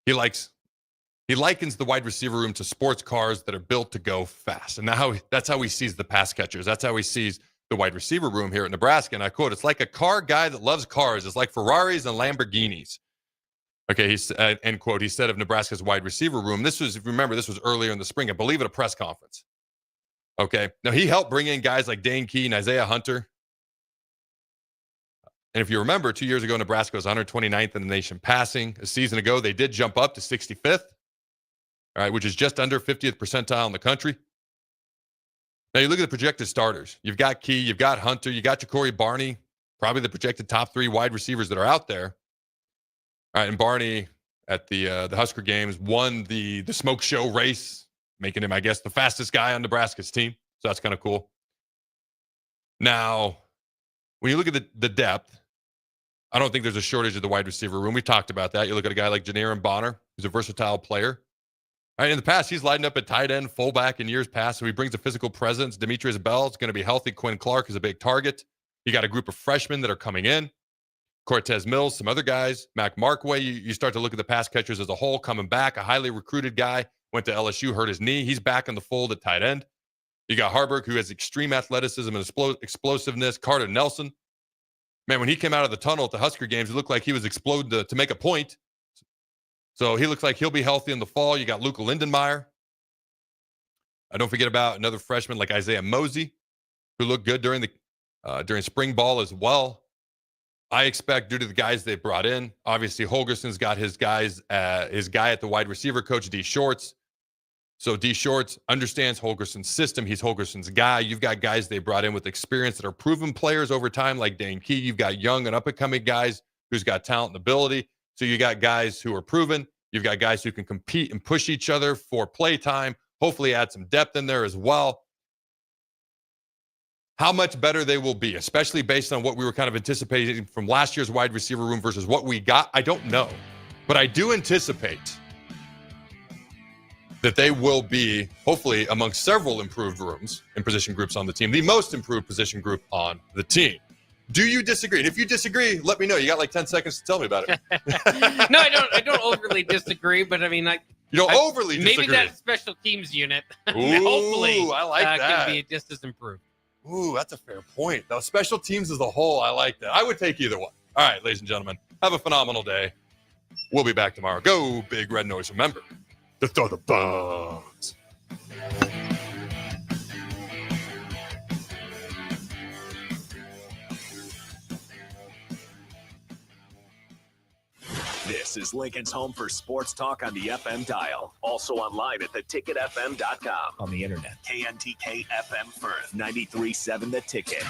he likens the wide receiver room to sports cars that are built to go fast. And that's how he sees the pass catchers. That's how he sees the wide receiver room here at Nebraska. And I quote, "It's like a car guy that loves cars. It's like Ferraris and Lamborghinis." Okay, end quote. He said of Nebraska's wide receiver room. This was, if you remember, this was earlier in the spring, I believe, at a press conference. Okay, now he helped bring in guys like Dane Key and Isaiah Hunter. And if you remember, 2 years ago, Nebraska was 129th in the nation passing. A season ago, they did jump up to 65th, all right, which is just under 50th percentile in the country. Now, you look at the projected starters. You've got Key, you've got Hunter, you got Ja'Cory Barney, probably the projected top 3 wide receivers that are out there. All right, and Barney at the Husker games won the smoke show race, making him, I guess, the fastest guy on Nebraska's team. So that's kind of cool. Now, when you look at the depth, I don't think there's a shortage of the wide receiver room. We talked about that. You look at a guy like Janiran Bonner, who's a versatile player. All right, in the past, he's lined up at tight end, fullback in years past, so he brings a physical presence. Demetrius Bell's going to be healthy. Quinn Clark is a big target. You got a group of freshmen that are coming in. Cortez Mills, some other guys. Mac Markway, you start to look at the pass catchers as a whole coming back. A highly recruited guy, went to LSU, hurt his knee. He's back in the fold at tight end. You got Harburg, who has extreme athleticism and explosiveness. Carter Nelson. Man, when he came out of the tunnel at the Husker games, it looked like he was exploding to make a point. So he looks like he'll be healthy in the fall. You got Luka Lindenmeyer. Don't forget about another freshman like Isaiah Mosey, who looked good during spring ball as well. I expect, due to the guys they brought in, obviously Holgerson's got his guy at the wide receiver coach, D. Shorts. So D. Shorts understands Holgerson's system. He's Holgerson's guy. You've got guys they brought in with experience that are proven players over time, like Dane Key. You've got young and up-and-coming guys who's got talent and ability. So you got guys who are proven. You've got guys who can compete and push each other for play time. Hopefully add some depth in there as well. How much better they will be, especially based on what we were kind of anticipating from last year's wide receiver room versus what we got, I don't know. But I do anticipate that they will be, hopefully, among several improved rooms and position groups on the team, the most improved position group on the team. Do you disagree? And if you disagree, let me know. You got like 10 seconds to tell me about it. No, I don't overly disagree, but I mean, you don't overly disagree. Maybe that special teams unit, Ooh, hopefully, I like that. can be just as improved. Ooh, that's a fair point. Now, special teams as a whole, I like that. I would take either one. All right, ladies and gentlemen, have a phenomenal day. We'll be back tomorrow. Go Big Red Noise. Remember to throw the bones. This is Lincoln's home for sports talk on the FM dial. Also online at theticketfm.com. On the internet. KNTK FM Firth, 93.7 The Ticket.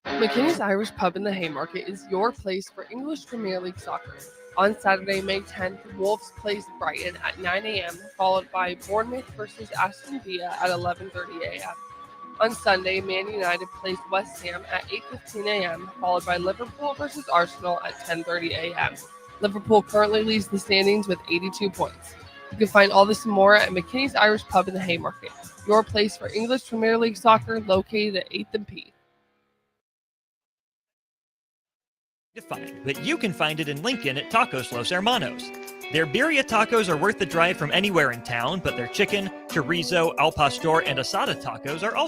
McKinney's Irish Pub in the Haymarket is your place for English Premier League soccer. On Saturday, May 10th, Wolves plays Brighton at 9 a.m., followed by Bournemouth versus Aston Villa at 11:30 a.m. On Sunday, Man United plays West Ham at 8:15 a.m., followed by Liverpool versus Arsenal at 10:30 a.m. Liverpool currently leads the standings with 82 points. You can find all this and more at McKinney's Irish Pub in the Haymarket, your place for English Premier League soccer, located at 8th and P. But you can find it in Lincoln at Tacos Los Hermanos. Their birria tacos are worth the drive from anywhere in town, but their chicken, chorizo, al pastor, and asada tacos are also